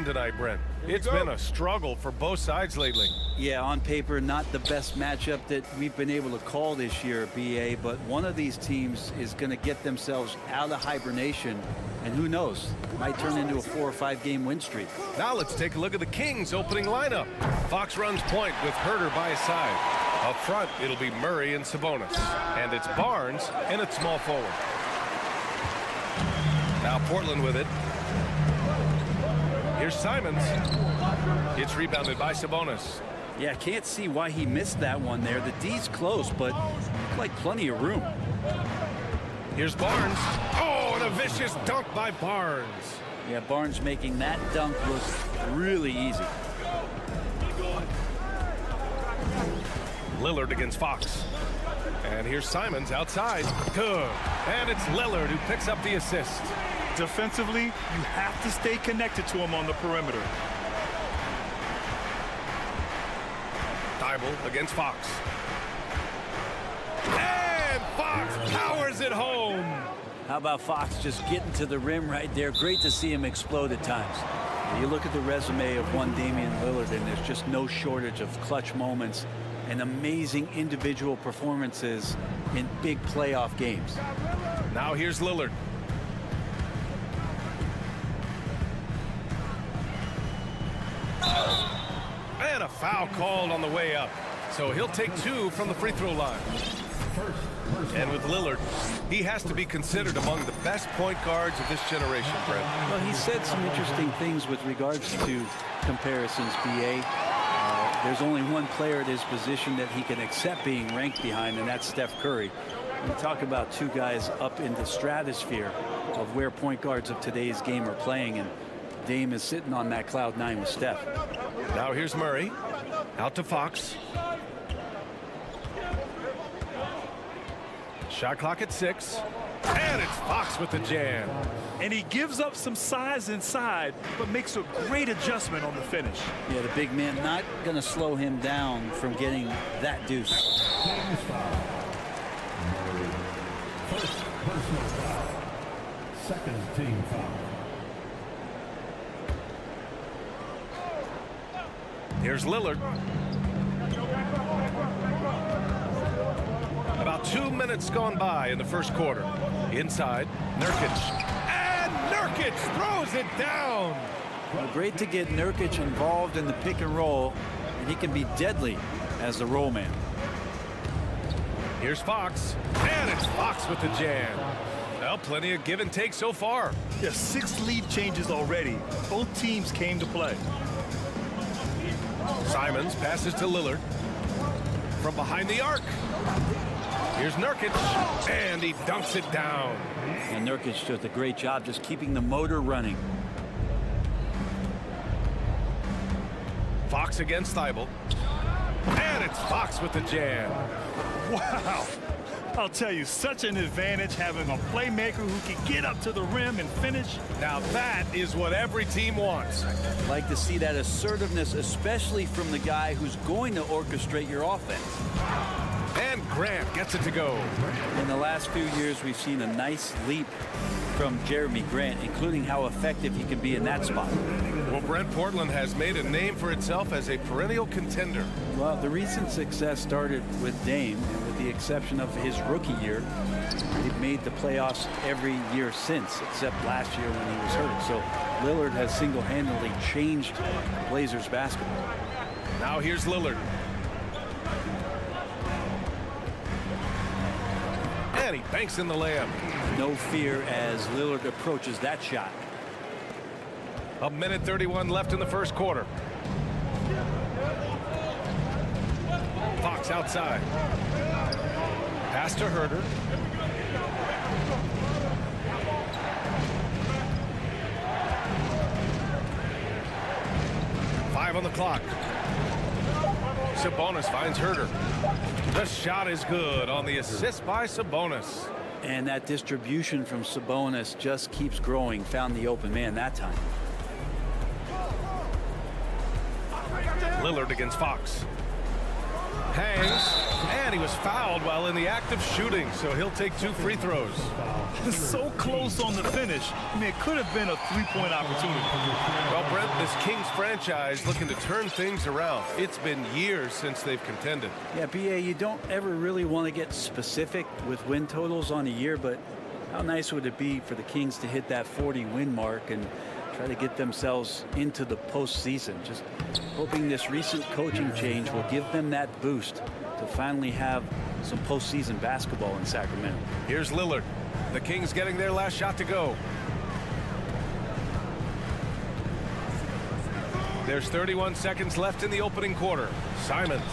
game tonight, Brent. It's been a struggle for both sides lately. Yeah, on paper, not the best matchup that we've been able to call this year, BA, but one of these teams is going to get themselves out of hibernation, and who knows, might turn into a 4 or 5 game win streak. Now let's take a look at the Kings' opening lineup. Fox runs point with Herter by his side. Up front, it'll be Murray and Sabonis. And it's Barnes and it's small forward. Now Portland with it. Here's Simons. It's rebounded by Sabonis. Yeah, can't see why he missed that one there. The D's close, but looked like plenty of room. Here's Barnes. Oh, and a vicious dunk by Barnes. Yeah, Barnes making that dunk look really easy. Lillard against Fox. And here's Simons outside. Good. And it's Lillard who picks up the assist. Defensively, you have to stay connected to him on the perimeter. Thibault against Fox. And Fox powers it home. How about Fox just getting to the rim right there? Great to see him explode at times. You look at the resume of one Damian Lillard, and there's just no shortage of clutch moments and amazing individual performances in big playoff games. Now here's Lillard. And a foul called on the way up. So he'll take 2 from the free throw line. And with Lillard, he has to be considered among the best point guards of this generation, Brent. Well, he said some interesting things with regards to comparisons, BA. There's only one player at his position that he can accept being ranked behind, and that's Steph Curry. We talk about 2 guys up in the stratosphere of where point guards of today's game are playing, and Dame is sitting on that cloud 9 with Steph. Now here's Murray. Out to Fox. Shot clock at 6. And it's Fox with the jam. And he gives up some size inside, but makes a great adjustment on the finish. Yeah, the big man not going to slow him down from getting that deuce. First personal foul. Second team foul. Here's Lillard. About 2 minutes gone by in the first quarter. Inside, Nurkic. And Nurkic throws it down. Well, great to get Nurkic involved in the pick and roll, and he can be deadly as the roll man. Here's Fox. And it's Fox with the jam. Well, plenty of give and take so far. Yeah, 6 lead changes already. Both teams came to play. Simons passes to Lillard. From behind the arc. Here's Nurkic. And he dunks it down. And Nurkic does a great job just keeping the motor running. Fox against Thibault. And it's Fox with the jam. Wow. I'll tell you, such an advantage having a playmaker who can get up to the rim and finish. Now that is what every team wants. Like to see that assertiveness, especially from the guy who's going to orchestrate your offense. And Grant gets it to go. In the last few years, we've seen a nice leap from Jeremy Grant, including how effective he can be in that spot. Well, Brent, Portland has made a name for itself as a perennial contender. Well, the recent success started with Dame, and with the exception of his rookie year, they've made the playoffs every year since, except last year when he was hurt. So Lillard has single-handedly changed Blazers basketball. Now here's Lillard. And he banks in the layup. No fear as Lillard approaches that shot. A minute 31 left in the first quarter. Fox outside. Pass to Herter. Five on the clock. Sabonis finds Herter. The shot is good on the assist by Sabonis. And that distribution from Sabonis just keeps growing. Found the open man that time. Lillard against Fox. Hangs, and he was fouled while in the act of shooting, so he'll take 2 free throws. So close on the finish. I mean, it could have been a three-point opportunity. Well, Brent, this Kings franchise looking to turn things around. It's been years since they've contended. Yeah, BA, you don't ever really want to get specific with win totals on a year, but how nice would it be for the Kings to hit that 40-win mark and try to get themselves into the postseason? Just hoping this recent coaching change will give them that boost to finally have some postseason basketball in Sacramento. Here's Lillard. The Kings getting their last shot to go. There's 31 seconds left in the opening quarter. Simons.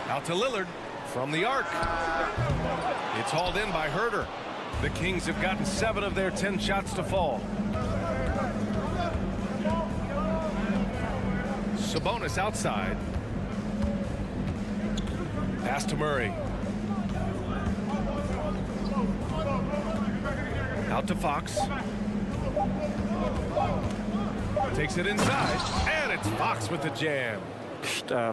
Out to Lillard from the arc. It's hauled in by Herter. The Kings have gotten 7 of their 10 shots to fall. Sabonis outside. Pass to Murray. Out to Fox. Takes it inside, and it's Fox with the jam.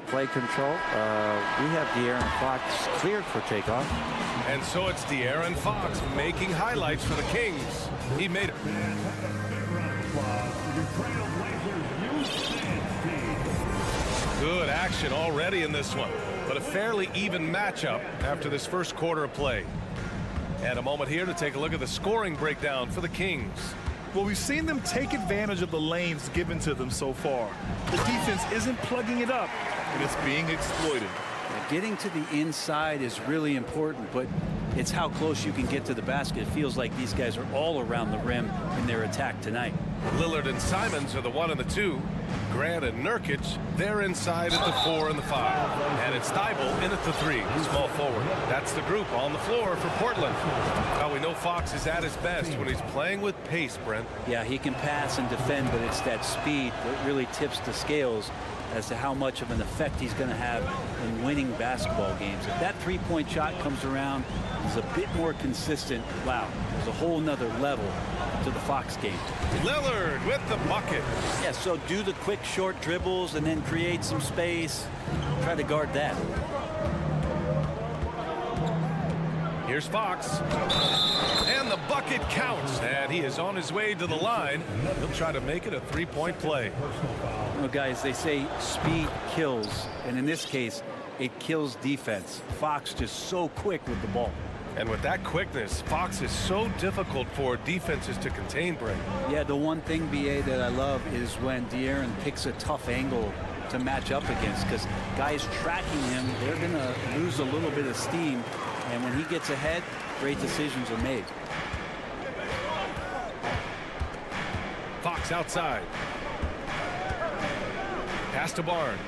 Play control. We have De'Aaron Fox cleared for takeoff. And so it's De'Aaron Fox making highlights for the Kings. He made it. Good action already in this one, but a fairly even matchup after this first quarter of play. And a moment here to take a look at the scoring breakdown for the Kings. Well, we've seen them take advantage of the lanes given to them so far. The defense isn't plugging it up, and it's being exploited. Getting to the inside is really important, but it's how close you can get to the basket. It feels like these guys are all around the rim in their attack tonight. Lillard and Simons are the 1 and the 2. Grant and Nurkic, they're inside at the 4 and the 5. And it's Thibault in at the 3, small forward. That's the group on the floor for Portland. Well, we know Fox is at his best when he's playing with pace, Brent. Yeah, he can pass and defend, but it's that speed that really tips the scales as to how much of an effect he's going to have in winning basketball games. If that three-point shot comes around, is a bit more consistent. Wow, there's a whole nother level to the Fox game. Lillard with the bucket. Yeah, so do the quick short dribbles and then create some space. Try to guard that. Here's Fox. And the bucket counts. And he is on his way to the line. He'll try to make it a three-point play. You know, guys, they say speed kills. And in this case, it kills defense. Fox just so quick with the ball. And with that quickness, Fox is so difficult for defenses to contain, Brent. Yeah, the one thing, BA, that I love is when De'Aaron picks a tough angle to match up against, because guys tracking him, they're going to lose a little bit of steam. And when he gets ahead, great decisions are made. Fox outside. Pass to Barnes.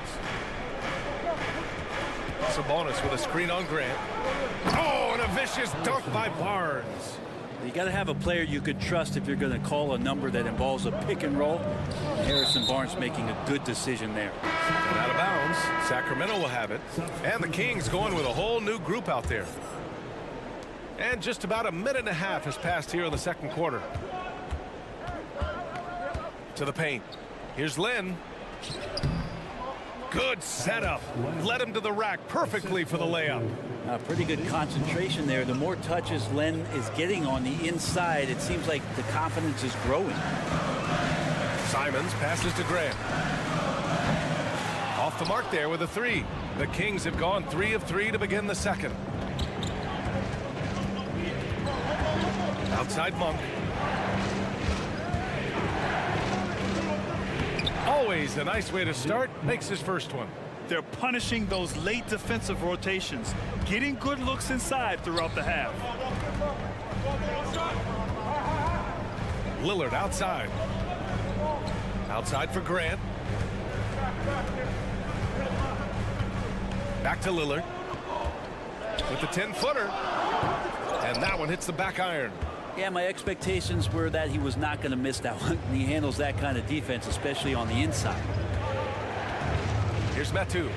Sabonis with a screen on Grant. Oh, and a vicious dunk by Barnes. You got to have a player you could trust if you're going to call a number that involves a pick and roll. Harrison Barnes making a good decision there. And out of bounds, Sacramento will have it. And the Kings going with a whole new group out there. And just about a minute and a half has passed here in the second quarter. To the paint. Here's Lynn. Good setup. Led him to the rack perfectly for the layup. Pretty good concentration there. The more touches Len is getting on the inside, it seems like the confidence is growing. Simons passes to Grant. Off the mark there with a 3. The Kings have gone 3 of 3 to begin the second. Outside Monk. Always a nice way to start. Makes his first one. They're punishing those late defensive rotations, getting good looks inside throughout the half. Lillard outside. Outside for Grant. Back to Lillard. With the 10-footer. And that one hits the back iron. Yeah, my expectations were that he was not going to miss that one. He handles that kind of defense, especially on the inside. Here's Metu.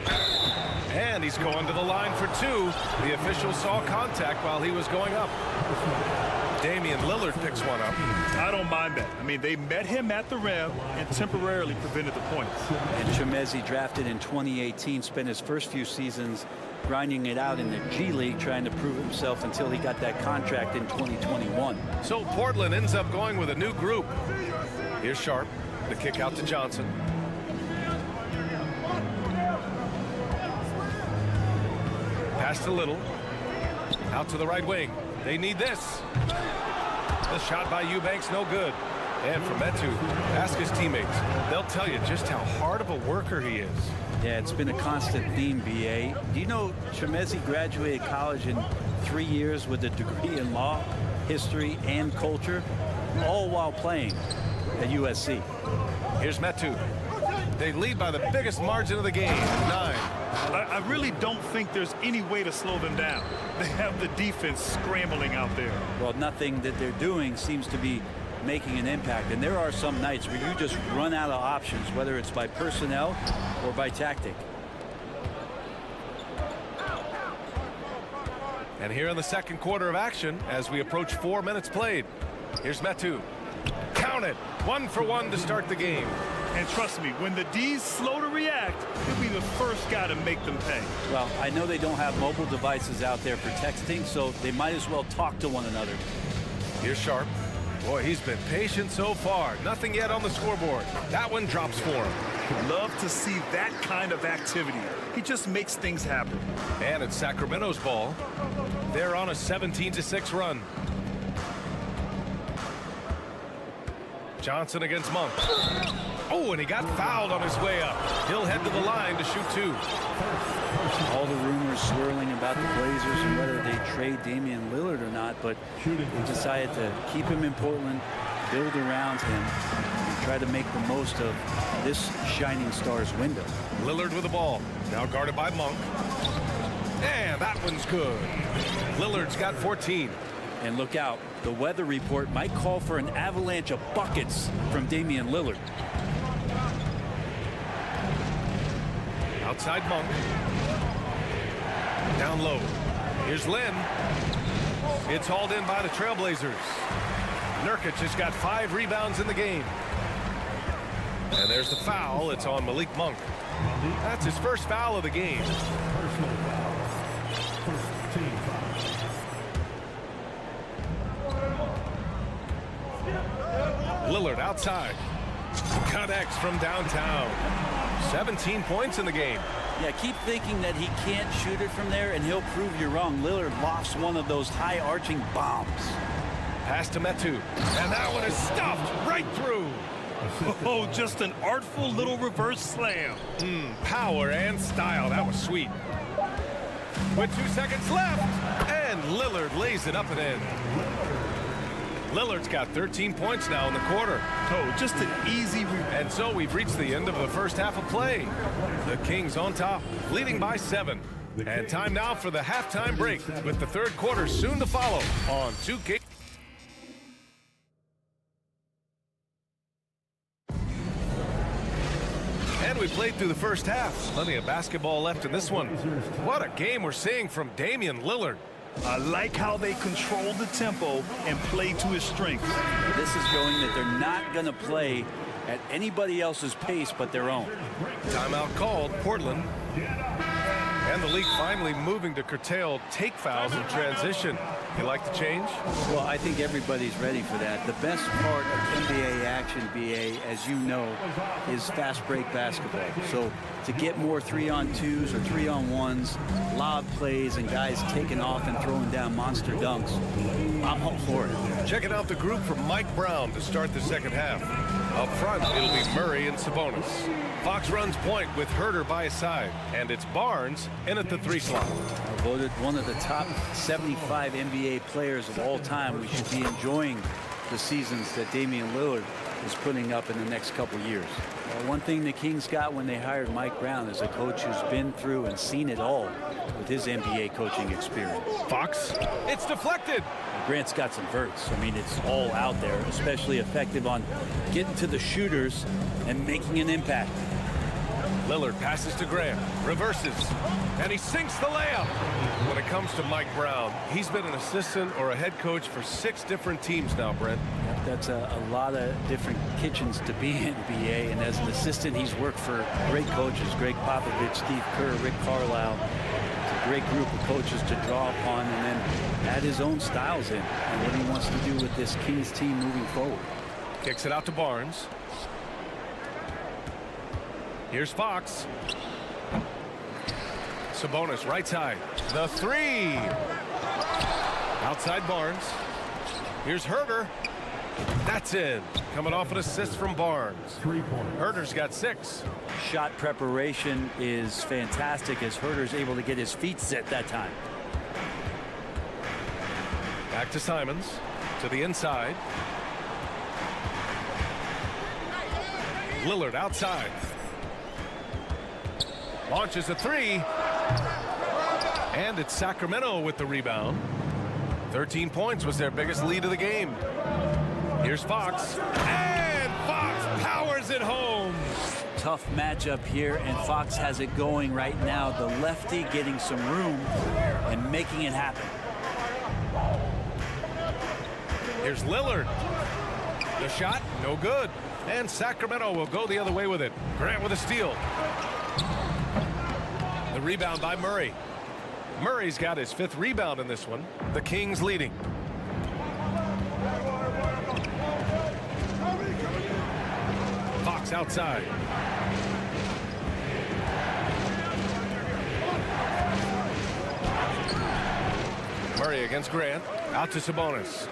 And he's going to the line for 2. The official saw contact while he was going up. Damian Lillard picks one up. I don't mind that. I mean, they met him at the rim and temporarily prevented the points. And Chemezi, drafted in 2018, spent his first few seasons grinding it out in the G League, trying to prove himself until he got that contract in 2021. So Portland ends up going with a new group. Here's Sharp. The kick out to Johnson. Pass to Little. Out to the right wing. They need this. The shot by Eubanks, no good. And from Metu, ask his teammates. They'll tell you just how hard of a worker he is. Yeah, it's been a constant theme, BA. Do you know Chemezi graduated college in 3 years with a degree in law, history, and culture, all while playing at USC? Here's Metu. They lead by the biggest margin of the game, 9. I really don't think there's any way to slow them down. They have the defense scrambling out there. Well, nothing that they're doing seems to be making an impact. And there are some nights where you just run out of options, whether it's by personnel or by tactic. And here in the second quarter of action, as we approach 4 minutes played, here's Metu. Count it. 1 for 1 to start the game. And trust me, when the D's slow to react, he'll be the first guy to make them pay. Well, I know they don't have mobile devices out there for texting, so they might as well talk to one another. Here's Sharp. Boy, he's been patient so far. Nothing yet on the scoreboard. That one drops for him. Love to see that kind of activity. He just makes things happen. And it's Sacramento's ball. They're on a 17-6 run. Johnson against Monk. Oh, and he got fouled on his way up. He'll head to the line to shoot 2. All the rumors swirling about the Blazers and whether they trade Damian Lillard or not, but they decided to keep him in Portland, build around him, and try to make the most of this shining star's window. Lillard with the ball. Now guarded by Monk. And that one's good. Lillard's got 14. And look out, the weather report might call for an avalanche of buckets from Damian Lillard. Outside Monk. Down low. Here's Lynn. It's hauled in by the Trailblazers. Nurkic has got 5 rebounds in the game. And there's the foul. It's on Malik Monk. That's his first foul of the game. Personal foul. First team foul. Lillard outside. Connects from downtown. 17 points in the game. Yeah, keep thinking that he can't shoot it from there, and he'll prove you wrong. Lillard lofts one of those high-arching bombs. Pass to Metu. And that one is stuffed right through. Oh, just an artful little reverse slam. Power and style. That was sweet. With 2 seconds left. And Lillard lays it up and in. Lillard's got 13 points now in the quarter. Oh, just an easy And so we've reached the end of the first half of play. The Kings on top, leading by 7. And time now for the halftime break, with the third quarter soon to follow on 2K. And we played through the first half. Plenty of basketball left in this one. What a game we're seeing from Damian Lillard. I like how they control the tempo and play to his strengths. This is showing that they're not going to play at anybody else's pace but their own. Timeout called, Portland. And the league finally moving to curtail take fouls in transition. You like the change? Well, I think everybody's ready for that. The best part of NBA action, BA, as you know, is fast break basketball. So to get more 3-on-2s or 3-on-1s, lob plays, and guys taking off and throwing down monster dunks, I'm all for it. Checking out the group from Mike Brown to start the second half. Up front, it'll be Murray and Sabonis. Fox runs point with Herter by his side, and it's Barnes in at the 3 slot. Voted one of the top 75 NBA players of all time. We should be enjoying the seasons that Damian Lillard is putting up in the next couple years. One thing the Kings got when they hired Mike Brown is a coach who's been through and seen it all with his NBA coaching experience. Fox, it's deflected. Grant's got some verts. I mean, it's all out there, especially effective on getting to the shooters and making an impact. Lillard passes to Grant, reverses, and he sinks the layup. When it comes to Mike Brown, he's been an assistant or a head coach for 6 different teams now, Brent. That's a lot of different kitchens to be in, BA. And as an assistant, he's worked for great coaches, Greg Popovich, Steve Kerr, Rick Carlisle. It's a great group of coaches to draw upon and then add his own styles in and what he wants to do with this Kings team moving forward. Kicks it out to Barnes. Here's Fox. Sabonis right side. The 3. Outside Barnes. Here's Herter. That's in. Coming off an assist from Barnes. 3 points. Herter's got 6. Shot preparation is fantastic as Herter's able to get his feet set that time. Back to Simons. To the inside. Lillard outside. Launches a 3. And it's Sacramento with the rebound. 13 points was their biggest lead of the game. Here's Fox. And Fox powers it home. Tough matchup here, and Fox has it going right now. The lefty getting some room and making it happen. Here's Lillard. The shot, no good. And Sacramento will go the other way with it. Grant with a steal. The rebound by Murray. Murray's got his 5th rebound in this one. The Kings leading. Fox outside. Murray against Grant. Out to Sabonis.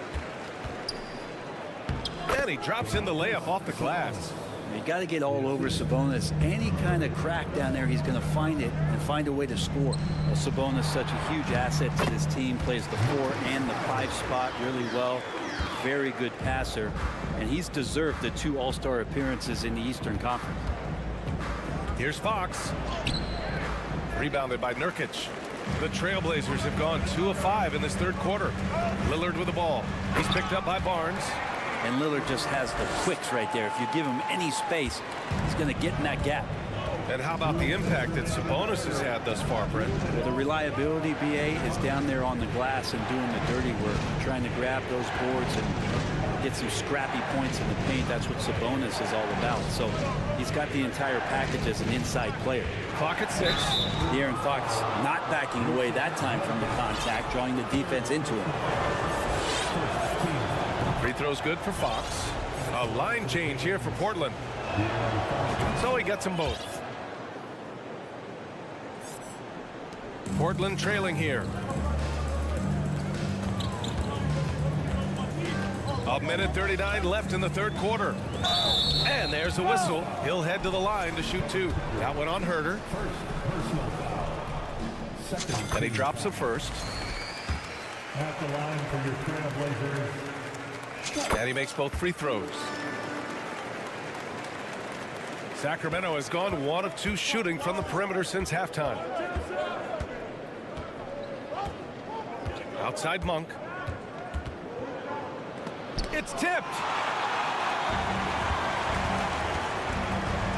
And he drops in the layup off the glass. You got to get all over Sabonis. Any kind of crack down there, he's going to find it and find a way to score. Well, Sabonis, such a huge asset to this team, plays the 4 and the 5 spot really well. Very good passer, and he's deserved the 2 All-Star appearances in the Eastern Conference. Here's Fox. Rebounded by Nurkic. The Trailblazers have gone 2 of 5 in this 3rd quarter. Lillard with the ball. He's picked up by Barnes. And Lillard just has the quicks right there. If you give him any space, he's going to get in that gap. And how about the impact that Sabonis has had thus far, Brent? Well, the reliability, BA, is down there on the glass and doing the dirty work, trying to grab those boards and get some scrappy points in the paint. That's what Sabonis is all about. So he's got the entire package as an inside player. Clock at 6. De'Aaron Fox not backing away that time from the contact, drawing the defense into him. Free throw's good for Fox. A line change here for Portland. So he gets them both. Portland trailing here. A minute 39 left in the 3rd quarter. And there's a whistle. He'll head to the line to shoot 2. That one on Herter. And he drops the first. At the line for your Trailblazers. And he makes both free throws. Sacramento has gone 1 of 2 shooting from the perimeter since halftime. Outside Monk. It's tipped.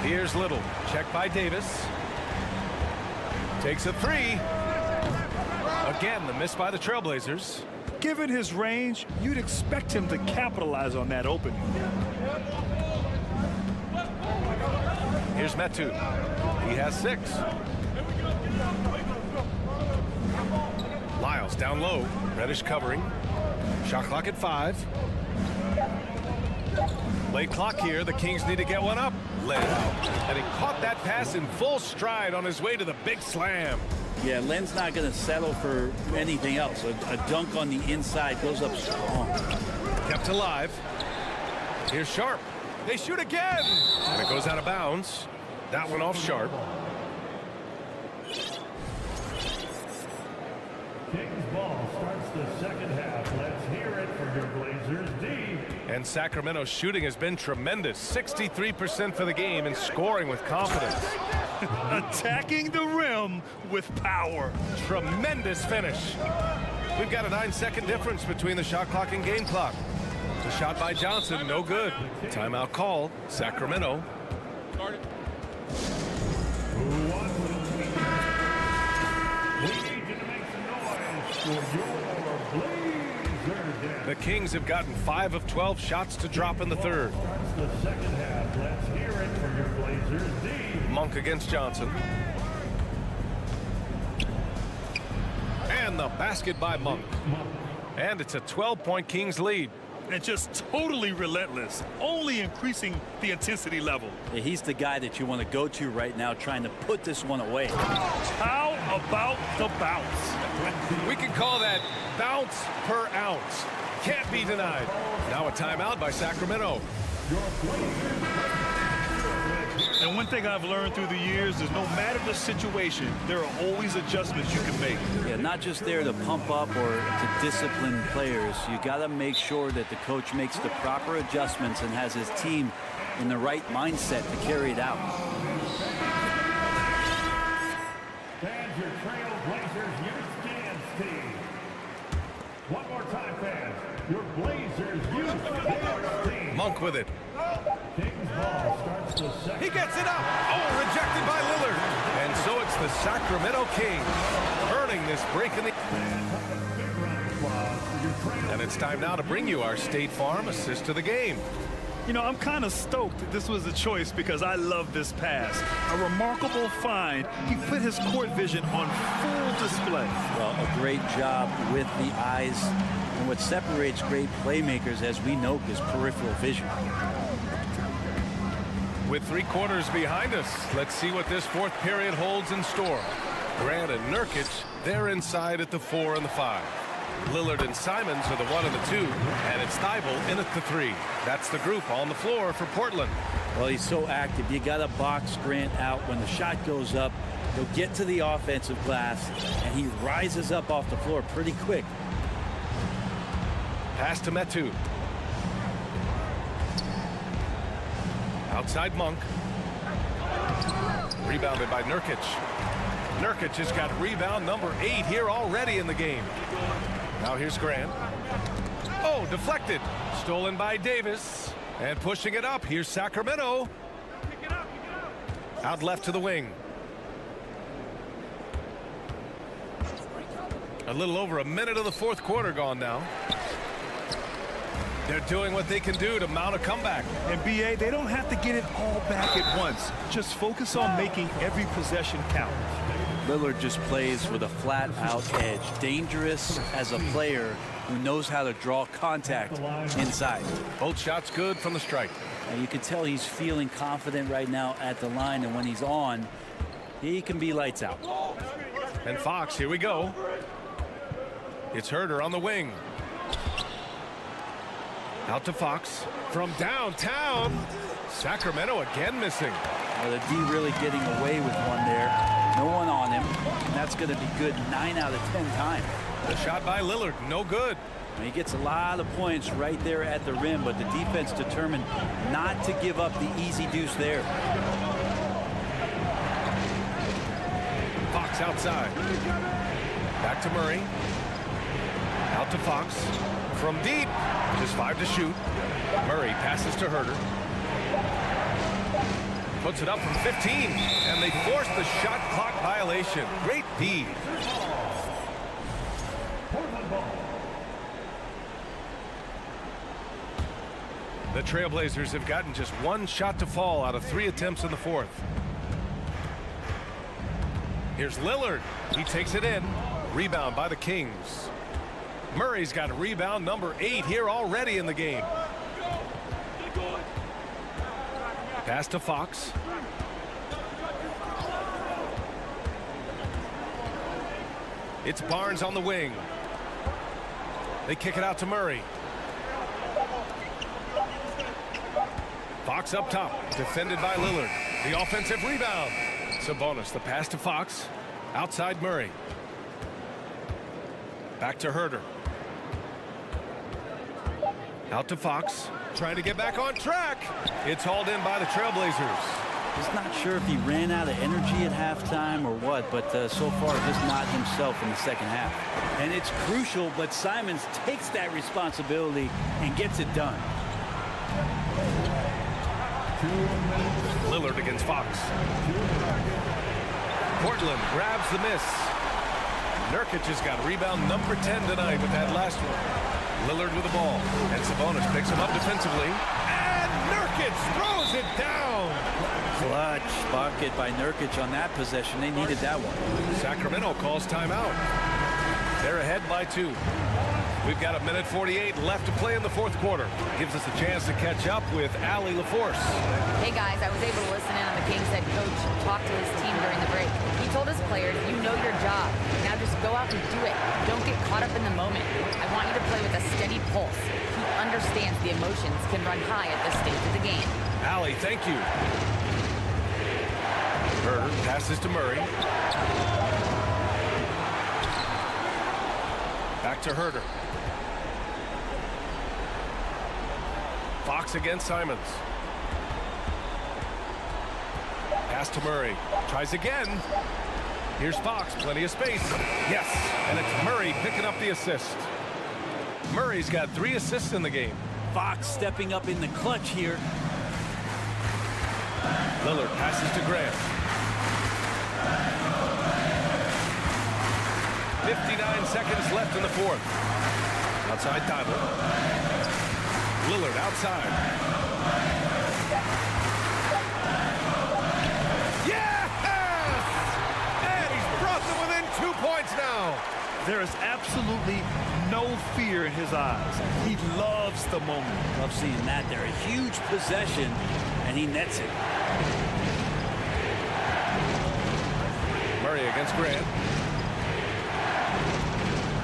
Here's Little. Check by Davis. Takes a 3. Again, the miss by the Trailblazers. Given his range, you'd expect him to capitalize on that opening. Here's Metu. He has 6. Lyles down low. Reddish covering. Shot clock at 5. Late clock here. The Kings need to get one up. Len. And he caught that pass in full stride on his way to the big slam. Yeah, Len's not going to settle for anything else. A dunk on the inside goes up strong. Kept alive. Here's Sharp. They shoot again. And it goes out of bounds. That one off Sharp. Kings ball starts the 2nd half. Let's hear it for your Blazers, D. And Sacramento's shooting has been tremendous. 63% for the game and scoring with confidence. Attacking the rim with power. Tremendous finish. We've got a 9-second difference between the shot clock and game clock. The shot by Johnson, no good. Timeout called. Sacramento. The Kings have gotten 5 of 12 shots to drop in the third. The second half. Let's hear it for your Blazers, D. Monk against Johnson. And the basket by Monk. And it's a 12-point Kings lead. And just totally relentless, only increasing the intensity level. Yeah, he's the guy that you want to go to right now, trying to put this one away. How about the bounce? We can call that bounce per ounce. Can't be denied. Now a timeout by Sacramento. And one thing I've learned through the years is no matter the situation, there are always adjustments you can make. Yeah, not just there to pump up or to discipline players. You got to make sure that the coach makes the proper adjustments and has his team in the right mindset to carry it out. Fans, your Trail Blazers Youth Dance Team. One more time, fans. Your Blazers Youth Dance Team. Monk with it. Kings ball starts the second. He gets it up. Oh, rejected by Lillard. And so it's the Sacramento Kings earning this break in the... And it's time now to bring you our State Farm assist to the game. You know, I'm kind of stoked that this was a choice because I love this pass. A remarkable find. He put his court vision on full display. Well, a great job with the eyes. And what separates great playmakers, as we know, is peripheral vision. With 3 quarters behind us, let's see what this fourth period holds in store. Grant and Nurkic, they're inside at the 4 and the 5. Lillard and Simons are the 1 and the 2, and it's Thibault in at the 3. That's the group on the floor for Portland. Well, he's so active. You got to box Grant out. When the shot goes up, he'll get to the offensive glass, and he rises up off the floor pretty quick. Pass to Metu. Outside Monk. Rebounded by Nurkic. Nurkic has got rebound number 8 here already in the game. Now here's Grant. Oh, deflected. Stolen by Davis. And pushing it up. Here's Sacramento. Out left to the wing. A little over a minute of the fourth quarter gone now. They're doing what they can do to mount a comeback. And BA, they don't have to get it all back at once. Just focus on making every possession count. Lillard just plays with a flat-out edge. Dangerous as a player who knows how to draw contact inside. Both shots good from the strike. And you can tell he's feeling confident right now at the line, and when he's on, he can be lights out. And Fox, here we go. It's Herder on the wing. Out to Fox from downtown. Sacramento again missing. Well, the D really getting away with one there. No one on him. And that's going to be good 9 out of 10 times. The shot by Lillard, no good. And he gets a lot of points right there at the rim, but the defense determined not to give up the easy deuce there. Fox outside. Back to Murray. Out to Fox. From deep. Just 5 to shoot. Murray passes to Herder. Puts it up from 15. And they force the shot clock violation. Great D. The Trailblazers have gotten just 1 shot to fall out of 3 attempts in the fourth. Here's Lillard. He takes it in. Rebound by the Kings. Murray's got rebound number 8 here already in the game. Pass to Fox. It's Barnes on the wing. They kick it out to Murray. Fox up top, defended by Lillard. The offensive rebound. Sabonis, the pass to Fox. Outside Murray. Back to Herder. Out to Fox, trying to get back on track. It's hauled in by the Trailblazers. Just not sure if he ran out of energy at halftime or what, but so far just not himself in the second half. And it's crucial, but Simons takes that responsibility and gets it done. Lillard against Fox. Portland grabs the miss. Nurkic has got rebound number 10 tonight with that last one. Lillard with the ball. And Sabonis picks him up defensively. And Nurkic throws it down. Clutch bucket by Nurkic on that possession. They needed that one. Sacramento calls timeout. They're ahead by 2. We've got 1:48 left to play in the fourth quarter. Gives us a chance to catch up with Allie LaForce. Hey guys, I was able to listen in on the Kings head coach talk to his team during the break. He told his players, you know your job. Now just go out and do it. Don't get caught up in the moment. I want you to play with a steady pulse. He understands the emotions can run high at this stage of the game. Allie, thank you. Herder passes to Murray. Back to Herder. Fox against Simons. Pass to Murray. Tries again. Here's Fox. Plenty of space. Yes. And it's Murray picking up the assist. Murray's got 3 assists in the game. Fox stepping up in the clutch here. Lillard passes to Grant. 59 seconds left in the fourth. Outside Tyler. Lillard outside. Yes! And he's brought them within 2 points now. There is absolutely no fear in his eyes. He loves the moment. Love seeing that there. A huge possession, and he nets it. Murray against Grant.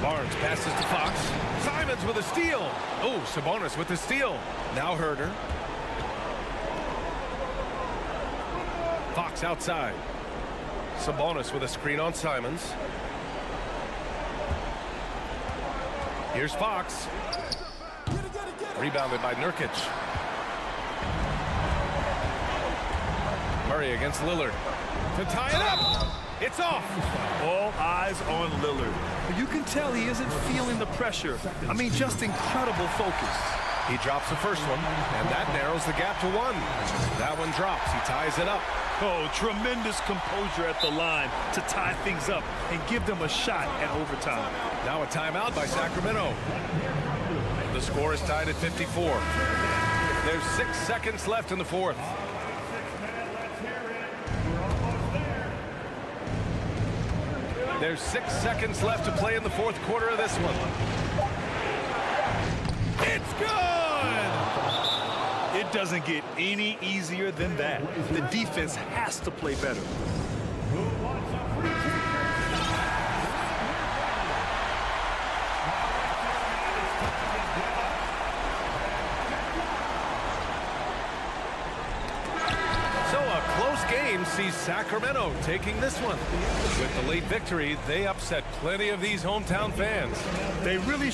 Barnes passes to Fox. Simons with a steal. Oh, Sabonis with the steal. Now Herder. Fox outside. Sabonis with a screen on Simons. Here's Fox. Rebounded by Nurkic. Murray against Lillard. To tie it up. It's off. All eyes on Lillard. You can tell he isn't feeling the pressure. I mean, just incredible focus. He drops the first one, and that narrows the gap to 1. That one drops. He ties it up. Oh, tremendous composure at the line to tie things up and give them a shot at overtime. Now a timeout by Sacramento. The score is tied at 54. There's 6 seconds left in the fourth. There's 6 seconds left to play in the fourth quarter of this one. It's good! It doesn't get any easier than that. The defense has to play better. Game sees Sacramento taking this one. With the late victory, they upset plenty of these hometown fans. They really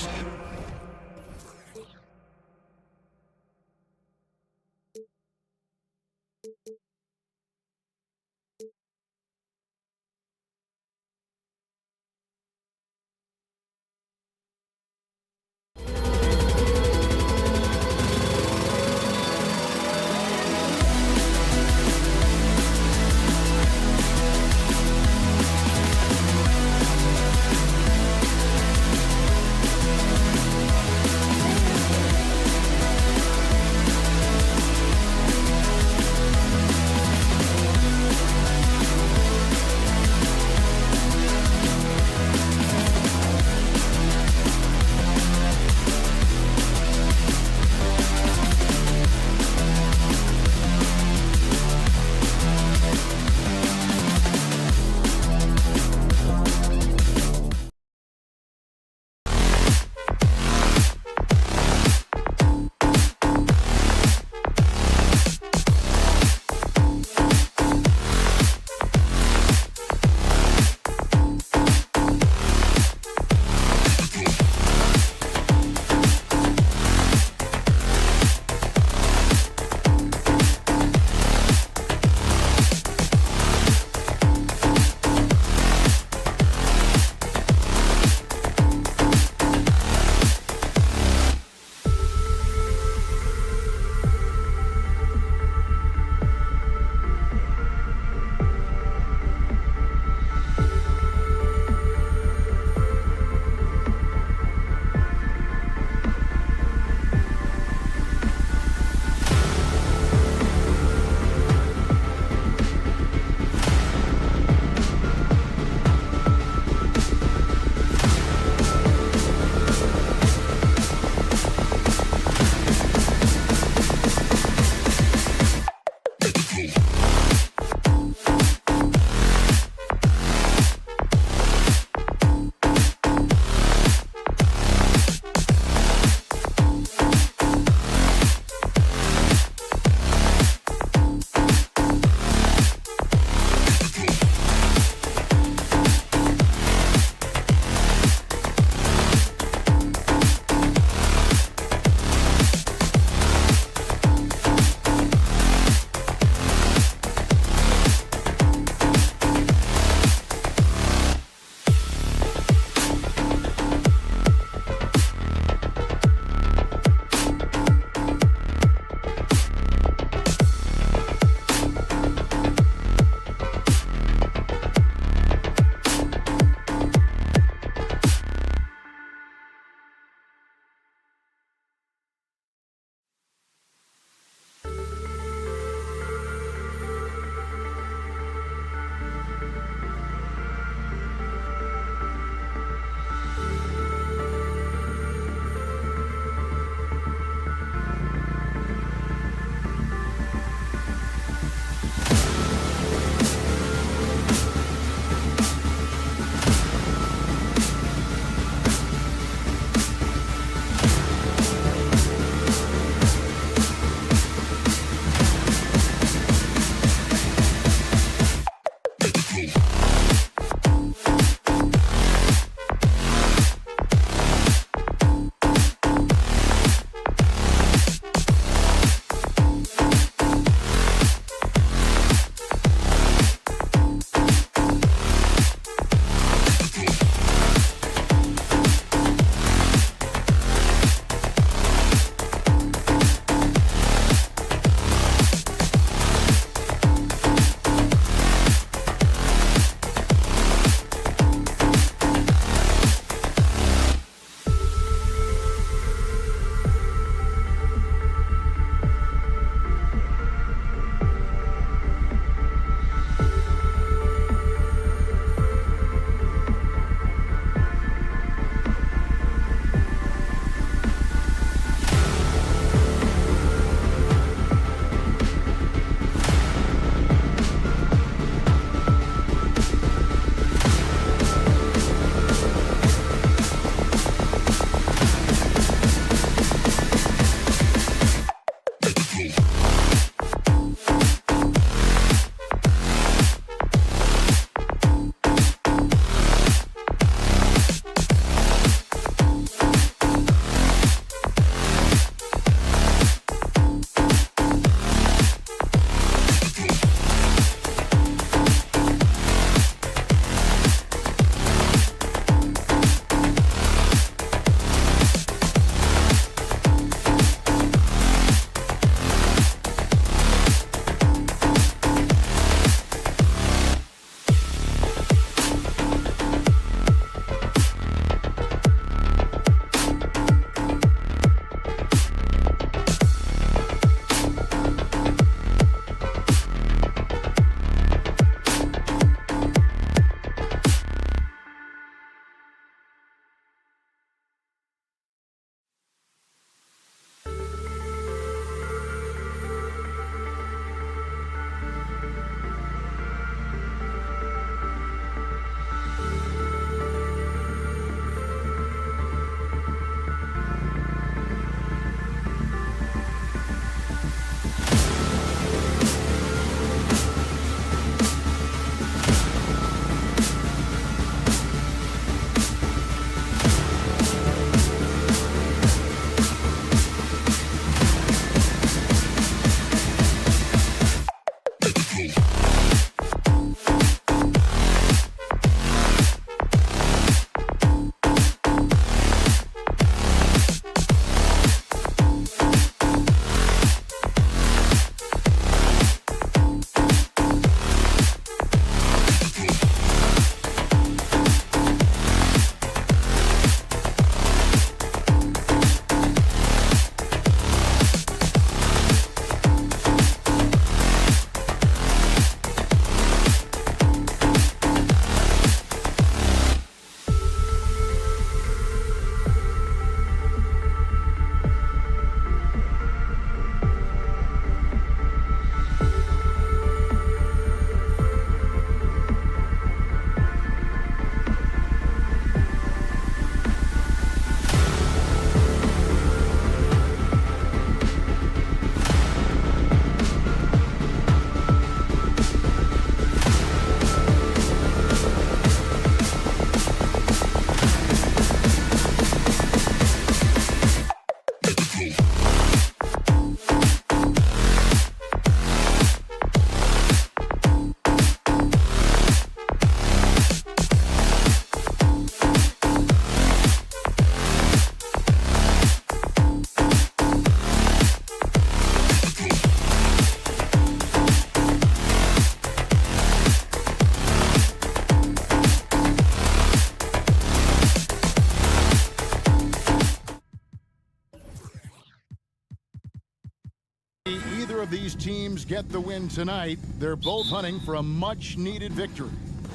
Either of these teams get the win tonight, they're both hunting for a much-needed victory.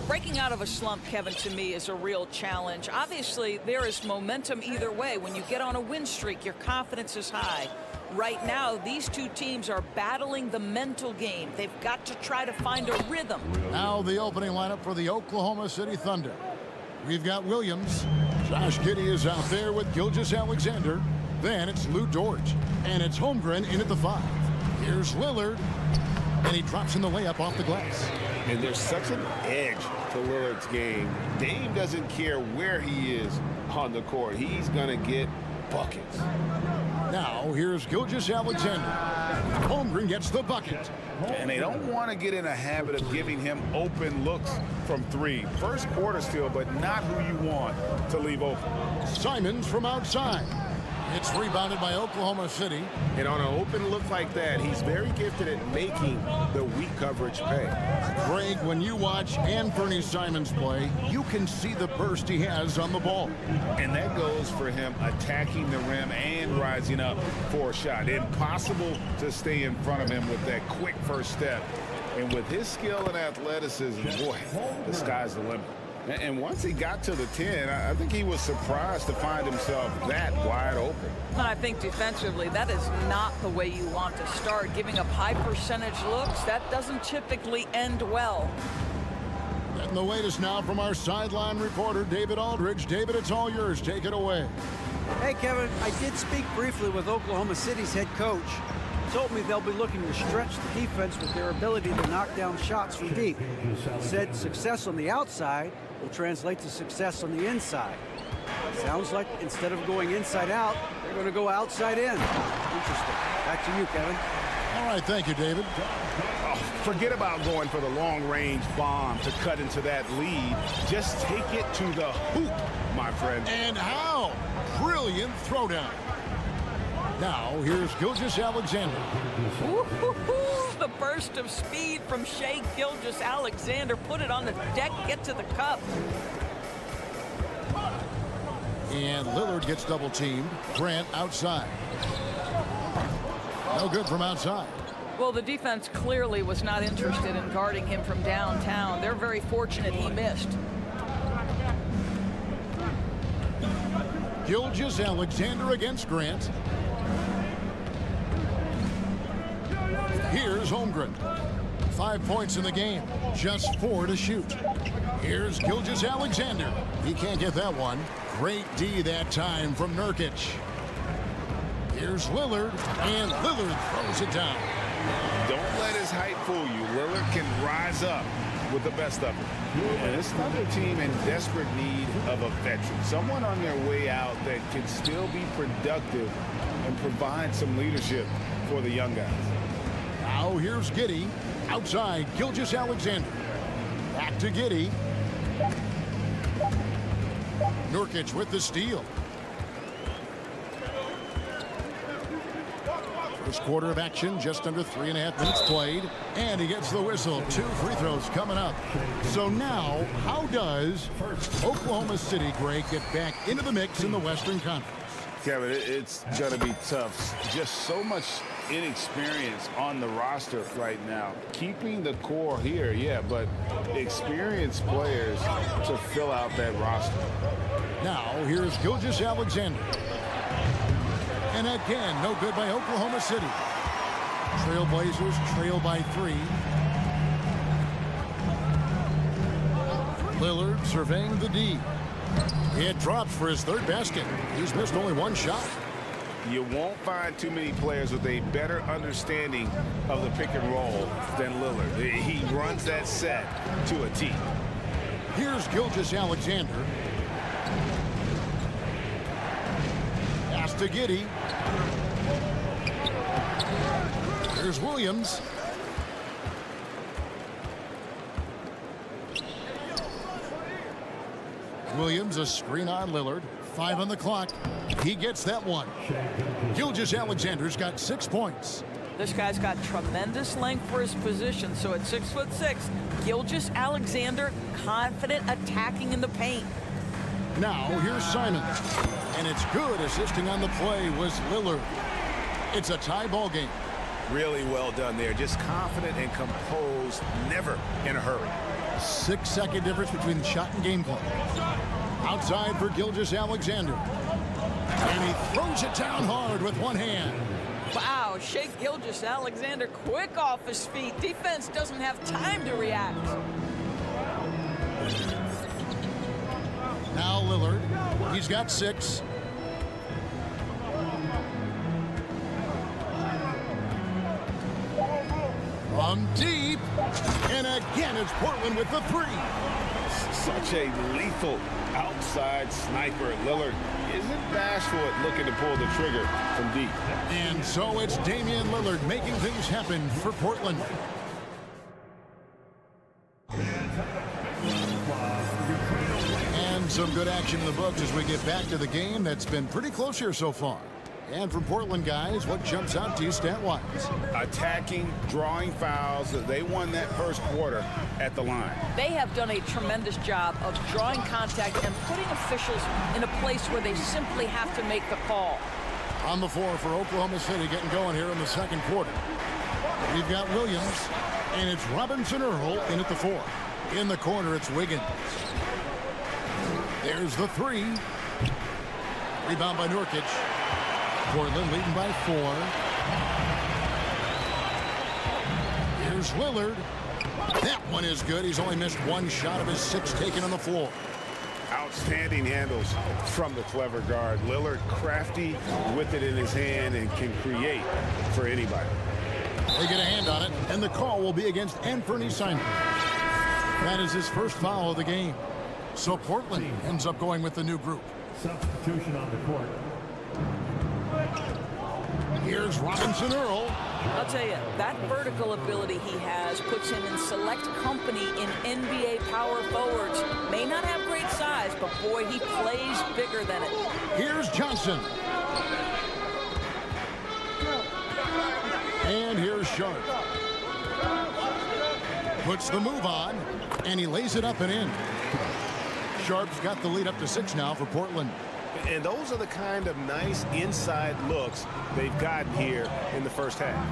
Breaking out of a slump, Kevin, to me is a real challenge. Obviously, there is momentum either way. When you get on a win streak, your confidence is high. Right now, these two teams are battling the mental game. They've got to try to find a rhythm. Now the opening lineup for the Oklahoma City Thunder. We've got Williams. Josh Giddey is out there with Gilgeous-Alexander. Then it's Lou Dort. And it's Holmgren in at the 5. Here's Lillard. And he drops in the layup off the glass. And there's such an edge to Lillard's game. Dame doesn't care where he is on the court. He's going to get buckets. Now here's Gilgeous-Alexander. Holmgren gets the bucket. And they don't want to get in a habit of giving him open looks from 3. First quarter still, but not who you want to leave open. Simons from outside. It's rebounded by Oklahoma City. And on an open look like that, he's very gifted at making the weak coverage pay. Greg, when you watch Anthony Simons play, you can see the burst he has on the ball. And that goes for him attacking the rim and rising up for a shot. Impossible to stay in front of him with that quick first step. And with his skill and athleticism, boy, the sky's the limit. And once he got to the 10, I think he was surprised to find himself that wide open. I think defensively, that is not the way you want to start. Giving up high percentage looks, that doesn't typically end well. And the latest now from our sideline reporter, David Aldridge. David, it's all yours. Take it away. Hey, Kevin, I did speak briefly with Oklahoma City's head coach. He told me they'll be looking to stretch the defense with their ability to knock down shots from deep. He said success on the outside will translate to success on the inside. Sounds like instead of going inside out, they're going to go outside in. Interesting. Back to you, Kevin. All right, thank you, David. Oh, forget about going for the long-range bomb to cut into that lead. Just take it to the hoop, my friend. And how? Brilliant throwdown. Now, here's Gilgeous-Alexander. The burst of speed from Shai Gilgeous-Alexander. Put it on the deck, get to the cup. And Lillard gets double-teamed. Grant outside. No good from outside. Well, the defense clearly was not interested in guarding him from downtown. They're very fortunate he missed. Gilgeous-Alexander against Grant. Here's Holmgren. 5 points in the game, just 4 to shoot. Here's Gilgeous-Alexander. He can't get that one. Great D that time from Nurkic. Here's Lillard, and Lillard throws it down. Don't let his height fool you. Lillard can rise up with the best of them. And this Thunder team in desperate need of a veteran. Someone on their way out that can still be productive and provide some leadership for the young guys. Now here's Giddey. Outside, Gilgeous-Alexander. Back to Giddey. Nurkic with the steal. First quarter of action, just under 3.5 minutes played. And he gets the whistle. 2 free throws coming up. So now, how does Oklahoma City, Greg, get back into the mix in the Western Conference? Kevin, it's going to be tough. Just so much inexperience on the roster right now. Keeping the core here, yeah, but experienced players to fill out that roster. Now, here's Gilgeous-Alexander. And again, no good by Oklahoma City. Trailblazers trail by 3. Lillard surveying the D. It drops for his 3rd basket. He's missed only 1 shot. You won't find too many players with a better understanding of the pick and roll than Lillard. He runs that set to a T. Here's Gilgeous-Alexander. Pass to Giddey. Here's Williams. Williams, a screen on Lillard. 5 on the clock. He gets that one. Gilgeous-Alexander's got 6 points. This guy's got tremendous length for his position. So at 6'6", Gilgeous-Alexander confident attacking in the paint. Now here's Simon. And it's good. Assisting on the play was Lillard. It's a tie ball game. Really well done there. Just confident and composed, never in a hurry. 6-second difference between the shot and game clock. Outside for Gilgeous-Alexander. And he throws it down hard with one hand. Wow, Shea Gilgeous-Alexander quick off his feet. Defense doesn't have time to react. Now Lillard. He's got 6. From deep. And again, it's Portland with the 3. Such a lethal outside sniper. Lillard isn't bashful at looking to pull the trigger from deep. And so it's Damian Lillard making things happen for Portland. And some good action in the books as we get back to the game that's been pretty close here so far. And from Portland, guys, what jumps out to you stat-wise? Attacking, drawing fouls. They won that first quarter at the line. They have done a tremendous job of drawing contact and putting officials in a place where they simply have to make the call. On the floor for Oklahoma City getting going here in the second quarter. We've got Williams, and it's Robinson Earl in at the 4. In the corner, it's Wiggins. There's the 3. Rebound by Nurkic. Portland leading by 4. Here's Lillard. That one is good. He's only missed 1 shot of his 6 taken on the floor. Outstanding handles from the clever guard. Lillard crafty with it in his hand and can create for anybody. They get a hand on it, and the call will be against Anthony Simon. That is his first foul of the game. So Portland ends up going with the new group. Substitution on the court. Here's Robinson Earl. I'll tell you, that vertical ability he has puts him in select company in NBA power forwards. May not have great size, but boy, he plays bigger than it. Here's Johnson. And here's Sharp. Puts the move on, and he lays it up and in. Sharp's got the lead up to 6 now for Portland. And those are the kind of nice inside looks they've gotten here in the first half.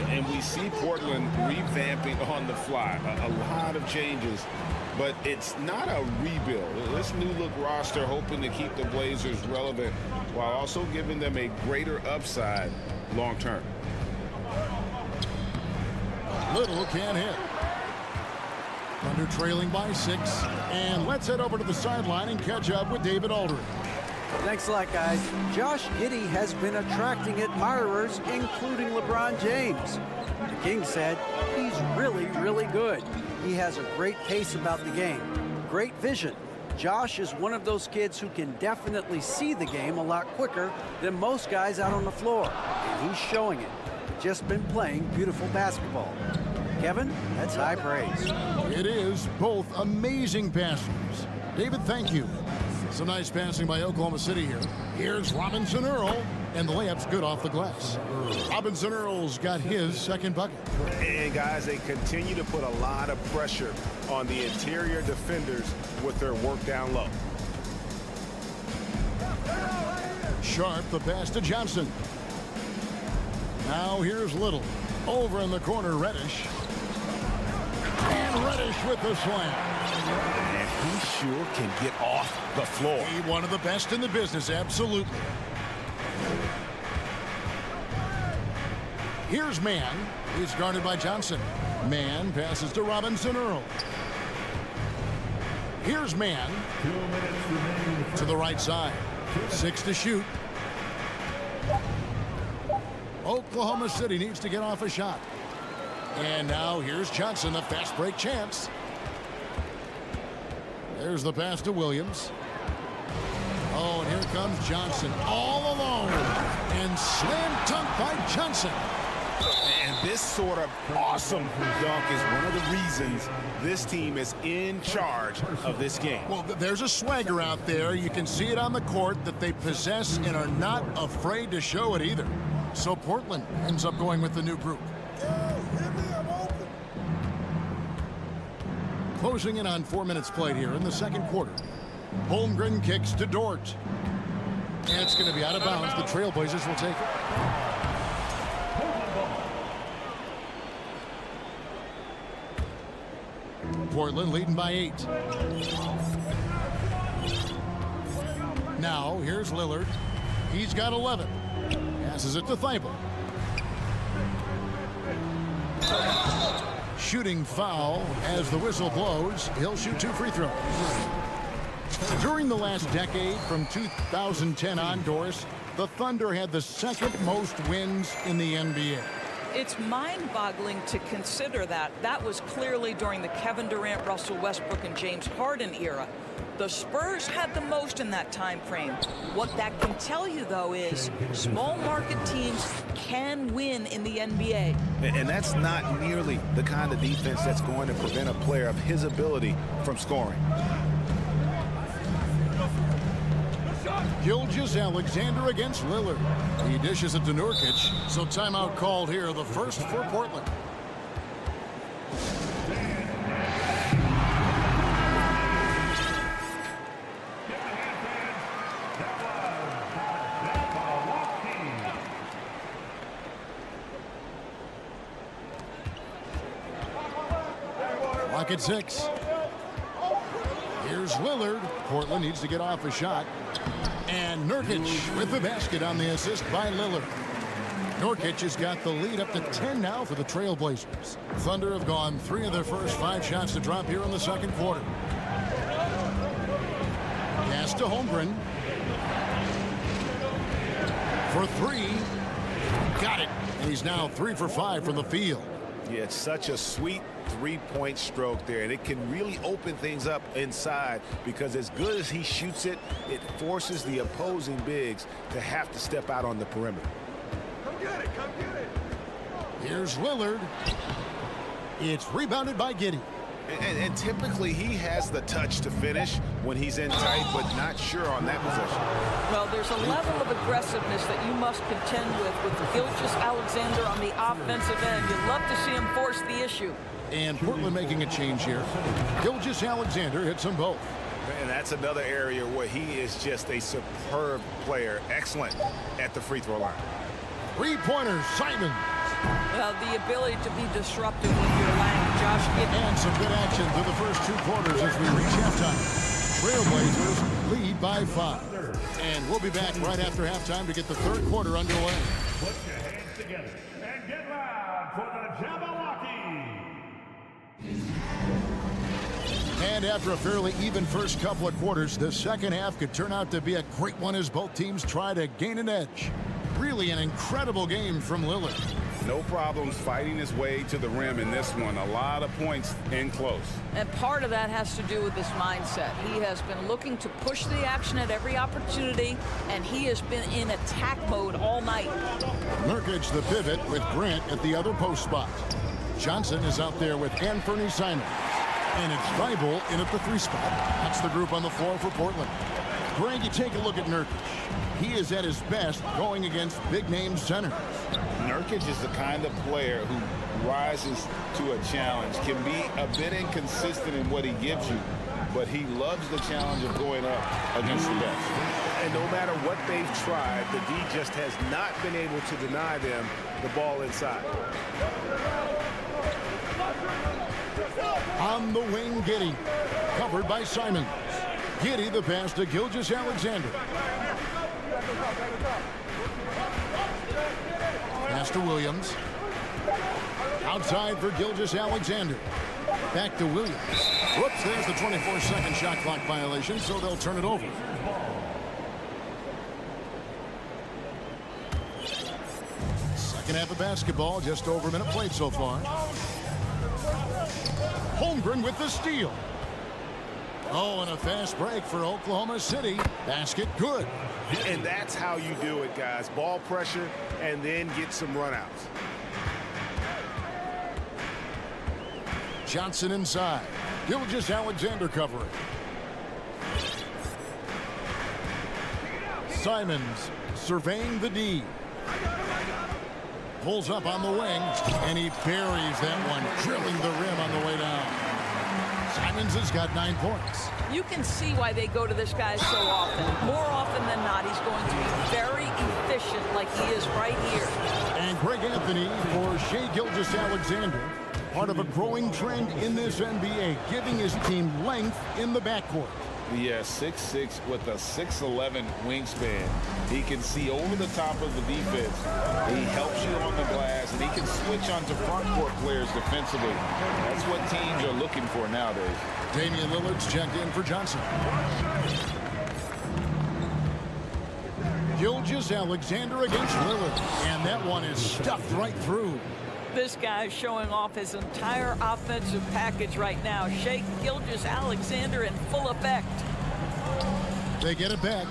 And we see Portland revamping on the fly. A lot of changes, but it's not a rebuild. This new look roster hoping to keep the Blazers relevant while also giving them a greater upside long term. Little can't hit. Thunder trailing by 6. And let's head over to the sideline and catch up with David Aldridge. Thanks a lot, guys. Josh Giddey has been attracting admirers, including LeBron James. The King said he's really, really good. He has a great pace about the game, great vision. Josh is one of those kids who can definitely see the game a lot quicker than most guys out on the floor, and he's showing it. Just been playing beautiful basketball. Kevin, that's high praise. It is. Both amazing passers. David, thank you. Some nice passing by Oklahoma City here. Here's Robinson Earl, and the layup's good off the glass. Robinson Earl's got his second bucket. And guys, they continue to put a lot of pressure on the interior defenders with their work down low. Sharp, the pass to Johnson. Now here's Little. Over in the corner, Reddish. And Reddish with the slam. And he sure can get off the floor. He one of the best in the business, absolutely. Here's Mann. He's guarded by Johnson. Mann passes to Robinson Earl. Here's Mann. 2 minutes remaining. To the right side. 6 to shoot. Oklahoma City needs to get off a shot. And now here's Johnson, the fast break chance. There's the pass to Williams. Oh, and here comes Johnson all alone. And slam dunk by Johnson. And this sort of awesome dunk is one of the reasons this team is in charge of this game. Well, there's a swagger out there. You can see it on the court that they possess and are not afraid to show it either. So Portland ends up going with the new group. Closing in on 4 minutes played here in the second quarter. Holmgren kicks to Dort. And it's going to be out of bounds. The Trailblazers will take it. Portland leading by 8. Now, here's Lillard. He's got 11. Passes it to Thibault. Shooting foul as the whistle blows. He'll shoot 2 free throws. During the last decade, from 2010 on, Doris, the Thunder had the second most wins in the NBA. It's mind-boggling to consider that. That was clearly during the Kevin Durant, Russell Westbrook, and James Harden era. The Spurs had the most in that time frame. What that can tell you, though, is small market teams can win in the NBA. And that's not nearly the kind of defense that's going to prevent a player of his ability from scoring. Gilgeous-Alexander against Lillard. He dishes it to Nurkic. So timeout called here, the first for Portland. Clock at 6. Here's Lillard. Portland needs to get off a shot. And Nurkic with the basket on the assist by Lillard. Nurkic has got the lead up to 10 now for the Trailblazers. Thunder have gone 3 of their first 5 shots to drop here in the second quarter. Pass to Holmgren. For 3. Got it. And he's now 3 for 5 from the field. Yeah, it's such a sweet three-point stroke there, and it can really open things up inside because as good as he shoots it, it forces the opposing bigs to have to step out on the perimeter. Come get it, come get it. Here's Lillard. It's rebounded by Giddey. And typically he has the touch to finish when he's in tight, but not sure on that possession. Well, there's a level of aggressiveness that you must contend with Gilgeous-Alexander on the offensive end. You'd love to see him force the issue. And Portland making a change here. Gilgeous-Alexander hits them both. And that's another area where he is just a superb player. Excellent at the free throw line. Three-pointer, Simon. Well, the ability to be disruptive with your length, Josh Giddey. And some good action through the first 2 quarters as we reach halftime. Trailblazers lead by 5. And we'll be back right after halftime to get the third quarter underway. Put your hands together and get loud for the Jabberwocky. And after a fairly even first couple of quarters, the second half could turn out to be a great one as both teams try to gain an edge. Really an incredible game from Lillard. No problems fighting his way to the rim in this one. A lot of points in close. And part of that has to do with his mindset. He has been looking to push the action at every opportunity, and he has been in attack mode all night. Nurkic the pivot with Grant at the other post spot. Johnson is out there with Anthony Simons. And it's Thibault in at the 3 spot. That's the group on the floor for Portland. Greg, you take a look at Nurkic. He is at his best going against big-name centers. Nurkic is the kind of player who rises to a challenge, can be a bit inconsistent in what he gives you, but he loves the challenge of going up against the best. And no matter what they've tried, the D just has not been able to deny them the ball inside. On the wing, Giddey. Covered by Simons. Giddey the pass to Gilgeous-Alexander. Pass to Williams. Outside for Gilgeous-Alexander. Back to Williams. Whoops, there's the 24-second shot clock violation, so they'll turn it over. Second half of basketball, just over a minute played so far. Holmgren with the steal. Oh, and a fast break for Oklahoma City. Basket good. And that's how you do it, guys. Ball pressure and then get some runouts. Johnson inside. Gilgeous-Alexander covering. Simons surveying the D. Pulls up on the wing, and he buries that one, drilling the rim on the way down. Simons has got 9 points. You can see why they go to this guy so often. More often than not, he's going to be very efficient like he is right here. And Greg Anthony for Shai Gilgeous-Alexander, part of a growing trend in this NBA, giving his team length in the backcourt. Yeah, 6'6" with a 6'11" wingspan. He can see over the top of the defense. He helps you on the glass, and he can switch onto front court players defensively. That's what teams are looking for nowadays. Damian Lillard's checked in for Johnson. Gilgeous-Alexander against Lillard, and that one is stuffed right through. This guy's showing off his entire offensive package right now. Shai Gilgeous-Alexander in full effect. They get it back.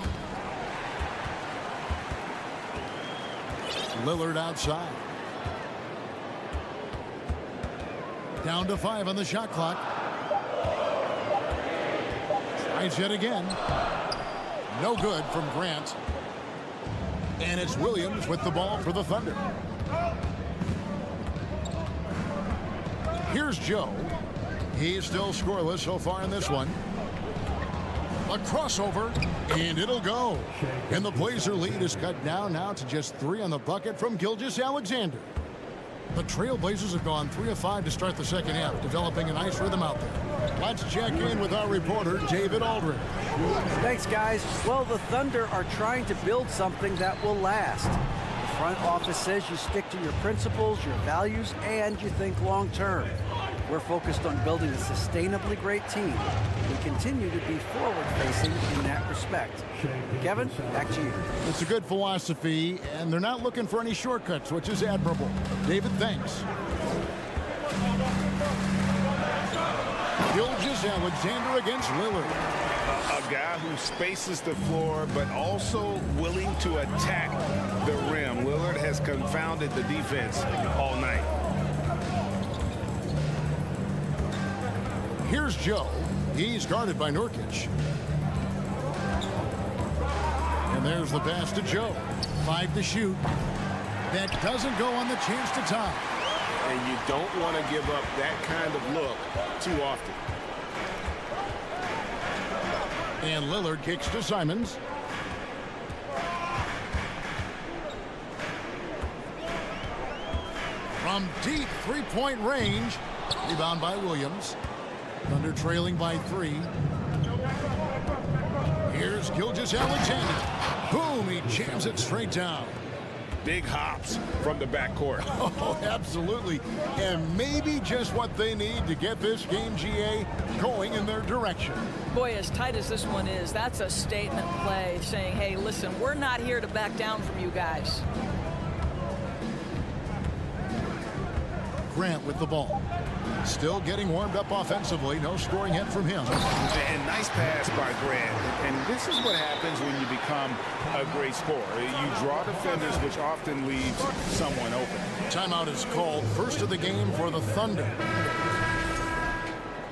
Lillard outside. Down to 5 on the shot clock. Tries yet again. No good from Grant. And it's Williams with the ball for the Thunder. Here's Joe. He's still scoreless so far in this one. A crossover, and it'll go. And the Blazer lead is cut down now to just 3 on the bucket from Gilgeous-Alexander. The Trailblazers have gone 3 of 5 to start the second half, developing a nice rhythm out there. Let's check in with our reporter, David Aldridge. Thanks, guys. Well, the Thunder are trying to build something that will last. The front office says you stick to your principles, your values, and you think long term. We're focused on building a sustainably great team. We continue to be forward-facing in that respect. Kevin, back to you. It's a good philosophy, and they're not looking for any shortcuts, which is admirable. David, thanks. Gilgeous-Alexander against Lillard. A guy who spaces the floor, but also willing to attack the rim. Lillard has confounded the defense all night. Here's Joe. He's guarded by Nurkic. And there's the pass to Joe. 5 to shoot. That doesn't go on the chance to tie. And you don't want to give up that kind of look too often. And Lillard kicks to Simons. From deep three-point range. Rebound by Williams. Thunder trailing by 3. Here's Gilgeous-Alexander. Boom, he jams it straight down. Big hops from the backcourt. Oh, absolutely. And maybe just what they need to get this game, GA, going in their direction. Boy, as tight as this one is, that's a statement play saying, hey, listen, we're not here to back down from you guys. Grant with the ball. Still getting warmed up offensively. No scoring hit from him. And nice pass by Grant. And this is what happens when you become a great scorer. You draw defenders, which often leaves someone open. Timeout is called. First of the game for the Thunder. That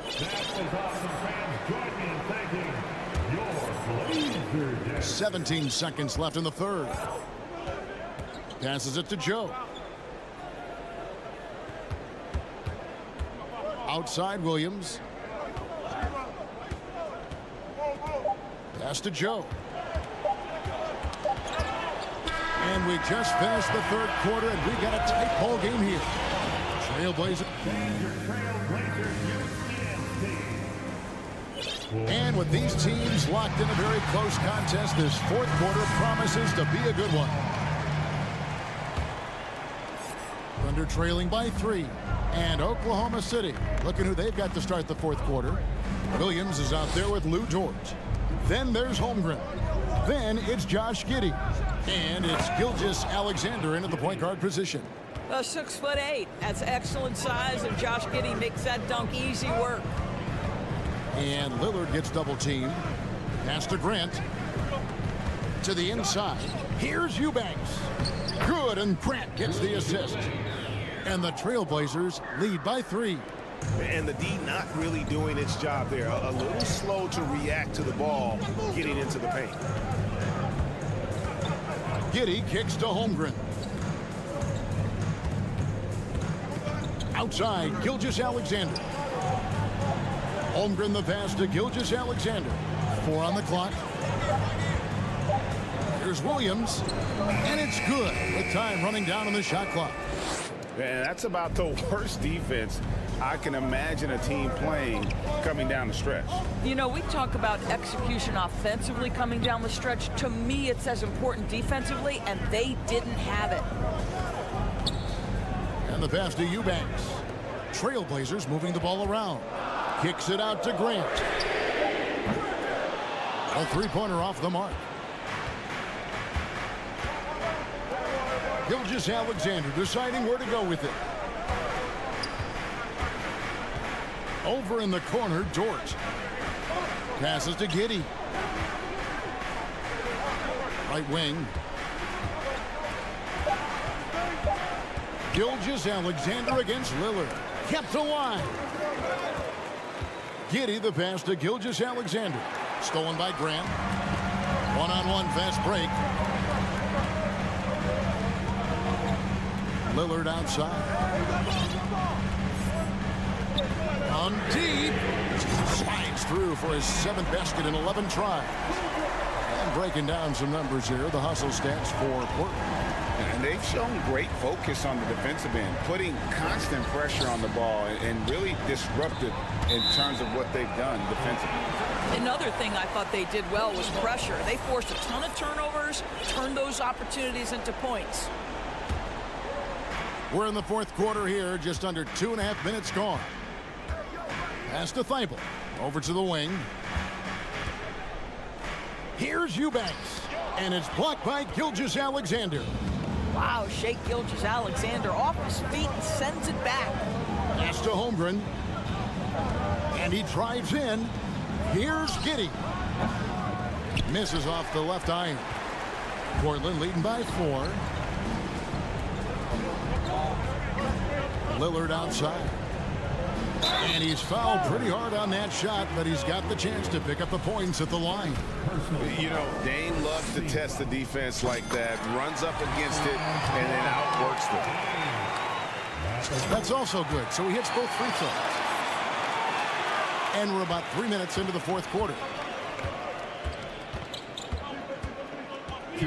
was awesome, fans. Join me in thanking your Blazers. 17 seconds left in the third. Passes it to Joe. Outside Williams. Pass to Joe. And we just finished the third quarter, and we got a tight ball game here. Trailblazers. And with these teams locked in a very close contest, this fourth quarter promises to be a good one. Thunder trailing by 3. And Oklahoma City, looking who they've got to start the fourth quarter. Williams is out there with Lou Dort. Then there's Holmgren. Then it's Josh Giddey. And it's Gilgeous-Alexander in at the point guard position. 6'8". That's excellent size, and Josh Giddey makes that dunk easy work. And Lillard gets double teamed. Pass to Grant. To the inside. Here's Eubanks. Good, and Grant gets the assist. And the Trailblazers lead by 3. And the D not really doing its job there. A little slow to react to the ball getting into the paint. Giddey kicks to Holmgren. Outside, Gilgeous-Alexander. Holmgren the pass to Gilgeous-Alexander. 4 on the clock. Here's Williams, and it's good with time running down on the shot clock. And that's about the worst defense I can imagine a team playing coming down the stretch. You know, we talk about execution offensively coming down the stretch. To me, it's as important defensively, and they didn't have it. And the pass to Eubanks. Trailblazers moving the ball around. Kicks it out to Grant. A three-pointer off the mark. Gilgeous-Alexander deciding where to go with it. Over in the corner, Dort. Passes to Giddey. Right wing. Gilgeous-Alexander against Lillard. Kept alive. Giddey the pass to Gilgeous-Alexander. Stolen by Grant. One-on-one fast break. Lillard outside. On deep. Slides through for his 7th basket in 11 tries. And breaking down some numbers here, the hustle stats for Portland. And they've shown great focus on the defensive end, putting constant pressure on the ball and really disruptive in terms of what they've done defensively. Another thing I thought they did well was pressure. They forced a ton of turnovers, turned those opportunities into points. We're in the 4th quarter here, just under 2.5 minutes gone. Pass to Thibault. Over to the wing. Here's Eubanks. And it's blocked by Gilgeous-Alexander. Wow, Shea Gilgeous-Alexander off his feet and sends it back. Pass to Holmgren. And he drives in. Here's Giddey. Misses off the left iron. Portland leading by 4. Lillard outside. And he's fouled pretty hard on that shot, but he's got the chance to pick up the points at the line. You know, Dame loves to test the defense like that, runs up against it, and then outworks them. That's also good. So he hits both free throws. And we're about 3 minutes into the 4th quarter.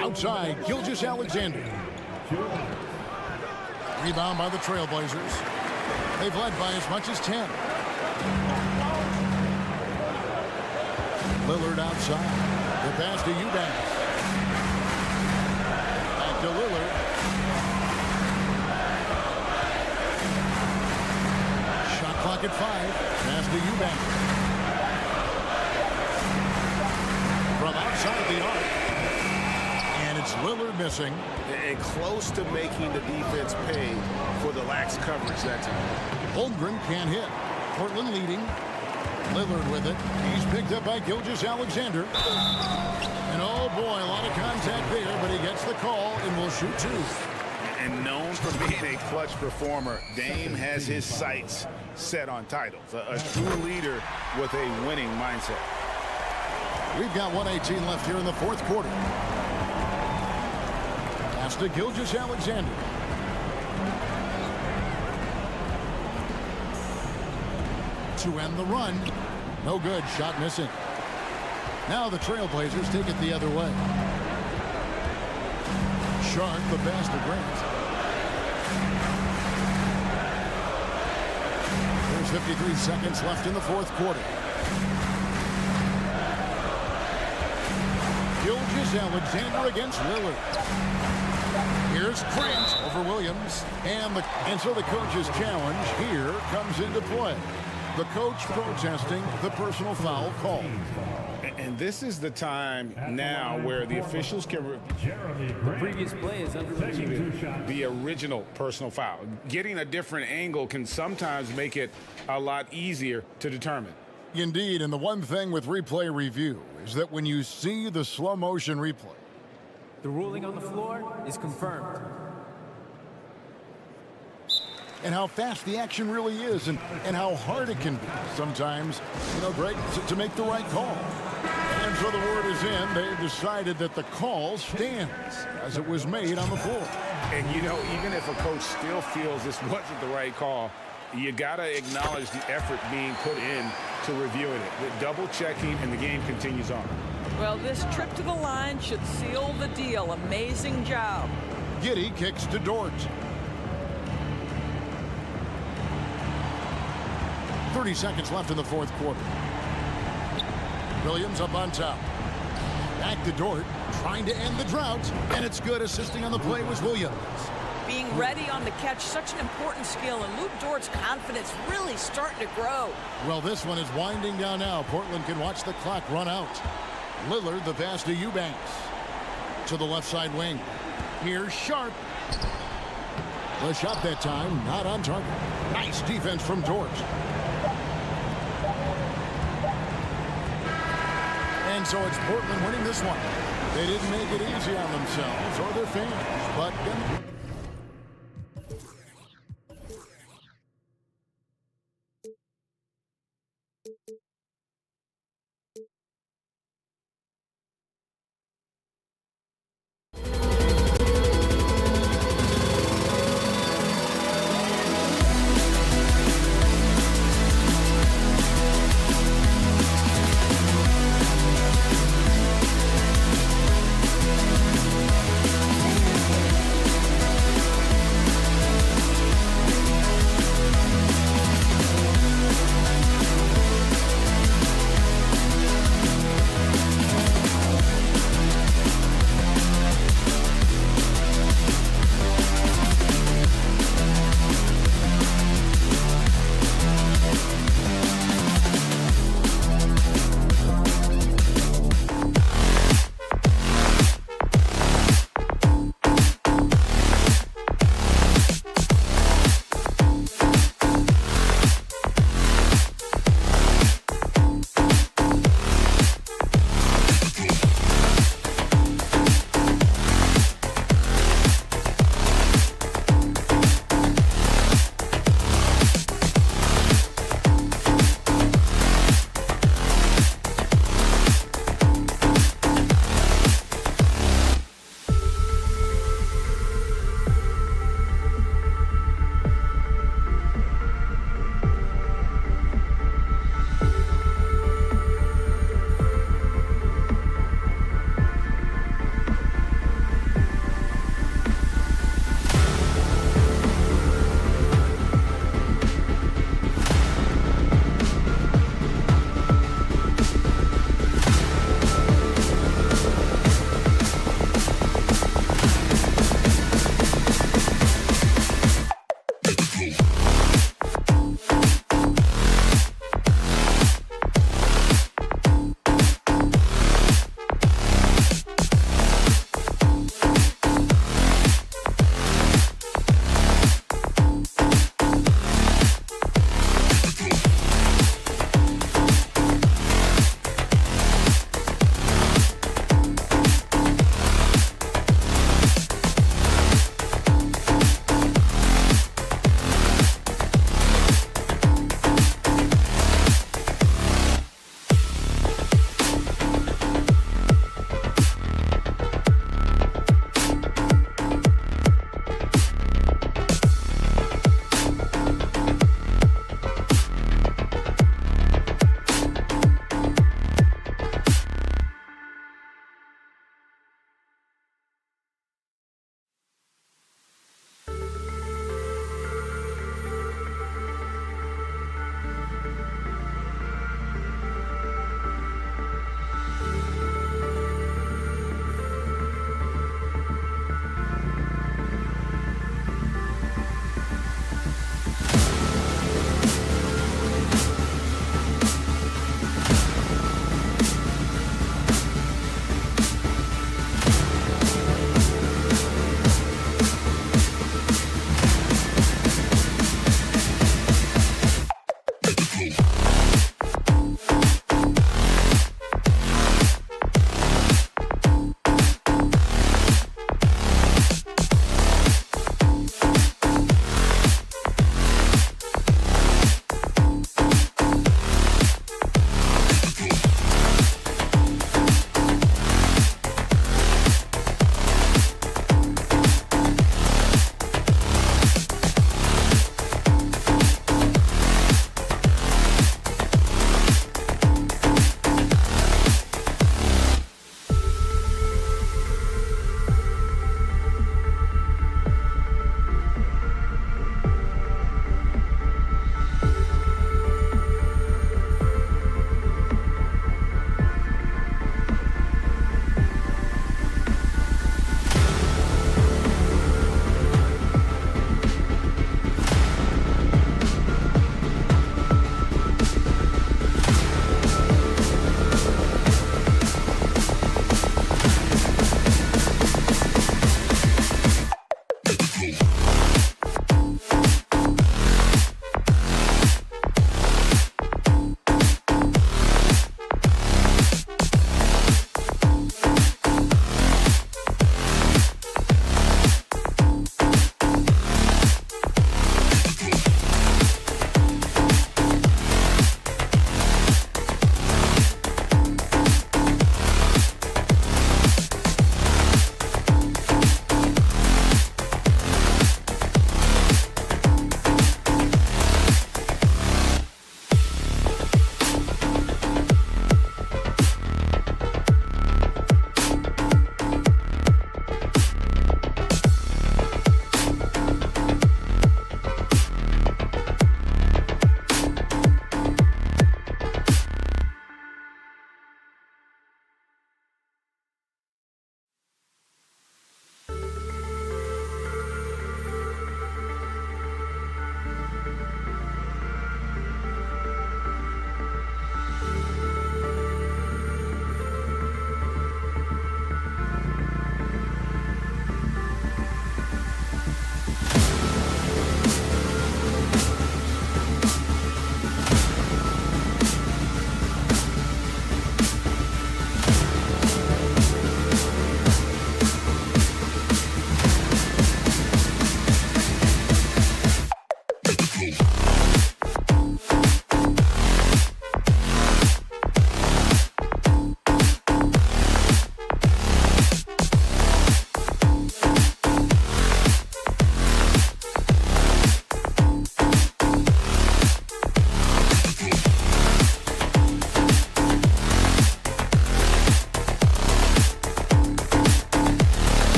Outside, Gilgeous-Alexander. Rebound by the Trailblazers. They've led by as much as 10. Lillard outside. The pass to Eubanks. Back to Lillard. Shot clock at 5. Pass to Eubanks. From outside the arc. And it's Lillard missing. And close to making the defense pay for the lax coverage that time. Holmgren can't hit. Portland leading. Lillard with it. He's picked up by Gilgeous-Alexander. And oh boy, a lot of contact there, but he gets the call and will shoot 2. And known for being a clutch performer, Dame has his sights set on titles. A true leader with a winning mindset. We've got 1:18 left here in the 4th quarter. Pass to Gilgeous-Alexander. To end the run. No good. Shot missing. Now the Trailblazers take it the other way. Sharp the pass to Grant. There's 53 seconds left in the 4th quarter. Gilgeous-Alexander against Lillard. Here's Grant over Williams. And so the coach's challenge here comes into play. The coach protesting the personal foul call. And this is the time now where the officials can The previous play is under review. the original personal foul. Getting a different angle can sometimes make it a lot easier to determine. Indeed, and the one thing with replay review is that when you see the slow motion replay, The ruling on the floor is confirmed. and how fast the action really is and how hard it can be sometimes, Greg, to make the right call. And so the word is in. They've decided that the call stands as it was made on the floor. And, even if a coach still feels this wasn't the right call, you got to acknowledge the effort being put in to reviewing it. With double-checking, and the game continues on. Well, this trip to the line should seal the deal. Amazing job. Giddey kicks to Dort. 30 seconds left in the fourth quarter. Williams up on top. Back to Dort, trying to end the drought, and it's good. Assisting on the play was Williams. Being ready on the catch, such an important skill, and Lou Dort's confidence really starting to grow. Well, this one is winding down now. Portland can watch the clock run out. Lillard, the pass to Eubanks. To the left side wing. Here's Sharp. The shot that time, not on target. Nice defense from Dort. And so it's Portland winning this one. They didn't make it easy on themselves or their fans, but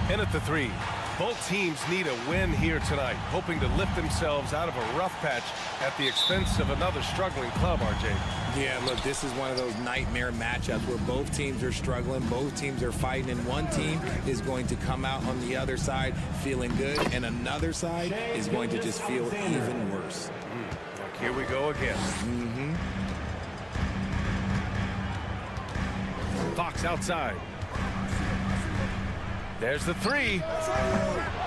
In at the 3. Both teams need a win here tonight, hoping to lift themselves out of a rough patch at the expense of another struggling club, RJ. Yeah, look, this is one of those nightmare matchups where both teams are struggling, both teams are fighting, and one team is going to come out on the other side feeling good, and another side is going to just feel even worse. Like here we go again. Fox outside. There's the 3.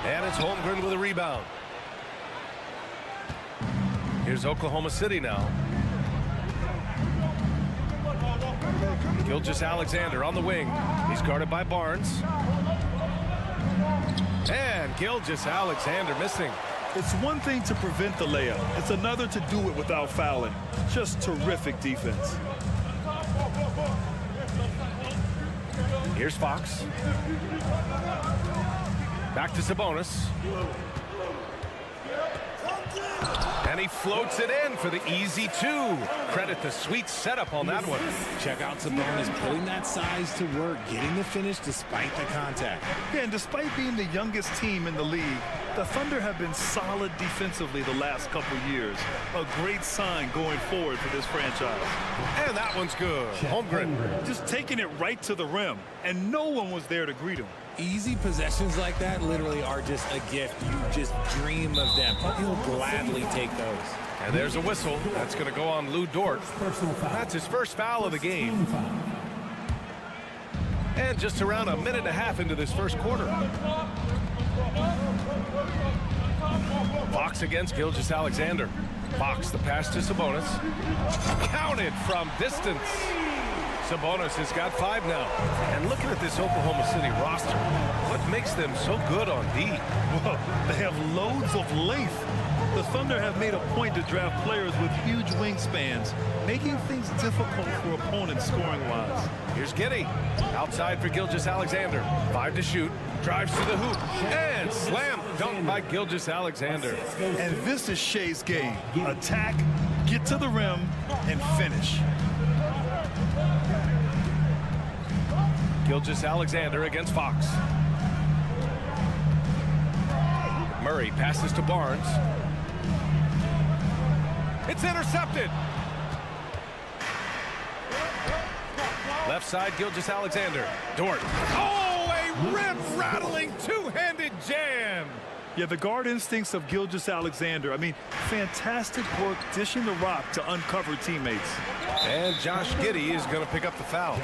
And it's Holmgren with a rebound. Here's Oklahoma City now. Gilgeous-Alexander on the wing. He's guarded by Barnes. And Gilgeous-Alexander missing. It's one thing to prevent the layup. It's another to do it without fouling. Just terrific defense. Here's Fox. Back to Sabonis. And he floats it in for the easy 2. Credit the sweet setup on that one. Check out Sabonis putting that size to work, getting the finish despite the contact. Yeah, and despite being the youngest team in the league, the Thunder have been solid defensively the last couple years. A great sign going forward for this franchise. And that one's good. Holmgren. Just taking it right to the rim, and no one was there to greet him. Easy possessions like that literally are just a gift. You just dream of them. He'll gladly take those. And there's a whistle. That's going to go on Lou Dort. That's his first foul of the game. And just around a minute and a half into this first quarter. Fox against Gilgeous-Alexander. Fox, the pass to Sabonis. Counted from distance. Sabonis has got 5 now. And looking at this Oklahoma City roster, what makes them so good on D? Well, they have loads of length. The Thunder have made a point to draft players with huge wingspans, making things difficult for opponents scoring-wise. Here's Giddey. Outside for Gilgeous-Alexander. 5 to shoot. Drives to the hoop. And slam dunk by Gilgeous-Alexander. And this is Shea's game. Attack, get to the rim, and finish. Gilgeous-Alexander against Fox. Murray passes to Barnes. It's intercepted. Left side, Gilgeous-Alexander. Dort. Oh, a rip-rattling two-handed jam. Yeah, the guard instincts of Gilgeous-Alexander. I mean, fantastic work dishing the rock to uncover teammates. And Josh Giddey is going to pick up the foul.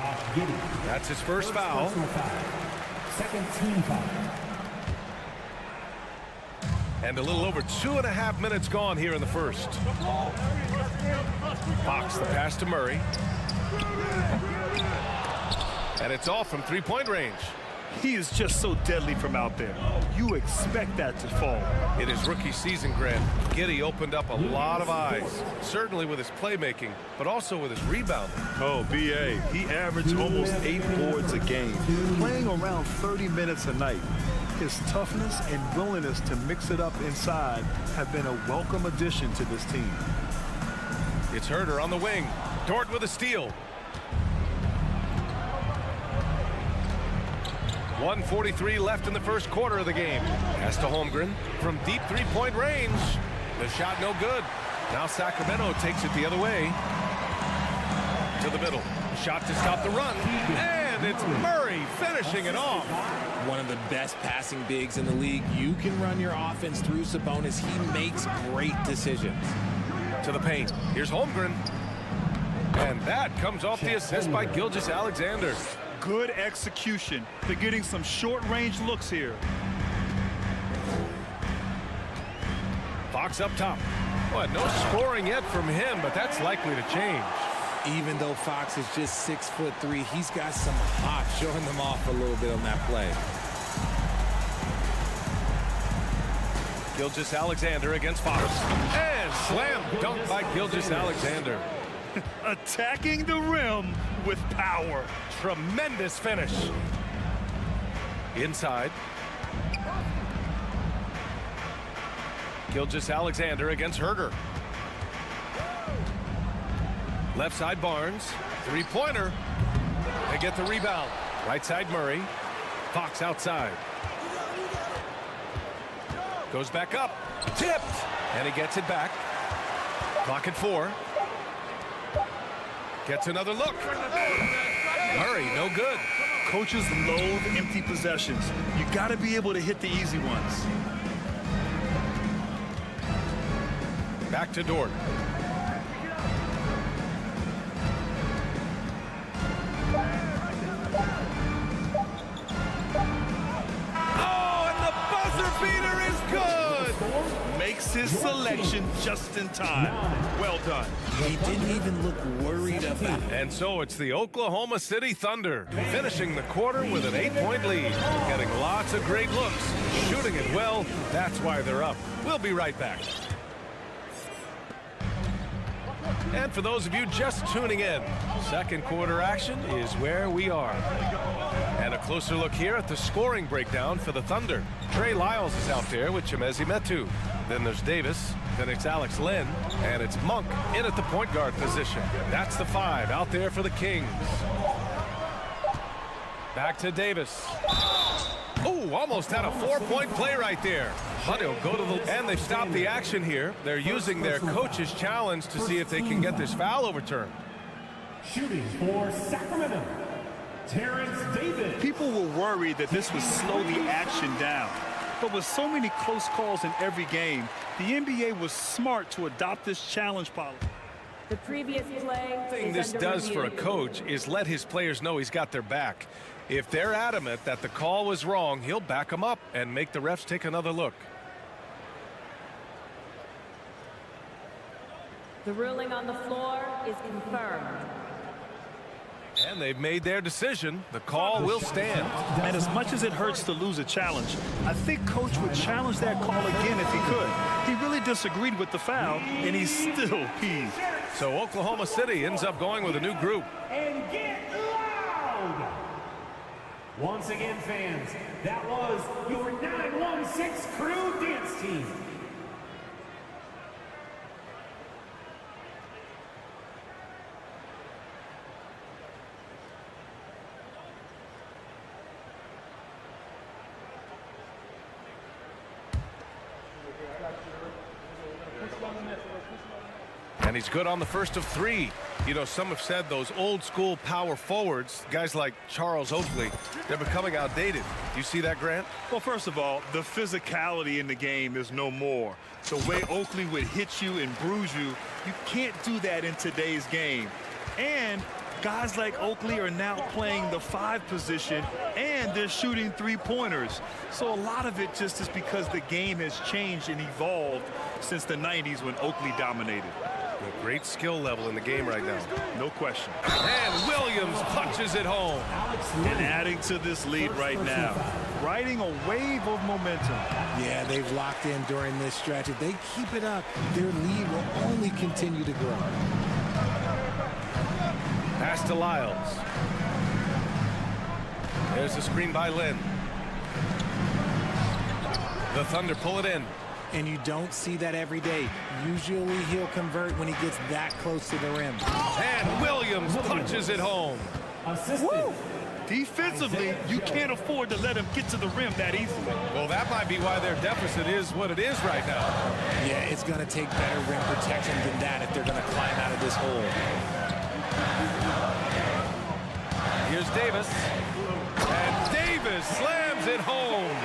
That's his first foul. Second team foul. And a little over 2.5 minutes gone here in the first. Fox, the pass to Murray. And it's off from three-point range. He is just so deadly from out there. You expect that to fall. In his rookie season, Grant, Giddey opened up a lot of eyes, certainly with his playmaking, but also with his rebounding. Oh, B.A., he averaged almost 8 boards a game, playing around 30 minutes a night. His toughness and willingness to mix it up inside have been a welcome addition to this team. It's Herder on the wing. Dort with a steal. 1:43 left in the first quarter of the game. Pass to Holmgren from deep three-point range. The shot no good. Now Sacramento takes it the other way. To the middle. Shot to stop the run. And it's Murray finishing it off. One of the best passing bigs in the league. You can run your offense through Sabonis. He makes great decisions. To the paint. Here's Holmgren. And that comes off the assist by Gilgeous-Alexander. Good execution. They're getting some short-range looks here. Fox up top. Well, no scoring yet from him, but that's likely to change. Even though Fox is just 6'3", he's got some hop, showing them off a little bit on that play. Gilgeous-Alexander against Fox. And slam dunk by Gilgeous-Alexander. Attacking the rim with power. Tremendous finish. Inside. Gilgeous-Alexander against Herder. Left side Barnes. Three-pointer. They get the rebound. Right side Murray. Fox outside. Goes back up. Tipped. And he gets it back. Clock at 4. Gets another look. Murray, no good. Coaches loathe empty possessions. You got to be able to hit the easy ones. Back to Dort. Beater is good. Makes his selection just in time. Well done. He didn't even look worried about it. And so it's the Oklahoma City Thunder finishing the quarter with an 8-point lead. Getting lots of great looks. Shooting it well. That's why they're up. We'll be right back. And for those of you just tuning in, second quarter action is where we are. And a closer look here at the scoring breakdown for the Thunder. Trey Lyles is out there with Chimezie Metu. Then there's Davis. Then it's Alex Len. And it's Monk in at the point guard position. That's the 5 out there for the Kings. Back to Davis. Oh, almost had a 4-point play right there. But he'll go to the... And they've stopped the action here. They're using their coach's challenge to see if they can get this foul overturned. Shooting for Sacramento, Terrence Davis. People were worried that this would slow the action down. But with so many close calls in every game, the NBA was smart to adopt this challenge policy. The previous play. The thing this does for a coach is let his players know he's got their back. If they're adamant that the call was wrong, he'll back them up and make the refs take another look. The ruling on the floor is confirmed. And they've made their decision. The call will stand. And as much as it hurts to lose a challenge, I think Coach would challenge that call again if he could. He really disagreed with the foul, and he's still peeved. So Oklahoma City ends up going with a new group. And get loud! Once again, fans, that was your 916 crew dance team. And he's good on the first of 3. You know, some have said those old school power forwards, guys like Charles Oakley, they're becoming outdated. Do you see that, Grant? Well, first of all, the physicality in the game is no more. The way Oakley would hit you and bruise you, you can't do that in today's game. And guys like Oakley are now playing the 5 position, and they're shooting 3-pointers. So a lot of it just is because the game has changed and evolved since the 90s when Oakley dominated. A great skill level in the game right now. No question. And Williams punches it home. And adding to this lead right now, riding a wave of momentum. Yeah, they've locked in during this stretch. If they keep it up, their lead will only continue to grow. Pass to Lyles. There's the screen by Lynn. The Thunder pull it in. And you don't see that every day. Usually he'll convert when he gets that close to the rim. And Williams punches it home. Woo! Defensively, you can't afford to let him get to the rim that easily. Well, that might be why their deficit is what it is right now. Yeah, it's going to take better rim protection than that if they're going to climb out of this hole. Here's Davis. And Davis slams it home.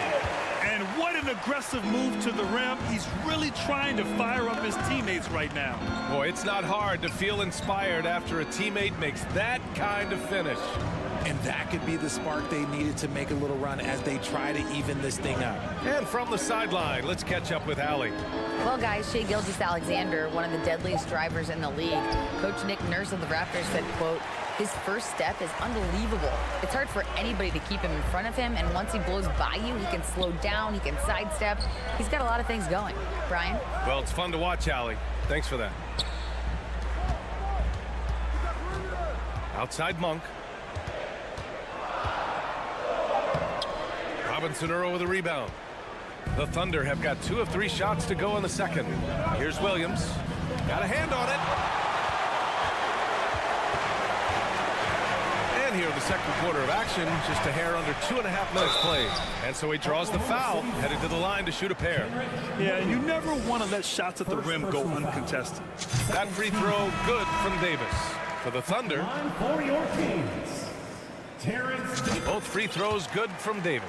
And what an aggressive move to the rim. He's really trying to fire up his teammates right now. Boy, it's not hard to feel inspired after a teammate makes that kind of finish. And that could be the spark they needed to make a little run as they try to even this thing up. And from the sideline, let's catch up with Allie. Well, guys, Shai Gilgeous-Alexander, one of the deadliest drivers in the league. Coach Nick Nurse of the Raptors said, quote, his first step is unbelievable. It's hard for anybody to keep him in front of him, and once he blows by you, he can slow down, he can sidestep. He's got a lot of things going. Brian? Well, it's fun to watch, Allie. Thanks for that. Outside Monk. Robinson Earl with a rebound. The Thunder have got 2 of 3 shots to go in the second. Here's Williams. Got a hand on it. And in here in the second quarter of action. Just a hair under 2.5 minutes played. And so he draws the foul, headed to the line to shoot a pair. Yeah, you never want to let shots at the rim go uncontested. That free throw good from Davis. For the Thunder, For your teams, Terrence. both free throws good from Davis.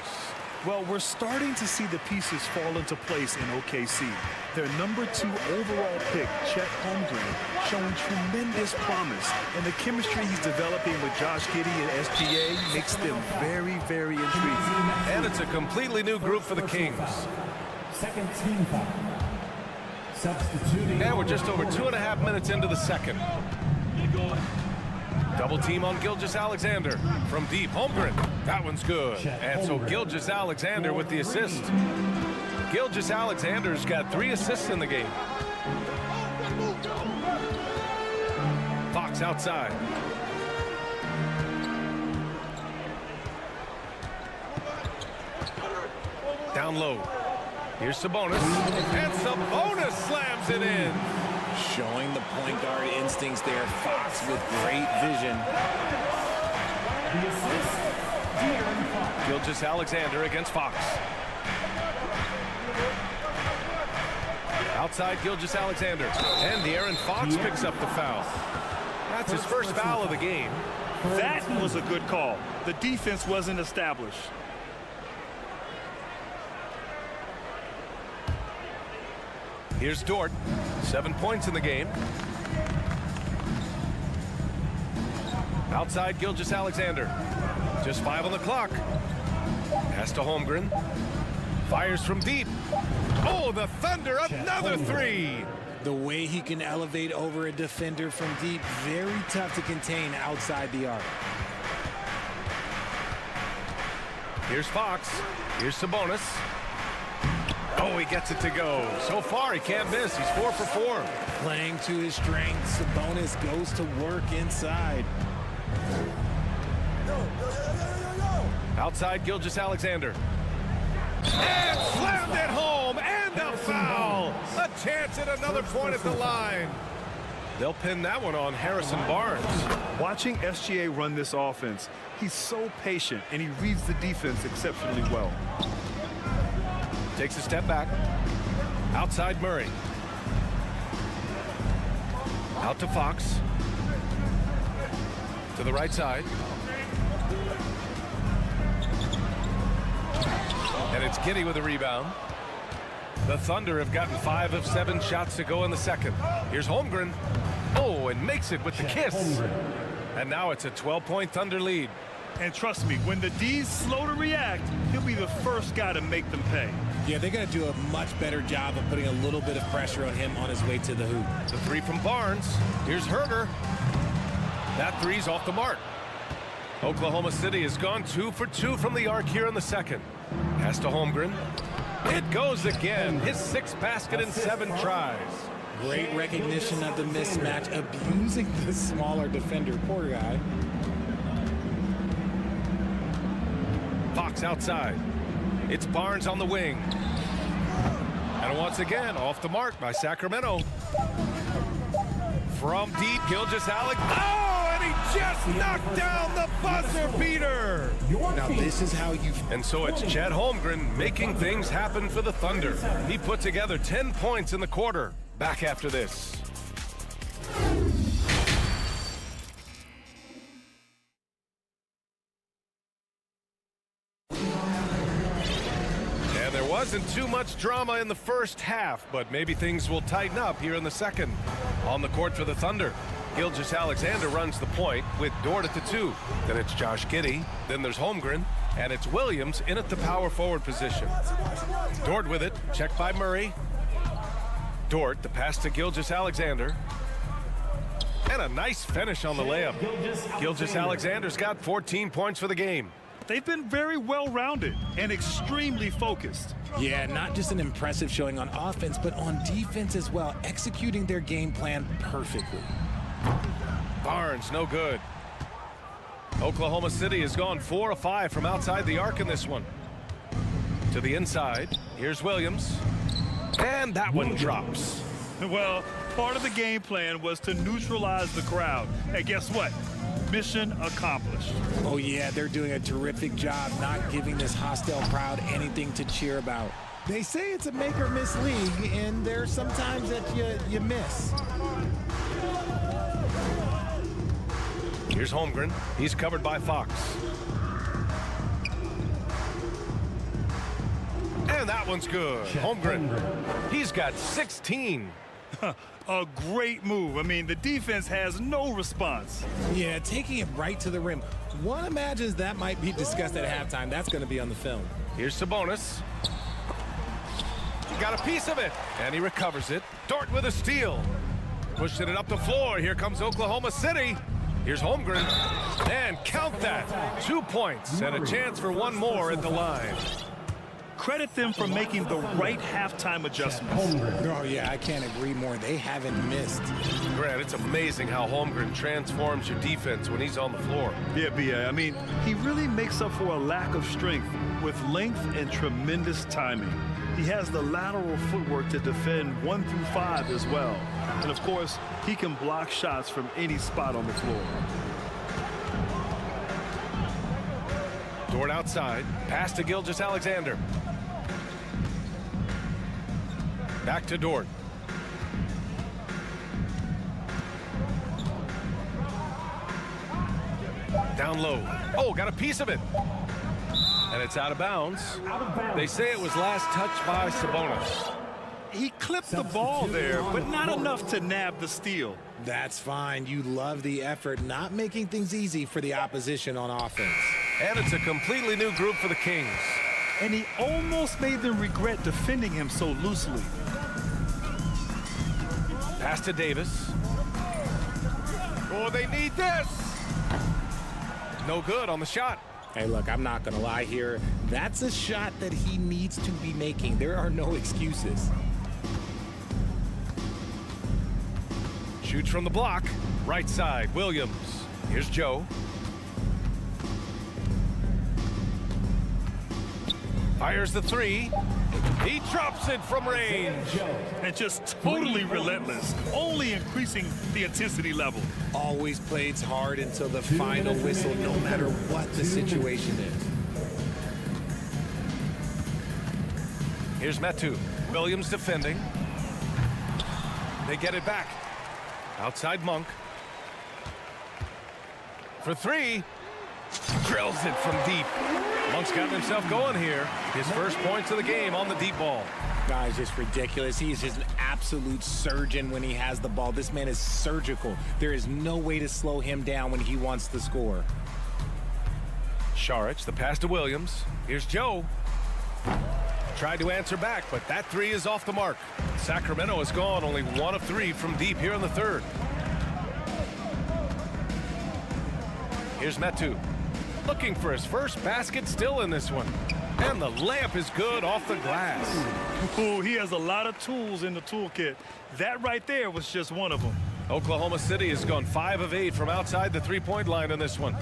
Well, we're starting to see the pieces fall into place in OKC. Their #2 overall pick, Chet Holmgren, showing tremendous promise. And the chemistry he's developing with Josh Giddey and SGA makes them very, very intriguing. And it's a completely new group for the Kings. Second team foul. Substituting. And we're just over 2.5 minutes into the second. Double team on Gilgeous-Alexander. From deep, Holmgren. That one's good. And so Gilgeous-Alexander with the assist. Gilgeous-Alexander's got 3 assists in the game. Fox outside. Down low. Here's Sabonis. And Sabonis slams it in. Showing the point guard instincts there. Fox with great vision. Gilgeous-Alexander against Fox. Outside Gilgeous-Alexander. And De'Aaron Fox picks up the foul. That's his first foul of the game. That was a good call. The defense wasn't established. Here's Dort. 7 points in the game. Outside Gilgeous-Alexander. Just 5 on the clock. Pass to Holmgren. Fires from deep. Oh, the Thunder, another 3. The way he can elevate over a defender from deep, very tough to contain outside the arc. Here's Fox. Here's Sabonis. Oh, he gets it to go. So far, he can't miss. He's 4 for 4. Playing to his strengths, Sabonis goes to work inside. Outside Gilgeous-Alexander. And slammed it home. And a foul. A chance at another point at the line. They'll pin that one on Harrison Barnes. Watching SGA run this offense, he's so patient and he reads the defense exceptionally well. Takes a step back. Outside Murray. Out to Fox. To the right side. And it's Giddey with a rebound. The Thunder have gotten 5 of 7 shots to go in the second. Here's Holmgren. Oh, and makes it with the kiss. And now it's a 12-point Thunder lead. And trust me, when the D's slow to react, he'll be the first guy to make them pay. Yeah, they're going to do a much better job of putting a little bit of pressure on him on his way to the hoop. The 3 from Barnes. Here's Herter. That 3's off the mark. Oklahoma City has gone 2 for 2 from the arc here in the second. Pass to Holmgren. It goes again. His 6th basket in 7 tries. Great recognition of the mismatch, abusing the smaller defender. Poor guy. Fox outside. It's Barnes on the wing. And once again, off the mark by Sacramento. From deep, Gilgeous-Alexander. Oh, and he just knocked down the buzzer beater. Now this is how you... And so it's Chet Holmgren making things happen for the Thunder. He put together 10 points in the quarter. Back after this. Wasn't too much drama in the first half, but maybe things will tighten up here in the second. On the court for the Thunder, Gilgeous-Alexander runs the point with Dort at the 2. Then it's Josh Giddey. Then there's Holmgren. And it's Williams in at the power forward position. Dort with it. Checked by Murray. Dort, the pass to Gilgeous-Alexander. And a nice finish on the layup. Gilgeous-Alexander's got 14 points for the game. They've been very well-rounded and extremely focused. Yeah, not just an impressive showing on offense, but on defense as well, executing their game plan perfectly. Barnes, no good. Oklahoma City has gone 4 of 5 from outside the arc in this one. To the inside, here's Williams. And that one drops. Well, part of the game plan was to neutralize the crowd. And guess what? mission accomplished. Oh, yeah, they're doing a terrific job not giving this hostile crowd anything to cheer about. They say it's a make or miss league, and there's sometimes that you miss. Here's Holmgren. He's covered by Fox. And that one's good. Holmgren. He's got 16. A great move. I mean, the defense has no response. Yeah, taking it right to the rim. One imagines that might be discussed at halftime. That's going to be on the film. Here's Sabonis. He got a piece of it, and he recovers it. Dort with a steal. Pushing it up the floor. Here comes Oklahoma City. Here's Holmgren. And count that. 2 points and a chance for one more at the line. Credit them for making the right halftime adjustments. Oh, yeah, I can't agree more. They haven't missed. Grant, it's amazing how Holmgren transforms your defense when he's on the floor. Yeah, B.A. I mean, he really makes up for a lack of strength with length and tremendous timing. He has the lateral footwork to defend 1 through 5 as well. And, of course, he can block shots from any spot on the floor. Dort outside. Pass to Gilgeous-Alexander. Back to Dort. Down low. Oh, got a piece of it. And it's out of bounds. They say it was last touched by Sabonis. He clipped the ball there, but not enough to nab the steal. That's fine. You love the effort, not making things easy for the opposition on offense. And it's a completely new group for the Kings. And he almost made them regret defending him so loosely. Pass to Davis. Oh, they need this. No good on the shot. Hey, look, I'm not going to lie here. That's a shot that he needs to be making. There are no excuses. Shoots from the block. Right side, Williams. Here's Joe. Fires the three. He drops it from range. And just totally relentless, only increasing the intensity level. Always plays hard until the final whistle, no matter what the situation is. Here's Metu. Williams defending. They get it back. Outside Monk. For three. Drills it from deep. Monk's gotten himself going here. His first points of the game on the deep ball. Guy's just ridiculous. He is just an absolute surgeon when he has the ball. This man is surgical. There is no way to slow him down when he wants to score. Saric, the pass to Williams. Here's Joe. Tried to answer back, but that three is off the mark. Sacramento has gone only 1 of 3 from deep here in the third. Here's Metu. Looking for his first basket still in this one. And the layup is good off the glass. Ooh, he has a lot of tools in the toolkit. That right there was just one of them. Oklahoma City has gone 5 of 8 from outside the three-point line in this one.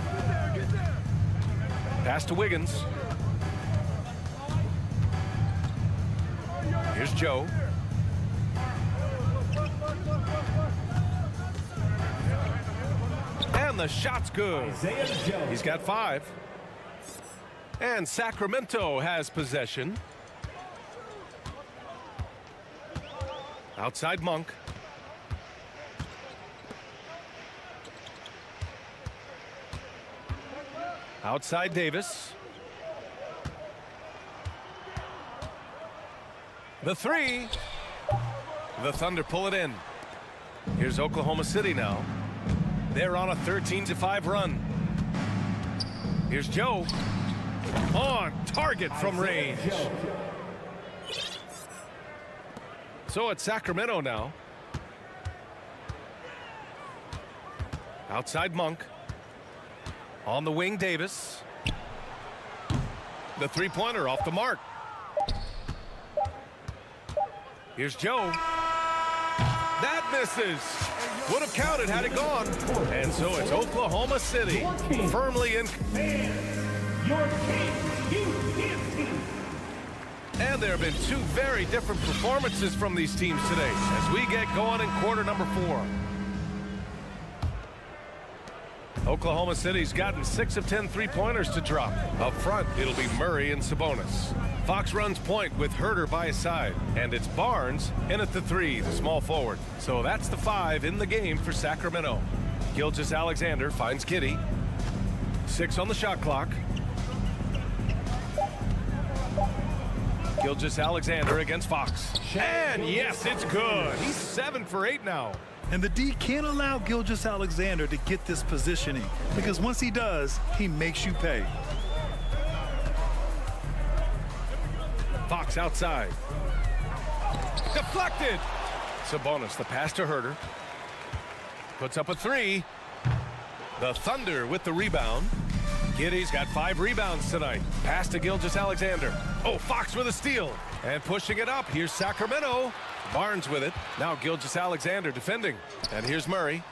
Pass to Wiggins. Here's Joe. And the shot's good. He's got 5. And Sacramento has possession. Outside Monk. Outside Davis. The three. The Thunder pull it in. Here's Oklahoma City now. They're on a 13-5 run. Here's Joe. On target from range. So it's Sacramento now. Outside Monk. On the wing, Davis. The three-pointer off the mark. Here's Joe. That misses. Would have counted had it gone. And so it's Oklahoma City firmly in. And there have been 2 very different performances from these teams today as we get going in quarter number 4. Oklahoma City's gotten 6 of 10 3-pointers to drop. Up front, it'll be Murray and Sabonis. Fox runs point with Herter by his side. And it's Barnes in at the 3, the small forward. So that's the 5 in the game for Sacramento. Gilgeous-Alexander finds Kitty. 6 on the shot clock. Gilgeous-Alexander against Fox. And yes, it's good. He's 7 for 8 now. And the D can't allow Gilgeous-Alexander to get this positioning, because once he does, he makes you pay. Fox outside. Deflected. Sabonis, the pass to Herter. Puts up a 3. The Thunder with the rebound. Giddy's got 5 rebounds tonight. Pass to Gilgeous-Alexander. Oh, Fox with a steal. And pushing it up. Here's Sacramento. Barnes with it. Now Gilgeous-Alexander defending. And here's Murray.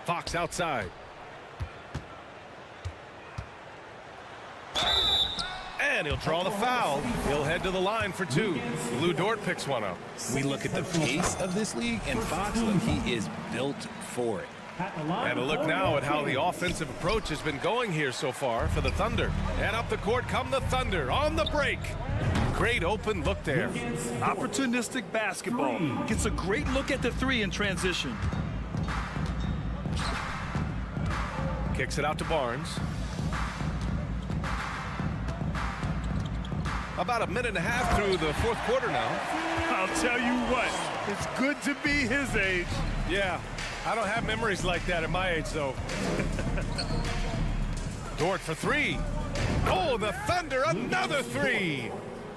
Fox outside. And he'll draw the foul. He'll head to the line for 2. Lou Dort picks one up. We look at the pace of this league, and Fox, look, he is built for it. And a look now at how the offensive approach has been going here so far for the Thunder. And up the court come the Thunder on the break. Great open look there. Opportunistic basketball. Gets a great look at the 3 in transition. Kicks it out to Barnes. About a minute and a half through the 4th quarter now. I'll tell you what, it's good to be his age. Yeah, I don't have memories like that at my age, though. Dort for 3. Oh, the Thunder, another 3.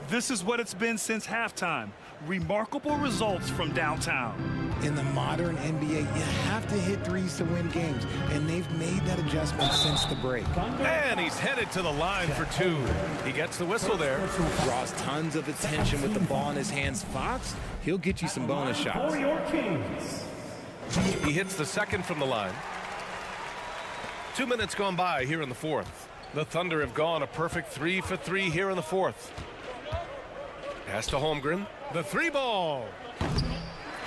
This is what it's been since halftime. Remarkable results from downtown. In the modern NBA, you have to hit threes to win games, and they've made that adjustment since the break. And he's headed to the line for 2. He gets the whistle there. Draws tons of attention with the ball in his hands. Fox, he'll get you some bonus shots. For your Kings. He hits the 2nd from the line. 2 minutes gone by here in the 4th. The Thunder have gone a perfect 3 for 3 here in the 4th. Pass to Holmgren. The 3 ball.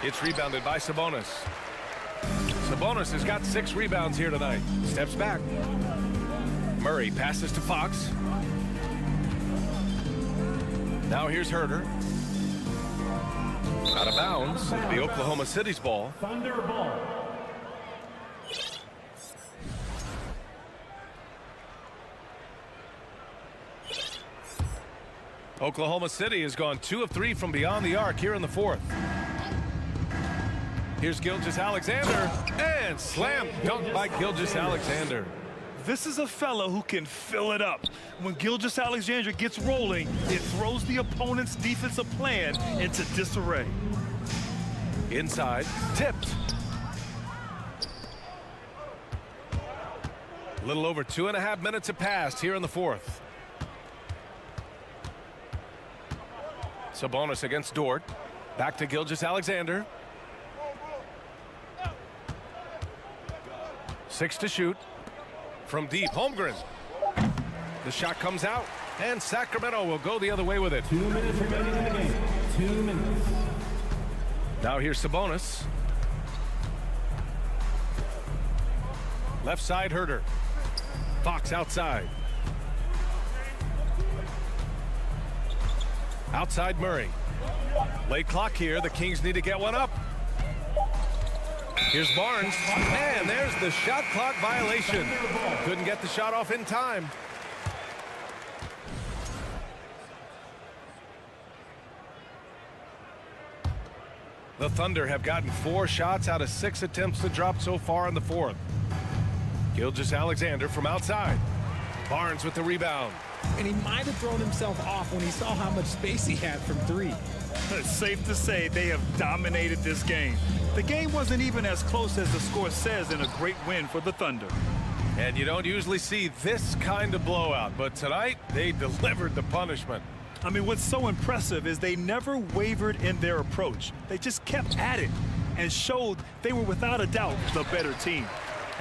It's rebounded by Sabonis. Sabonis has got 6 rebounds here tonight. Steps back. Murray passes to Fox. Now here's Herter. Out of bounds. It'll be Oklahoma City's ball. Thunder ball. Oklahoma City has gone 2 of 3 from beyond the arc here in the 4th. Here's Gilgeous-Alexander, and slam dunk by Gilgeous-Alexander. This is a fellow who can fill it up. When Gilgeous-Alexander gets rolling, it throws the opponent's defensive plan into disarray. Inside, tipped. A little over 2.5 minutes have passed here in the 4th. Sabonis against Dort. Back to Gilgeous-Alexander. 6 to shoot. From deep, Holmgren. The shot comes out, and Sacramento will go the other way with it. 2 minutes remaining in the game. 2 minutes. Now here's Sabonis. Left side, Herter. Fox outside. Outside Murray. Late clock here. The Kings need to get one up. Here's Barnes. And there's the shot clock violation. Couldn't get the shot off in time. The Thunder have gotten 4 shots out of 6 attempts to drop so far in the 4th. Gilgeous-Alexander from outside. Barnes with the rebound. And he might have thrown himself off when he saw how much space he had from 3. It's safe to say they have dominated this game. The game wasn't even as close as the score says in a great win for the Thunder. And you don't usually see this kind of blowout, but tonight they delivered the punishment. I mean, what's so impressive is they never wavered in their approach. They just kept at it and showed they were without a doubt the better team.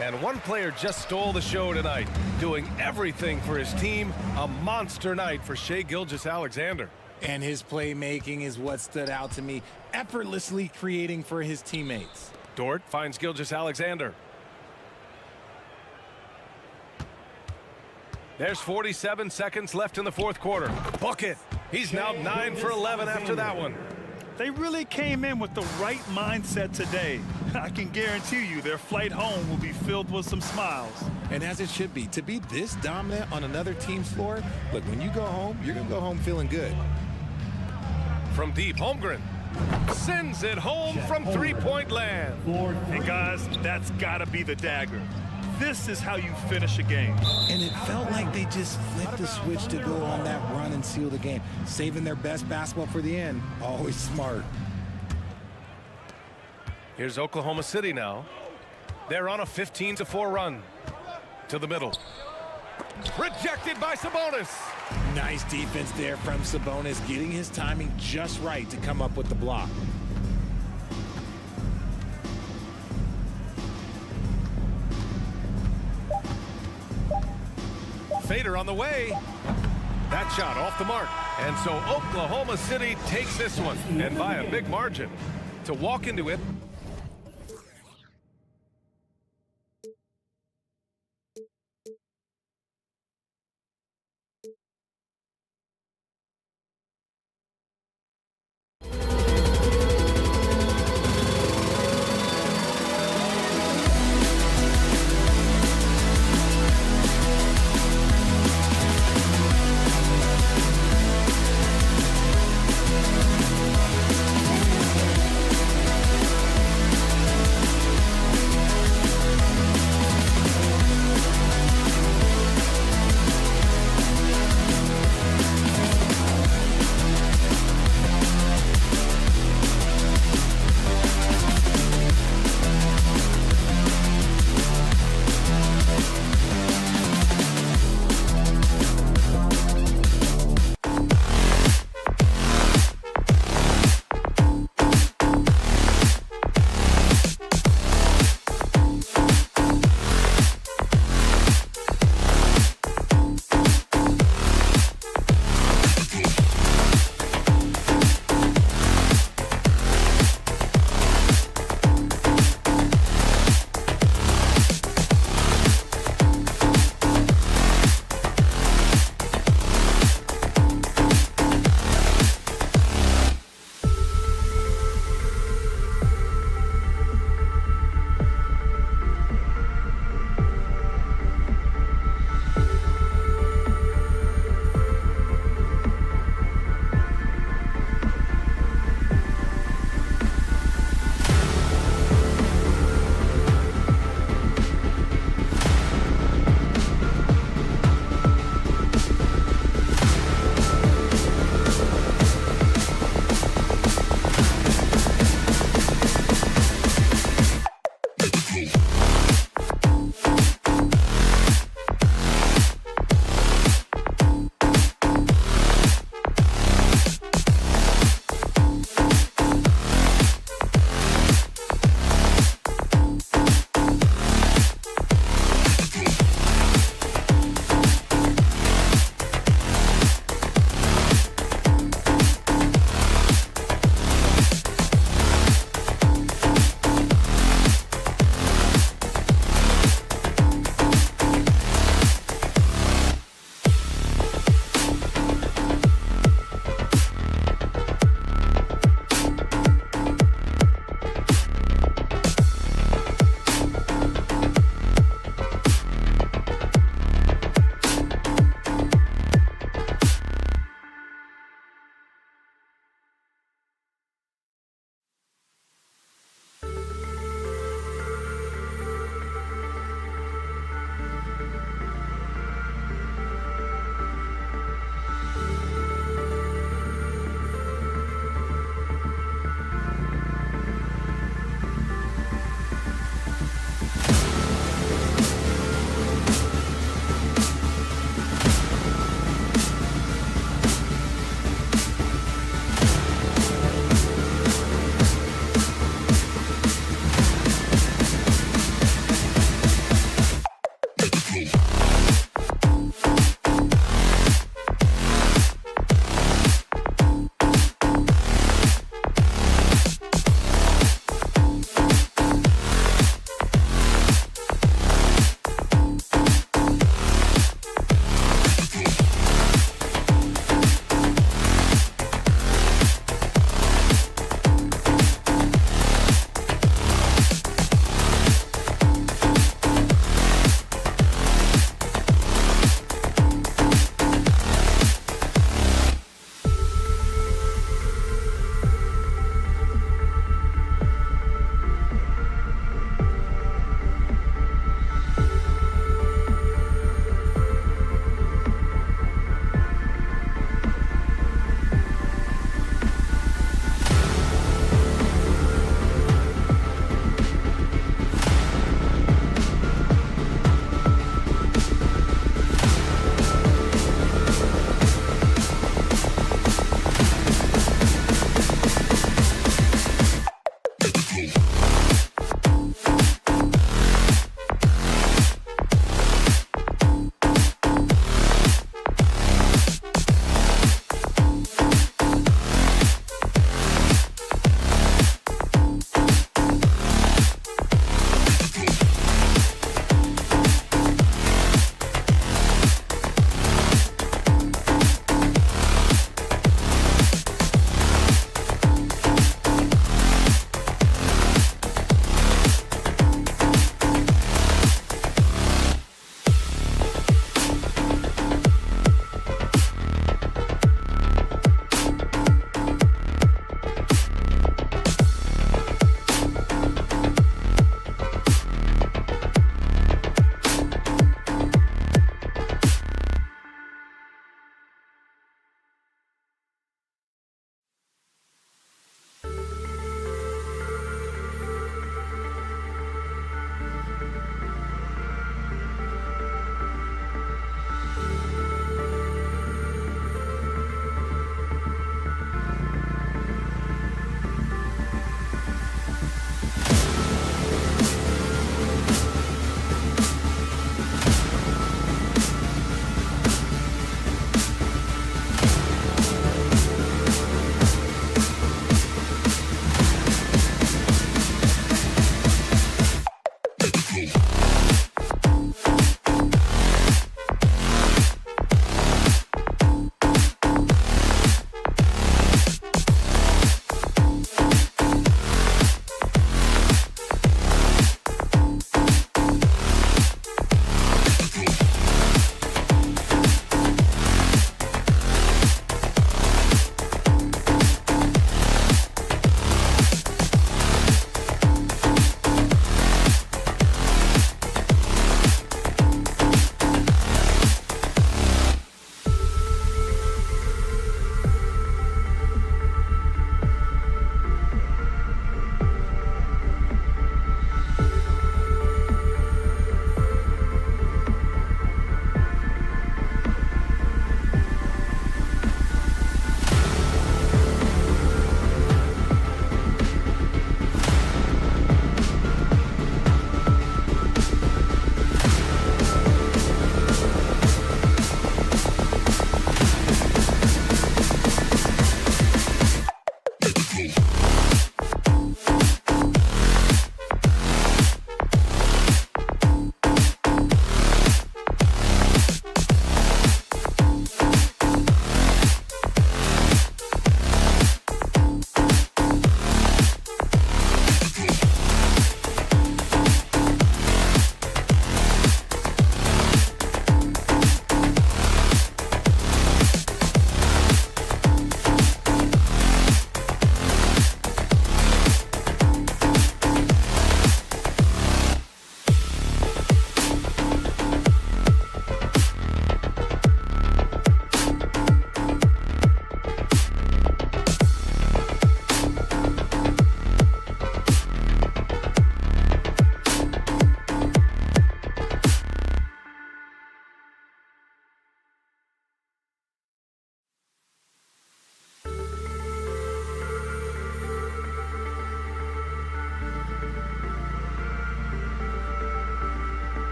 And one player just stole the show tonight, doing everything for his team. A monster night for Shai Gilgeous-Alexander. And his playmaking is what stood out to me, effortlessly creating for his teammates. Dort finds Gilgeous-Alexander. There's 47 seconds left in the fourth quarter. Book it. He's now 9 for 11 after that one. They really came in with the right mindset today. I can guarantee you their flight home will be filled with some smiles. And as it should be, to be this dominant on another team's floor, look, when you go home, you're going to go home feeling good. From deep, Holmgren sends it home from three-point land. And guys, that's got to be the dagger. This is how you finish a game. And it felt like they just flipped the switch to go on that run and seal the game, saving their best basketball for the end. Always smart. Here's Oklahoma City now. They're on a 15-4 run. To the middle. Rejected by Sabonis. Nice defense there from Sabonis, getting his timing just right to come up with the block. Fader on the way. That shot off the mark. And so Oklahoma City takes this one, and by a big margin. To walk into it.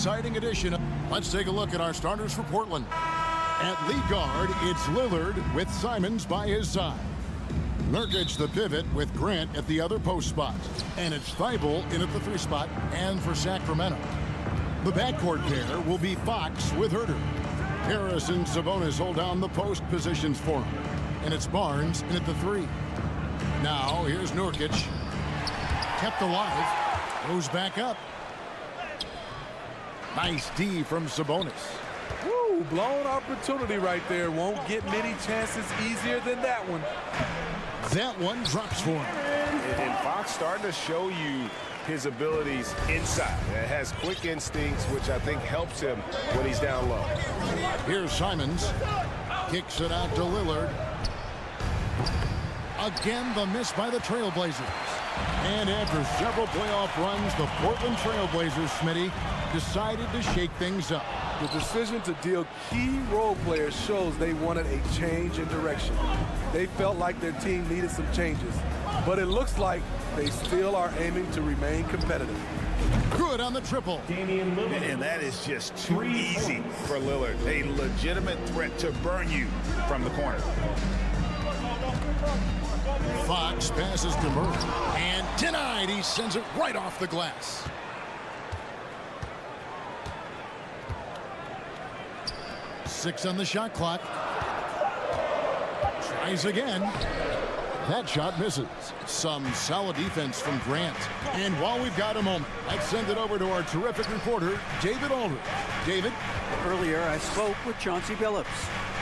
exciting addition. Let's take a look at our starters for Portland. At lead guard, it's Lillard with Simons by his side. Nurkic the pivot with Grant at the other post spot. And it's Thibault in at the 3 spot and for Sacramento. The backcourt pair will be Fox with Herter. Harris and Sabonis hold down the post positions for him. And it's Barnes in at the 3. Now here's Nurkic. Kept alive. Goes back up. Nice D from Sabonis. Woo, blown opportunity right there. Won't get many chances easier than that one. That one drops for him. And Fox starting to show you his abilities inside. It has quick instincts, which I think helps him when he's down low. Here's Simons. Kicks it out to Lillard. Again, the miss by the Trailblazers. And after several playoff runs, the Portland Trailblazers, Smitty, decided to shake things up. The decision to deal key role players shows they wanted a change in direction. They felt like their team needed some changes, but it looks like they still are aiming to remain competitive. Good on the triple. And that is just too easy for Lillard. A legitimate threat to burn you from the corner. Fox passes to Murray. And denied. He sends it right off the glass. Six on the shot clock. Tries again. That shot misses. Some solid defense from Grant. And while we've got a moment, let's send it over to our terrific reporter, David Aldridge. David? Earlier, I spoke with Chauncey Billups.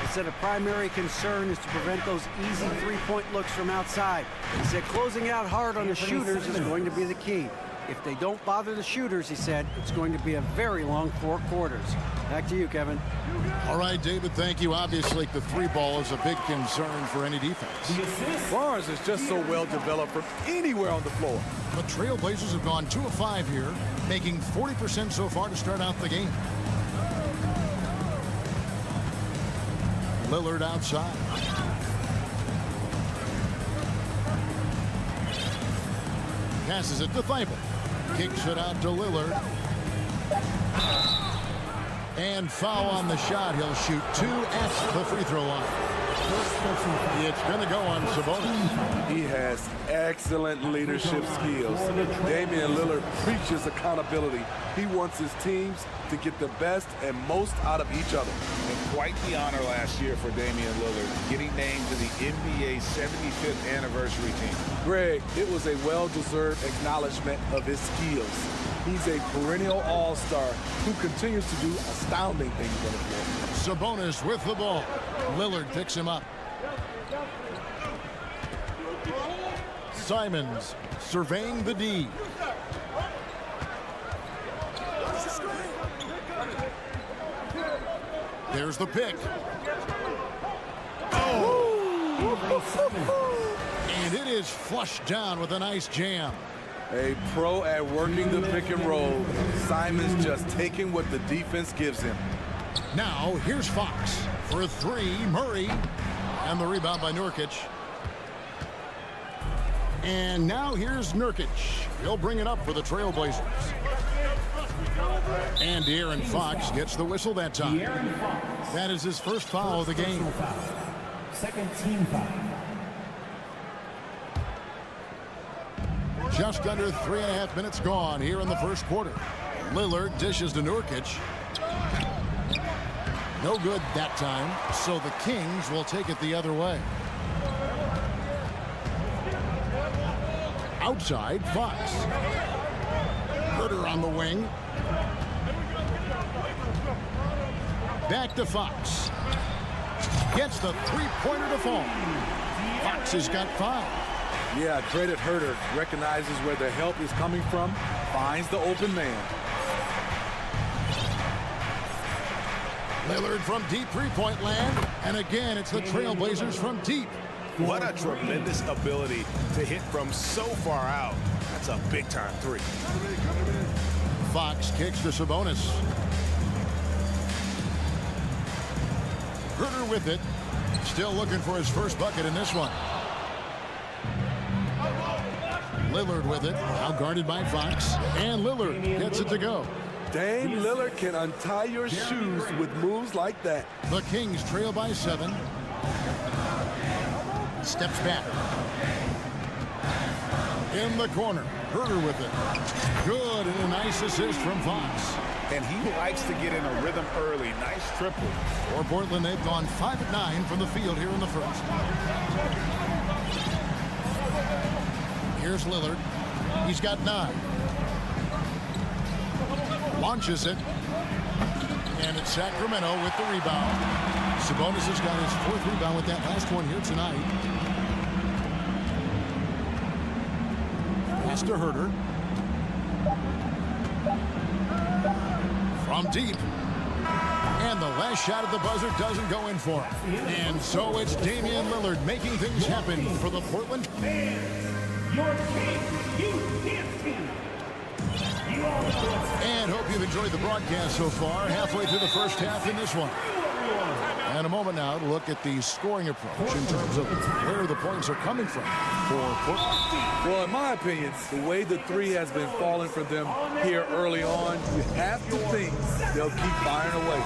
He said a primary concern is to prevent those easy three-point looks from outside. He said closing out hard on the shooters is going to be the key. If they don't bother the shooters, he said, it's going to be a very long 4 quarters. Back to you, Kevin. All right, David, thank you. Obviously, the 3-ball is a big concern for any defense. Barnes is just so well developed from anywhere on the floor. The Trailblazers have gone 2 of 5 here, making 40% so far to start out the game. Lillard outside. Passes it to Thibault. Kicks it out to Lillard. And foul on the shot. He'll shoot 2 at the free throw line. It's going to go on Sabonis. He has excellent leadership skills. Damian Lillard preaches accountability. He wants his teams to get the best and most out of each other. And quite the honor last year for Damian Lillard, getting named to the NBA 75th anniversary team. Greg, it was a well-deserved acknowledgement of his skills. He's a perennial all-star who continues to do astounding things on the floor. Sabonis with the ball. Lillard picks him up. Simons surveying the D. There's the pick. And it is flushed down with a nice jam. A pro at working the pick and roll. Simons just taking what the defense gives him. Now here's Fox for a 3. Murray. And the rebound by Nurkic. And now here's Nurkic. He'll bring it up for the Trailblazers. And De'Aaron Fox gets the whistle that time. That is his first foul of the game. Second team foul. Just under 3.5 minutes gone here in the first quarter. Lillard dishes to Nurkic. No good that time, so the Kings will take it the other way. Outside, Fox. Herter on the wing. Back to Fox. Gets the three-pointer to fall. Fox has got 5. Yeah, credit Herter. Recognizes where the help is coming from. Finds the open man. Lillard from deep three-point land. And again, it's the Trailblazers from deep. What a tremendous ability to hit from so far out. That's a big-time 3. Fox kicks to Sabonis. Herter with it. Still looking for his first bucket in this one. Lillard with it. Now guarded by Fox. And Lillard gets it to go. Dame Lillard can untie your shoes with moves like that. The Kings trail by 7. Steps back. In the corner. Herter with it. Good, and a nice assist from Fox. And he likes to get in a rhythm early. Nice triple. For Portland, they've gone 5 of 9 from the field here in the first. Here's Lillard. He's got 9. Launches it. And it's Sacramento with the rebound. Sabonis has got his 4th rebound with that last one here tonight. Pass to Herter. From deep. And the last shot at the buzzer doesn't go in for him. And so it's Damian Lillard making things happen for the Portland. And hope you've enjoyed the broadcast so far. Halfway through the first half in this one. And a moment now to look at the scoring approach in terms of where the points are coming from for Portland. Well, in my opinion, the way the three has been falling for them here early on, you have to think they'll keep firing away.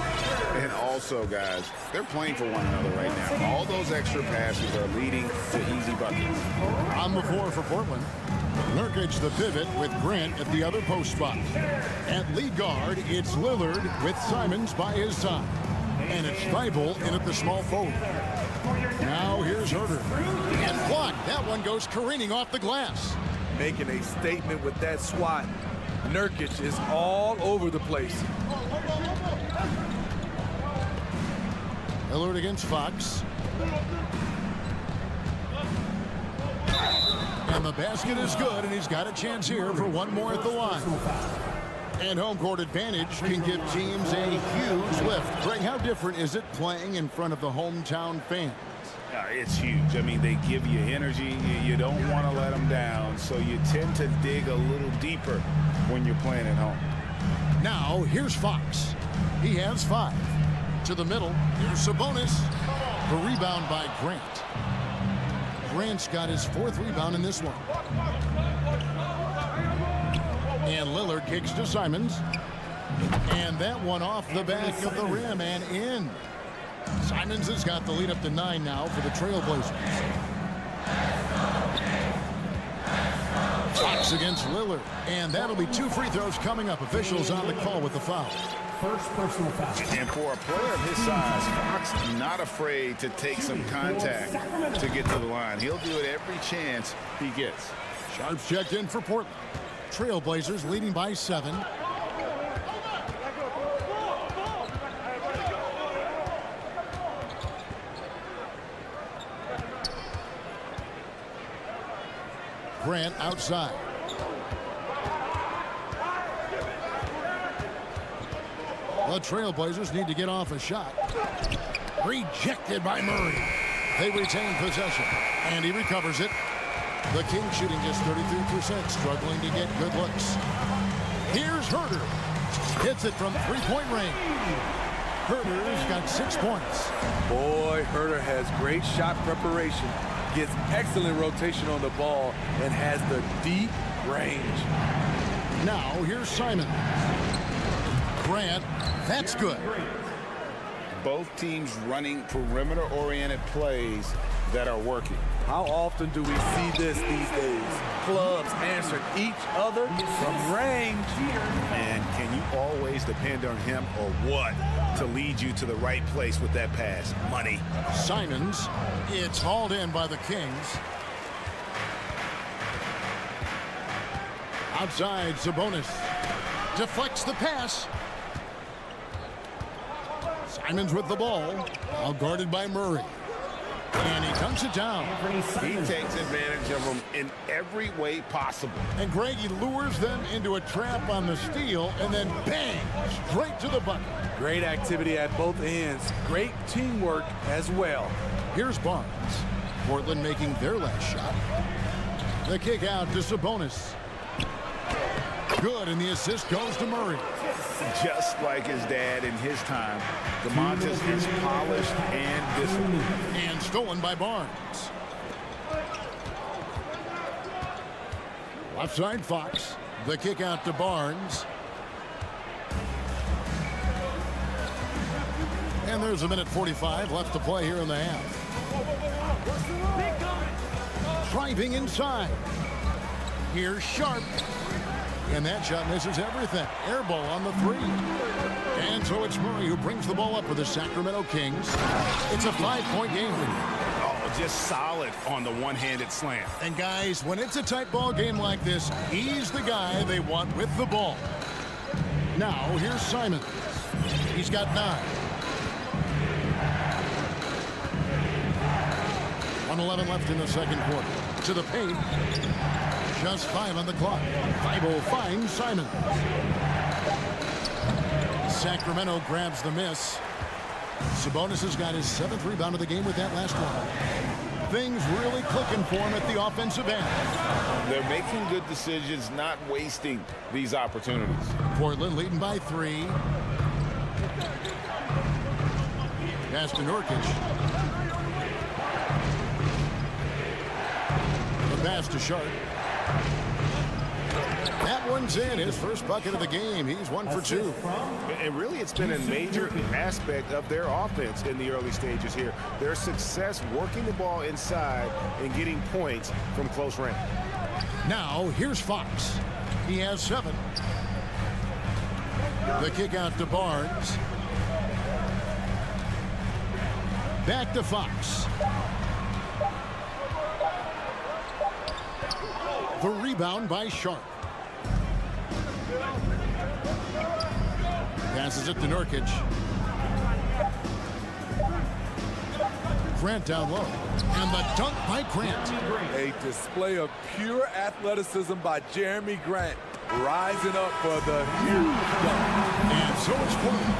And also, guys, they're playing for one another right now. All those extra passes are leading to easy buckets. On the floor for Portland, Nurkic the pivot with Grant at the other post spot. At lead guard, it's Lillard with Simons by his side. And it's Thibault in at the small forward. Now here's Herter. And blocked. That one goes careening off the glass. Making a statement with that swat. Nurkic is all over the place. Lillard against Fox. And the basket is good, and he's got a chance here for one more at the line. And home court advantage can give teams a huge lift. Greg, how different is it playing in front of the hometown fans? It's huge. I mean, they give you energy. You don't want to let them down, so you tend to dig a little deeper when you're playing at home. Now, here's Fox. He has 5. To the middle, here's Sabonis. The rebound by Grant. Grant's got his 4th rebound in this one. And Lillard kicks to Simons. And that one off the back of the rim and in. Simons has got the lead up to 9 now for the Trailblazers. Fox against Lillard. And that'll be 2 free throws coming up. Officials on the call with the foul. First personal foul. And for a player of his size, Fox not afraid to take some contact to get to the line. He'll do it every chance he gets. Sharps checked in for Portland. Trailblazers leading by 7. Grant outside. The Trailblazers need to get off a shot. Rejected by Murray. They retain possession, and he recovers it. The Kings shooting just 33%, struggling to get good looks. Here's Herter. Hits it from 3-point range. Herter's got 6 points. Boy, Herter has great shot preparation, gets excellent rotation on the ball, and has the deep range. Now here's Simon. Grant, that's good. Both teams running perimeter-oriented plays that are working. How often do we see this these days? Clubs answering each other from range. And can you always depend on him or what to lead you to the right place with that pass? Money. Simons, it's hauled in by the Kings. Outside, Sabonis deflects the pass. Simons with the ball, now guarded by Murray. And he dunks it down. He takes advantage of them in every way possible. And Greg, he lures them into a trap on the steal, and then bang, straight to the bucket. Great activity at both ends. Great teamwork as well. Here's Barnes. Portland making their last shot. The kick out to Sabonis. Good, and the assist goes to Murray. Just like his dad in his time, DeMontis is polished and disciplined. And stolen by Barnes. Left side, Fox. The kick out to Barnes. And there's a minute 45 left to play here in the half. Driving inside. Here's Sharp. And that shot misses everything. Air ball on the three. And so it's Murray who brings the ball up for the Sacramento Kings. It's a 5-point game. Oh, just solid on the one-handed slam. And guys, when it's a tight ball game like this, he's the guy they want with the ball. Now, here's Simon. He's got 9. 1:11 left in the second quarter. To the paint. Just 5 on the clock. Thibault finds Simon. Sacramento grabs the miss. Sabonis has got his 7th rebound of the game with that last one. Things really clicking for him at the offensive end. They're making good decisions, not wasting these opportunities. Portland leading by 3. Pass to Nurkic. The pass to Sharp. That one's in. His first bucket of the game. He's 1 for 2. And really, it's been a major aspect of their offense in the early stages here. Their success working the ball inside and getting points from close range. Now, here's Fox. He has 7. The kick out to Barnes. Back to Fox. The rebound by Sharp. Passes it to Nurkic. Grant down low. And the dunk by Grant. A display of pure athleticism by Jeremy Grant. Rising up for the huge dunk. And so it's Portland.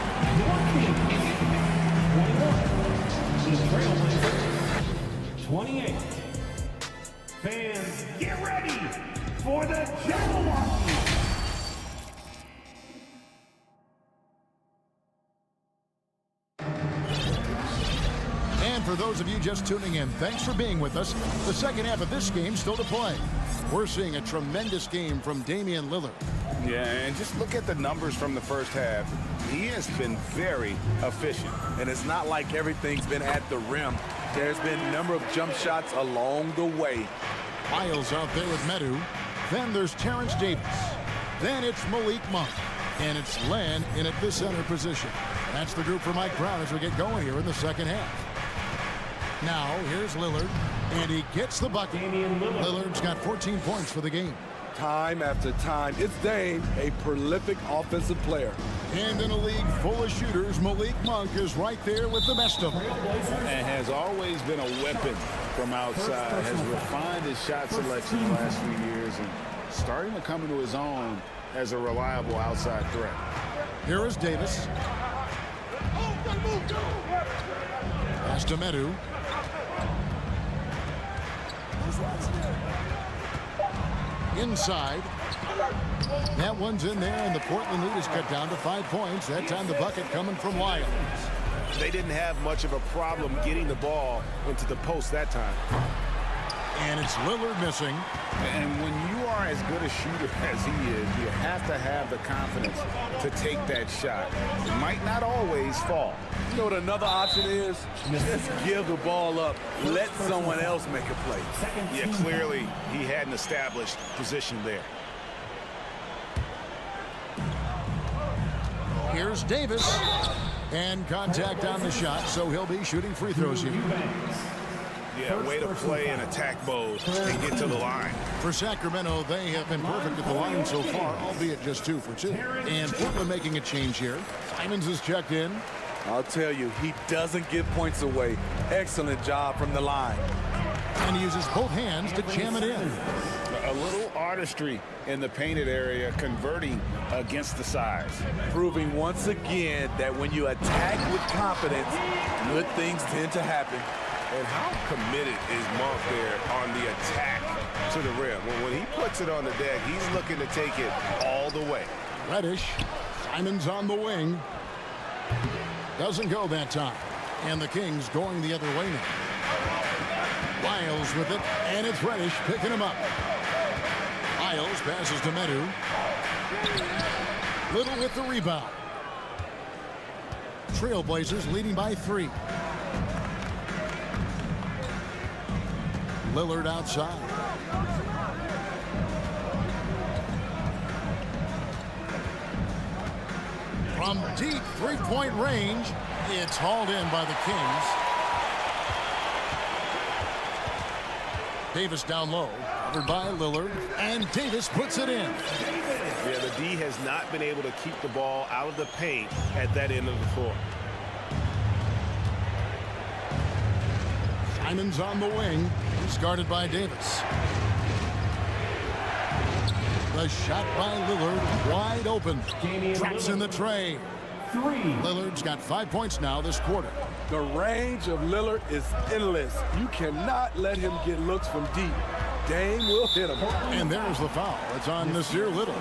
The Trailblazers, 28. Fans, get ready for the Jabberwocky. And for those of you just tuning in, thanks for being with us. The second half of this game still to play. We're seeing a tremendous game from Damian Lillard. Yeah, and just look at the numbers from the first half. He has been very efficient. And it's not like everything's been at the rim. There's been a number of jump shots along the way. Miles out there with Medu. Then there's Terrence Davis. Then it's Malik Monk. And it's Len in at the center position. That's the group for Mike Brown as we get going here in the second half. Now, here's Lillard. And he gets the bucket. Lillard's got 14 points for the game. Time after time, it's Dame, a prolific offensive player. And in a league full of shooters, Malik Monk is right there with the best of them. And has always been a weapon from outside. Has refined his shot selection the last few years and starting to come into his own as a reliable outside threat. Here is Davis. Pass to Medu. Inside. That one's in there, and the Portland lead is cut down to 5 points. That time the bucket coming from Lyons. They didn't have much of a problem getting the ball into the post that time. And it's Lillard missing. And when you are as good a shooter as he is, you have to have the confidence to take that shot. It might not always fall. You know what another option is? Just give the ball up. Let someone else make a play. Yeah, clearly he had an established position there. Here's Davis. And contact on the shot, so he'll be shooting free throws here. Yeah, way to play in attack mode and get to the line. For Sacramento, they have been perfect at the line so far, albeit just 2 for 2. And Portland making a change here. Simons is checked in. I'll tell you, he doesn't give points away. Excellent job from the line. And he uses both hands to jam it in. A little artistry in the painted area, converting against the size. Proving once again that when you attack with confidence, good things tend to happen. And how committed is Monk there on the attack to the rim? When he puts it on the deck, he's looking to take it all the way. Reddish. Simons on the wing. Doesn't go that time. And the Kings going the other way now. Lyles with it, and it's Reddish picking him up. Lyles passes to Medu. Little with the rebound. Trailblazers leading by 3. Lillard outside. From deep three-point range, it's hauled in by the Kings. Davis down low, covered by Lillard, and Davis puts it in. Yeah, the D has not been able to keep the ball out of the paint at that end of the floor. Simon's on the wing. He's guarded by Davis. The shot by Lillard, wide open. Drops in the tray. Lillard's got 5 points now this quarter. The range of Lillard is endless. You cannot let him get looks from deep. Dame will hit him. And there's the foul. It's on Nasir Little.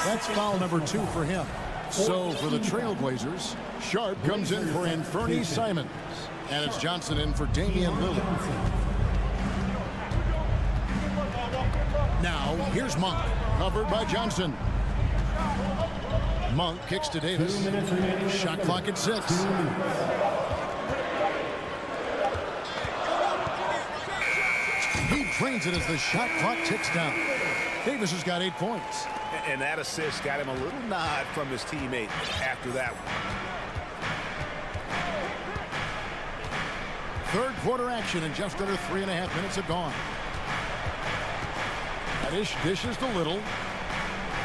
That's foul number 2 for him. So for the Trailblazers, Sharp comes in for Anthony Simons. And it's Johnson in for Damian Lillard. Now, here's Monk, covered by Johnson. Monk kicks to Davis. Shot clock at 6. He drains it as the shot clock ticks down. Davis has got 8 points. And that assist got him a little nod from his teammate after that one. Third quarter action and just under 3.5 minutes have gone. Kaddish dishes to Little.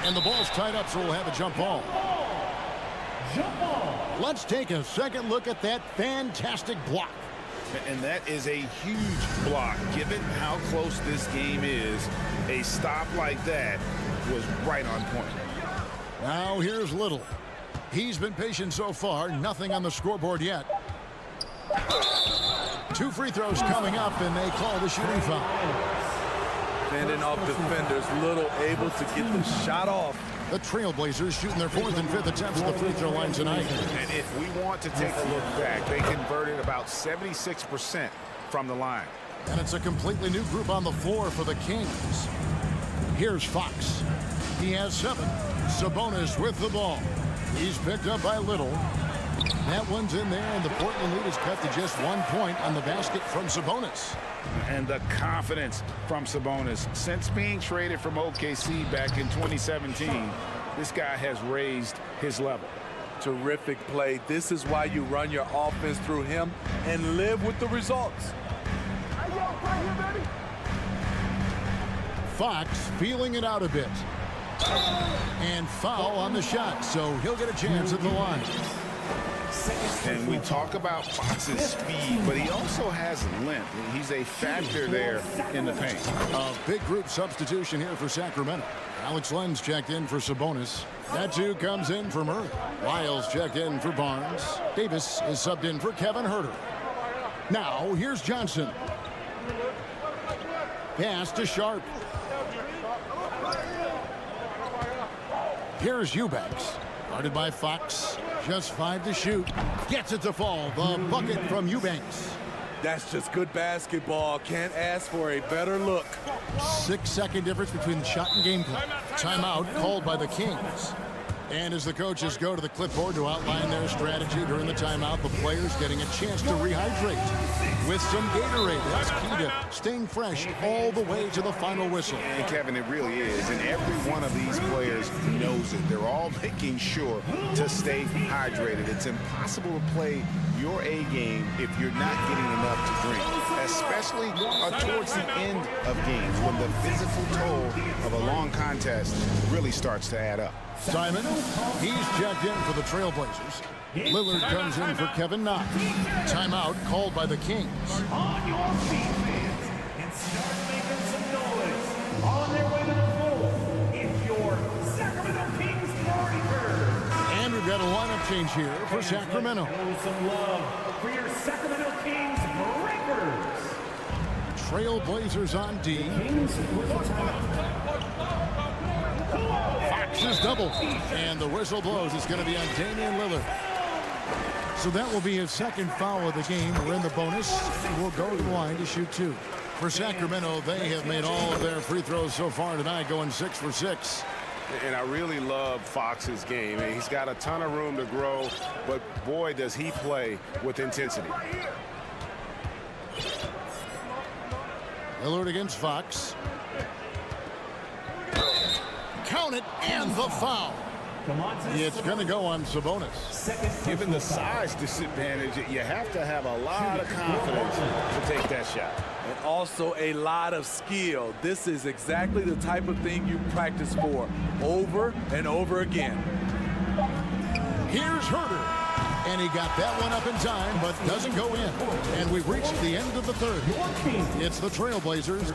And the ball's tied up, so we'll have a jump ball. Let's take a second look at that fantastic block. And that is a huge block. Given how close this game is, a stop like that was right on point. Now here's Little. He's been patient so far. Nothing on the scoreboard yet. 2 free throws coming up, and they call the shooting foul. Fending off defenders, Little able to get the shot off. The Trailblazers shooting their 4th and 5th attempts at the free throw line tonight. And if we want to take a look back, they converted about 76% from the line. And it's a completely new group on the floor for the Kings. Here's Fox. He has 7. Sabonis with the ball. He's picked up by Little. That one's in there, and the Portland lead is cut to just 1 point on the basket from Sabonis. And the confidence from Sabonis. Since being traded from OKC back in 2017, this guy has raised his level. Terrific play. This is why you run your offense through him and live with the results. Fox feeling it out a bit. And foul on the shot, so he'll get a chance at the line. And we talk about Fox's speed, but he also has length. He's a factor there in the paint. A big group substitution here for Sacramento. Alex Len's checked in for Sabonis. That too comes in for Murray. Lyles checked in for Barnes. Davis is subbed in for Kevin Huerter. Now here's Johnson. Pass to Sharp. Here's Eubanks. Guarded by Fox. Just 5 to shoot. Gets it to fall. The bucket from Eubanks. That's just good basketball. Can't ask for a better look. 6-second difference between the shot and game clock. Timeout called by the Kings. And as the coaches go to the clipboard to outline their strategy during the timeout, the players getting a chance to rehydrate with some Gatorade. That's key to staying fresh all the way to the final whistle. And Kevin, it really is. And every one of these players knows it. They're all making sure to stay hydrated. It's impossible to play your A game if you're not getting enough to drink, especially towards the end of games when the physical toll of a long contest really starts to add up. Simon, he's checked in for the Trailblazers. Lillard comes in for Kevin Knox. Timeout called by the Kings. On your feet, fans, and start making some noise. On their way to the floor, it's your Sacramento Kings Breakers. And we've got a lineup change here for Sacramento. Show some love for your Sacramento Kings Breakers. Trailblazers on D. Fox is doubled, and the whistle blows. It's going to be on Damian Lillard. So that will be his 2nd foul of the game. We're in the bonus. We'll go to the line to shoot 2. For Sacramento, they have made all of their free throws so far tonight, going 6 for 6. And I really love Fox's game. And he's got a ton of room to grow, but boy, does he play with intensity. Lillard against Fox. Count it, and the foul. It's going to go on Sabonis. Given the size disadvantage, you have to have a lot of confidence to take that shot. And also a lot of skill. This is exactly the type of thing you practice for over and over again. Here's Herter. And he got that one up in time, but doesn't go in. And we've reached the end of the third. It's the Trailblazers.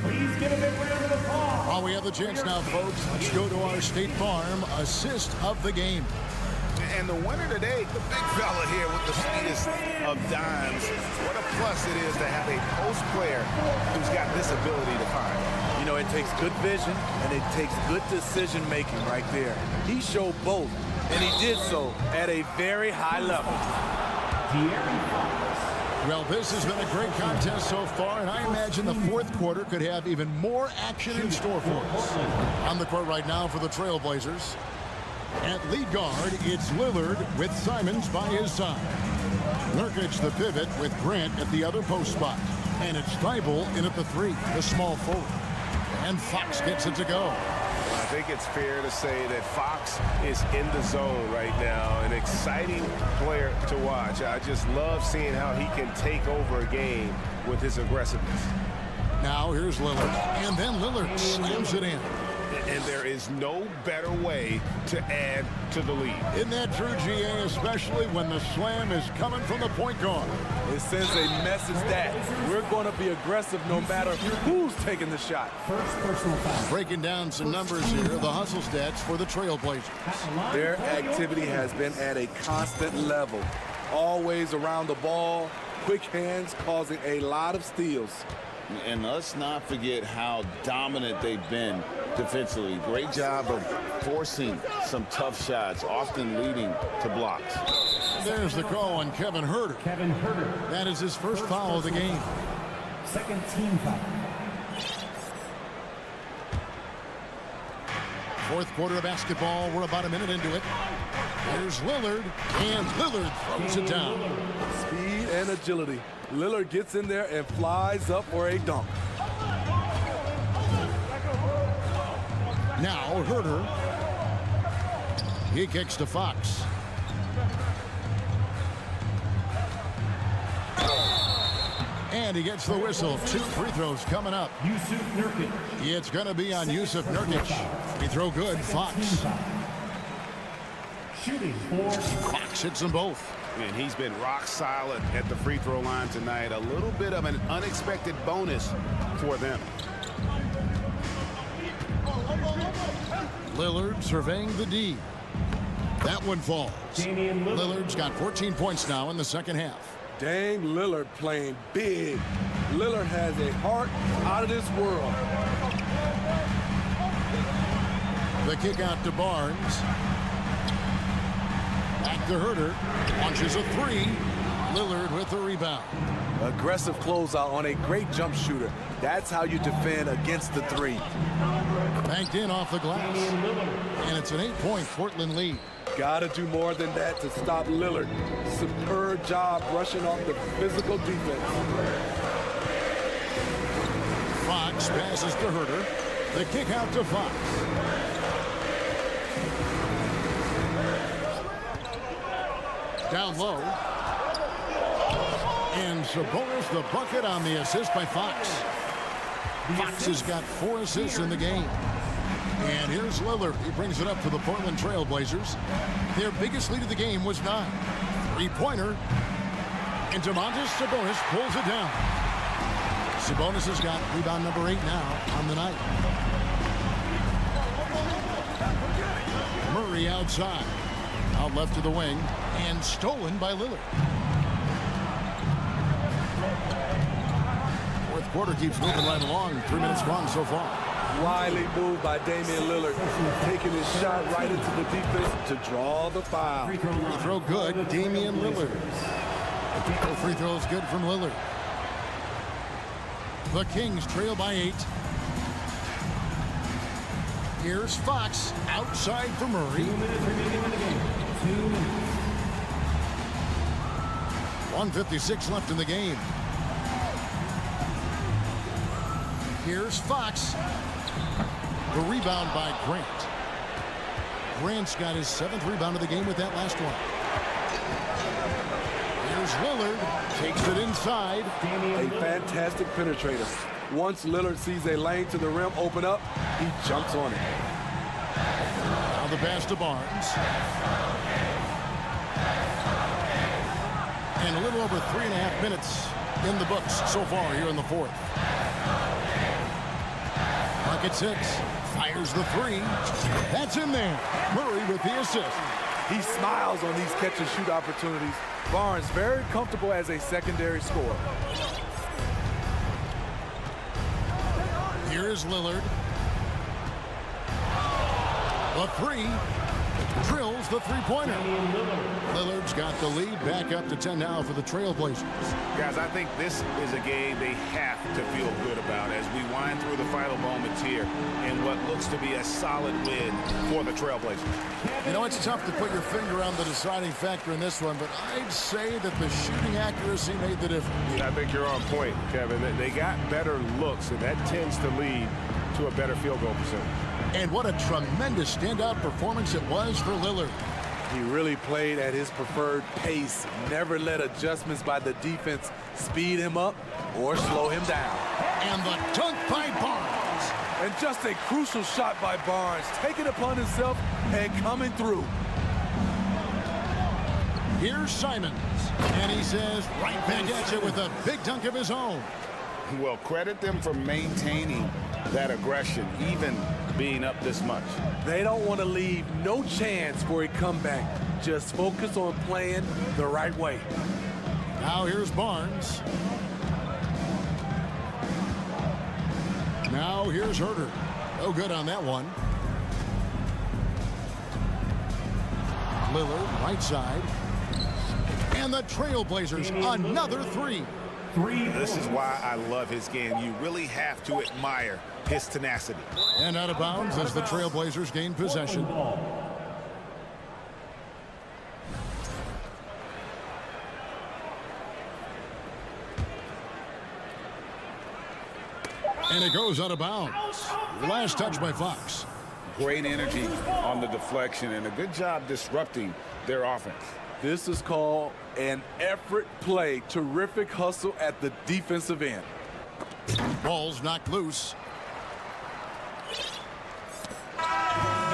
Please give a big round of applause. While we have the chance now, folks, let's go to our State Farm assist of the game. And the winner today, the big fella here with the sweetest of dimes. What a plus it is to have a post player who's got this ability to find. You know, it takes good vision and it takes good decision making right there. He showed both, and he did so at a very high level. Well, this has been a great contest so far, and I imagine the fourth quarter could have even more action in store for us. On the court right now for the Trailblazers. At lead guard, it's Lillard with Simons by his side. Nurkic the pivot with Grant at the other post spot. And it's Thibault in at the 3, the small forward. And Fox gets it to go. I think it's fair to say that Fox is in the zone right now. An exciting player to watch. I just love seeing how he can take over a game with his aggressiveness. Now here's Lillard. And then Lillard slams it in. And there is no better way to add to the lead. Isn't that true, GA, especially when the slam is coming from the point guard? It sends a message that we're going to be aggressive no matter who's taking the shot. First personal foul. Breaking down some numbers here, the hustle stats for the Trailblazers. Their activity has been at a constant level. Always around the ball, quick hands causing a lot of steals. And let's not forget how dominant they've been defensively. Great job of forcing some tough shots, often leading to blocks. There's the call on Kevin Herter. Kevin Herter. That is his first foul of the game. Second team foul. Fourth quarter of basketball. We're about a minute into it. Here's Lillard, and Lillard throws it down. Speed and agility. Lillard gets in there and flies up for a dunk. Now Herter. He kicks to Fox. And he gets the whistle. 2 free throws coming up. Yusuf Nurkic. It's going to be on Yusuf Nurkic. Free throw good. Fox. Shooting for Fox hits them both. And he's been rock solid at the free throw line tonight. A little bit of an unexpected bonus for them. Lillard surveying the D. That one falls. Damian Lillard. Lillard's got 14 points now in the second half. Dame Lillard playing big. Lillard has a heart out of this world. The kick out to Barnes. Back to Herter. Launches a 3. Lillard with the rebound. Aggressive closeout on a great jump shooter. That's how you defend against the 3. Banked in off the glass. And it's an 8-point Portland lead. Gotta do more than that to stop Lillard. Superb job brushing off the physical defense. Fox passes to Herter. The kick out to Fox. Down low. And Sabonis the bucket on the assist by Fox. Fox has got 4 assists in the game. And here's Lillard. He brings it up for the Portland Trailblazers. Their biggest lead of the game was 9. 3-pointer. And Domantas Sabonis pulls it down. Sabonis has got rebound number 8 now on the night. Murray outside. Out left to the wing. And stolen by Lillard. Fourth quarter keeps moving right along. 3 minutes gone so far. Wily move by Damian Lillard. Taking his shot right into the defense to draw the foul. Free throw good. Damian Lillard. The free throw is good from Lillard. The Kings trail by 8. Here's Fox outside for Murray. 2 minutes remaining in the game. 2 minutes. 1:56 left in the game. Here's Fox. The rebound by Grant. Grant's got his 7th rebound of the game with that last one. Here's Lillard. Takes it inside. A fantastic penetrator. Once Lillard sees a lane to the rim open up, he jumps on it. Now the pass to Barnes. And a little over 3.5 minutes in the books so far here in the 4th. Clock at 6. Fires the 3. That's in there. Murray with the assist. He smiles on these catch-and-shoot opportunities. Barnes very comfortable as a secondary scorer. Here is Lillard. The 3. Drills the three-pointer. Lillard's got the lead back up to 10 now for the Trailblazers. Guys, I think this is a game they have to feel good about as we wind through the final moments here in what looks to be a solid win for the Trailblazers. You know, it's tough to put your finger on the deciding factor in this one, but I'd say that the shooting accuracy made the difference. I think you're on point, Kevin. They got better looks, and that tends to lead to a better field goal percentage. And what a tremendous standout performance it was for Lillard. He really played at his preferred pace, never let adjustments by the defense speed him up or slow him down. And the dunk by Barnes. And just a crucial shot by Barnes, taking it upon himself and coming through. Here's Simons, and he says right back at you with a big dunk of his own. Well, credit them for maintaining that aggression, even being up this much. They don't want to leave no chance for a comeback. Just focus on playing the right way. Now here's Barnes. Now here's Herter. No good on that one. Lillard, right side. And the Trailblazers, another 3. This is why I love his game. You really have to admire his tenacity. And out of bounds as the Trailblazers gain possession. And it goes out of bounds. Last touch by Fox. Great energy on the deflection and a good job disrupting their offense. This is called an effort play. Terrific hustle at the defensive end. Ball's knocked loose.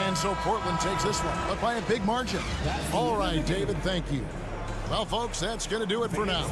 And so Portland takes this one, but by a big margin. All right, David, thank you. Well, folks, that's going to do it for now.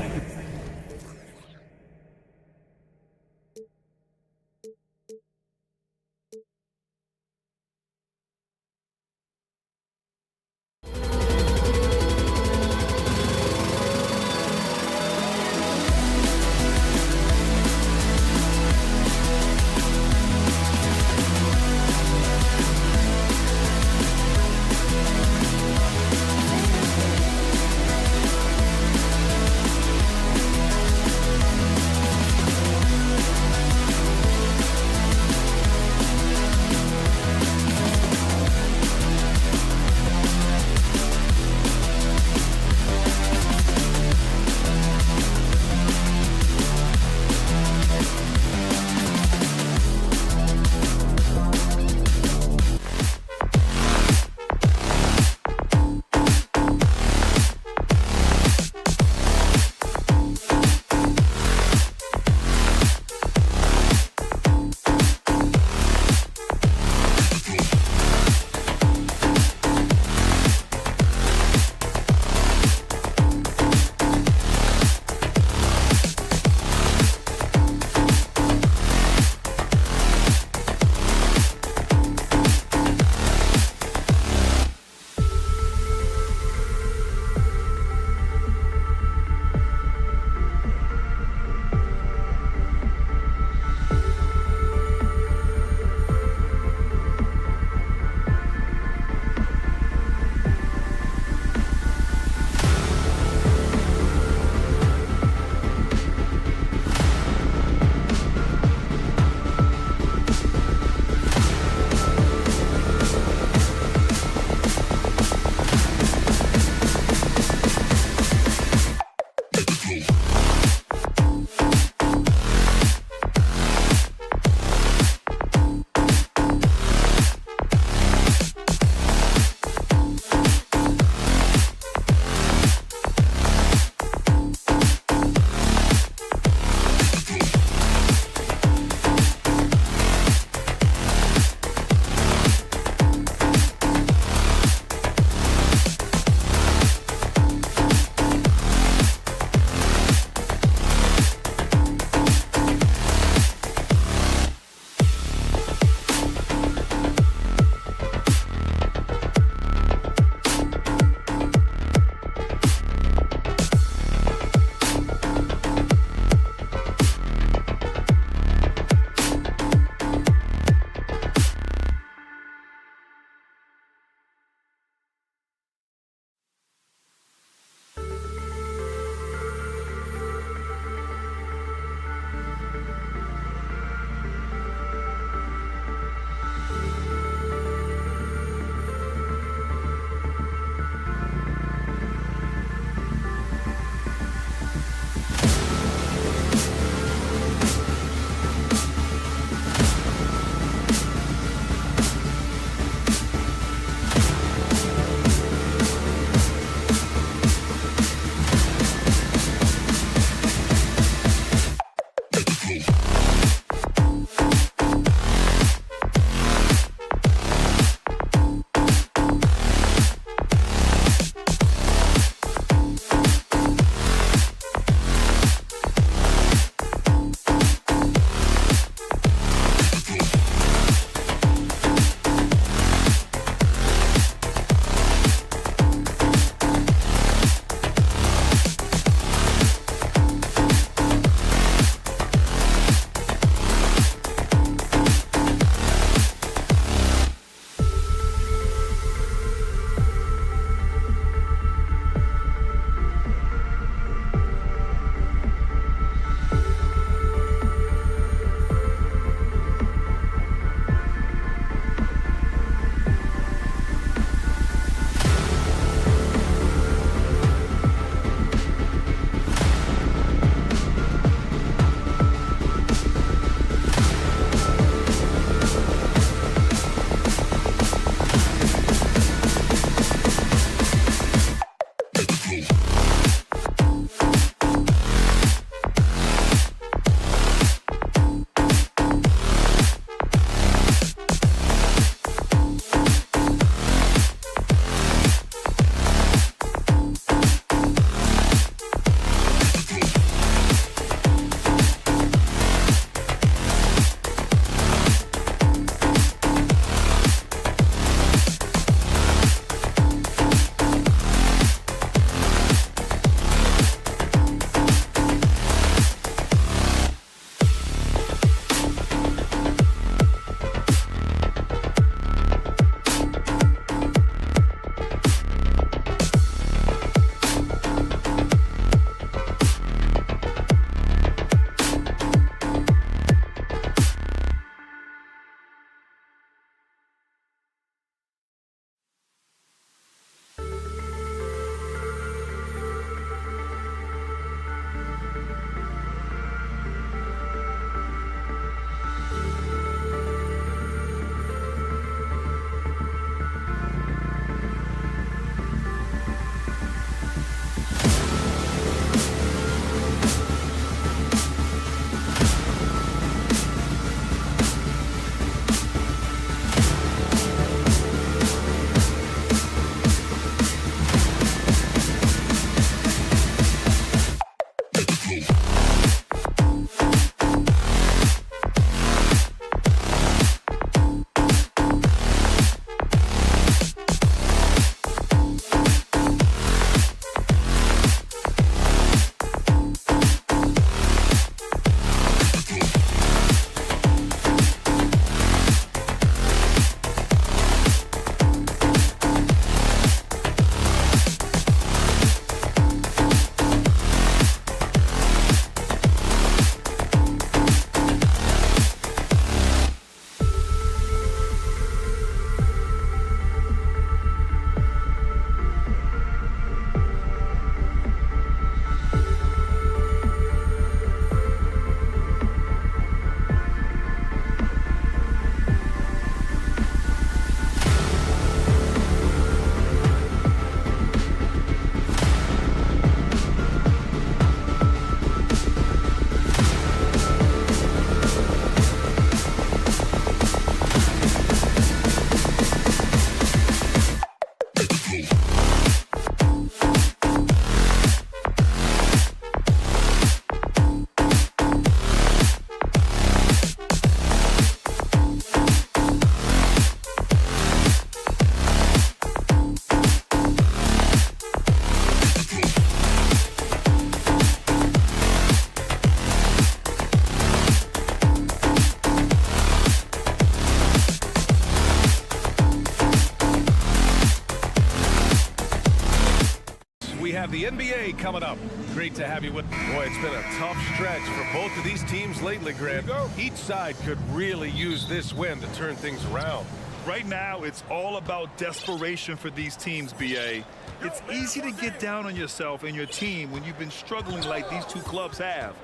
the NBA coming up. Great to have you with. Boy, it's been a tough stretch for both of these teams lately, Grant. Each side could really use this win to turn things around. Right now, it's all about desperation for these teams, B.A. It's easy to get down on yourself and your team when you've been struggling like these two clubs have.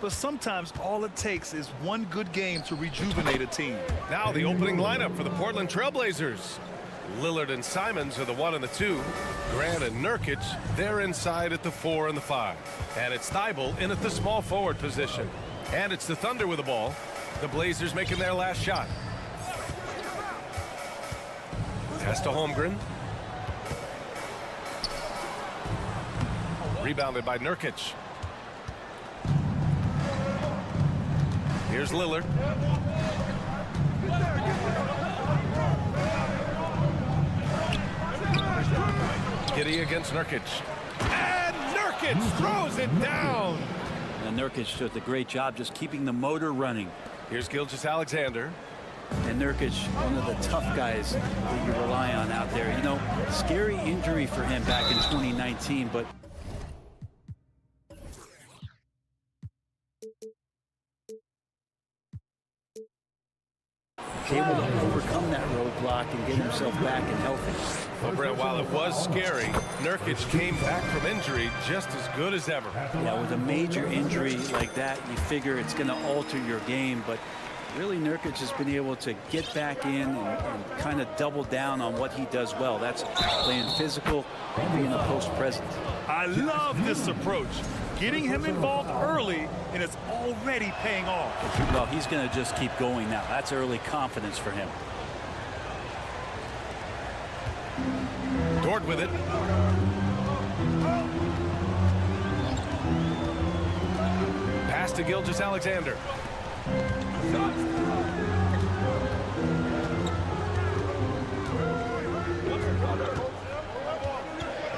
But sometimes all it takes is one good game to rejuvenate a team. Now the opening lineup for the Portland Trail Blazers. Lillard and Simons are the 1 and the 2. Grant and Nurkic, they're inside at the 4 and the 5. And it's Thibault in at the small forward position. And it's the Thunder with the ball. The Blazers making their last shot. Pass to Holmgren. Rebounded by Nurkic. Here's Lillard. Giddey against Nurkic. And Nurkic throws it down. And Nurkic does a great job just keeping the motor running. Here's Gilgeous-Alexander. And Nurkic, one of the tough guys that you rely on out there. You know, scary injury for him back in 2019, but able to overcome that roadblock and get himself back and healthy. Well, Brent, while it was scary, Nurkic came back from injury just as good as ever. Yeah, with a major injury like that, you figure it's going to alter your game, but really Nurkic has been able to get back in and kind of double down on what he does well. That's playing physical and being a post presence. I love this approach. Getting him involved early, and it's already paying off. Well, he's going to just keep going now. That's early confidence for him. Dort with it. Pass to Gilgeous-Alexander.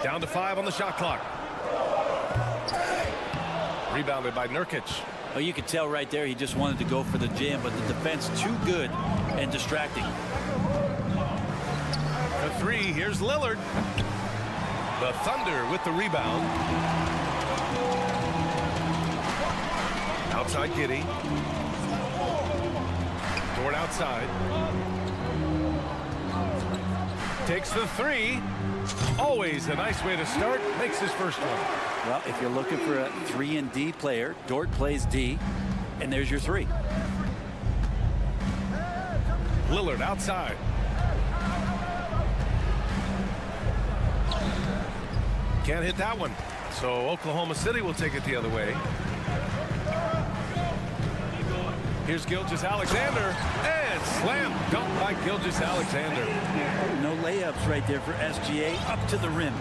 Down to 5 on the shot clock. Rebounded by Nurkic. Oh, you could tell right there he just wanted to go for the jam, but the defense too good and distracting. For 3, here's Lillard. The Thunder with the rebound. Outside Giddey. Dort outside. Takes the 3. Always a nice way to start. Makes his first one. Well, if you're looking for a 3 and D player, Dort plays D, and there's your 3. Lillard outside. Can't hit that one. So Oklahoma City will take it the other way. Here's Gilgeous-Alexander, and slam dunk by Gilgeous-Alexander. No layups right there for SGA, up to the rim.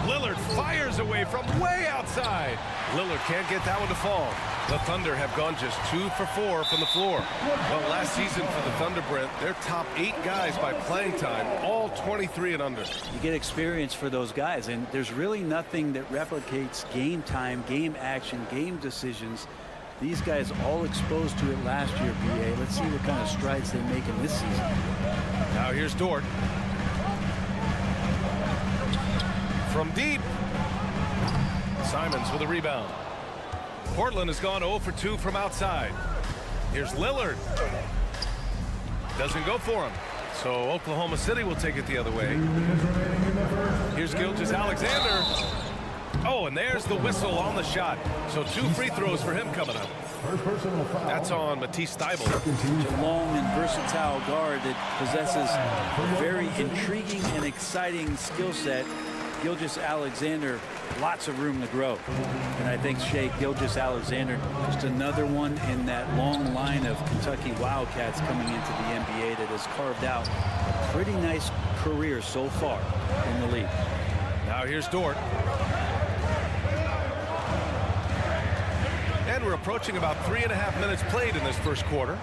Lillard fires away from way outside. Lillard can't get that one to fall. The Thunder have gone just 2 for 4 from the floor. Well, last season for the Thunder, Brent, their top 8 guys by playing time, all 23 and under. You get experience for those guys, and there's really nothing that replicates game time, game action, game decisions. These guys all exposed to it last year, BA. Let's see what kind of strides they make in this season. Now here's Dort. From deep. Simons with a rebound. Portland has gone 0 for 2 from outside. Here's Lillard. Doesn't go for him. So Oklahoma City will take it the other way. Here's Gilgeous-Alexander. Oh, and there's the whistle on the shot. So 2 free throws for him coming up. That's on Matisse Thybulle. A long and versatile guard that possesses a very intriguing and exciting skill set. Gilgeous-Alexander, lots of room to grow. And I think Shea Gilgeous-Alexander, just another one in that long line of Kentucky Wildcats coming into the NBA that has carved out a pretty nice career so far in the league. Now here's Dort. And we're approaching about 3.5 minutes played in this first quarter.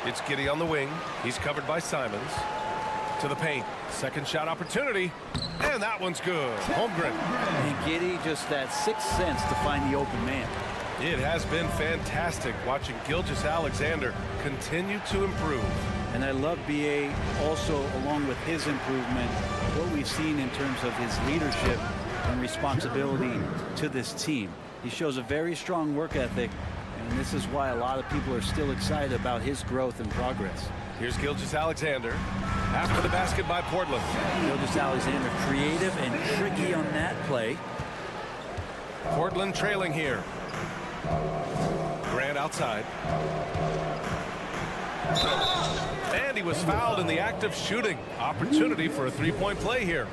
It's Giddey on the wing. He's covered by Simons. To the paint. Second shot opportunity. And that one's good. Holmgren. And Giddey, just that 6th sense to find the open man. It has been fantastic watching Gilgeous-Alexander continue to improve. And I love BA also, along with his improvement, what we've seen in terms of his leadership and responsibility to this team. He shows a very strong work ethic, and this is why a lot of people are still excited about his growth and progress. Here's Gilgeous-Alexander after the basket by Portland. Gilgeous-Alexander creative and tricky on that play. Portland trailing here. Grant outside. And he was fouled in the act of shooting. Opportunity for a three-point play here.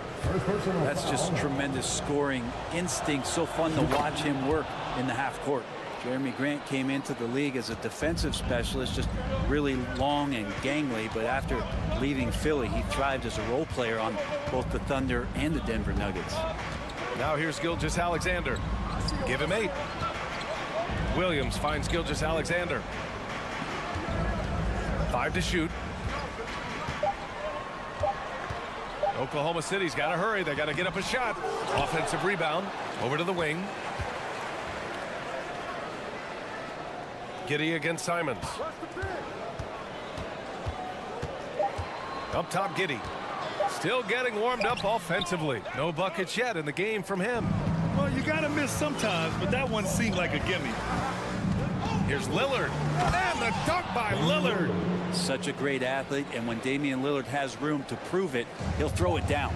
That's just tremendous scoring instinct. So fun to watch him work in the half court. Jeremy Grant came into the league as a defensive specialist, just really long and gangly, but after leaving Philly, he thrived as a role player on both the Thunder and the Denver Nuggets. Now here's Gilgeous-Alexander. Give him 8. Williams finds Gilgeous-Alexander. 5 to shoot. Oklahoma City's got to hurry. They got to get up a shot. Offensive rebound over to the wing. Giddey against Simons. Up top, Giddey. Still getting warmed up offensively. No buckets yet in the game from him. Well, you got to miss sometimes, but that one seemed like a gimme. Here's Lillard. And the dunk by Lillard. Such a great athlete, and when Damian Lillard has room to prove it, he'll throw it down.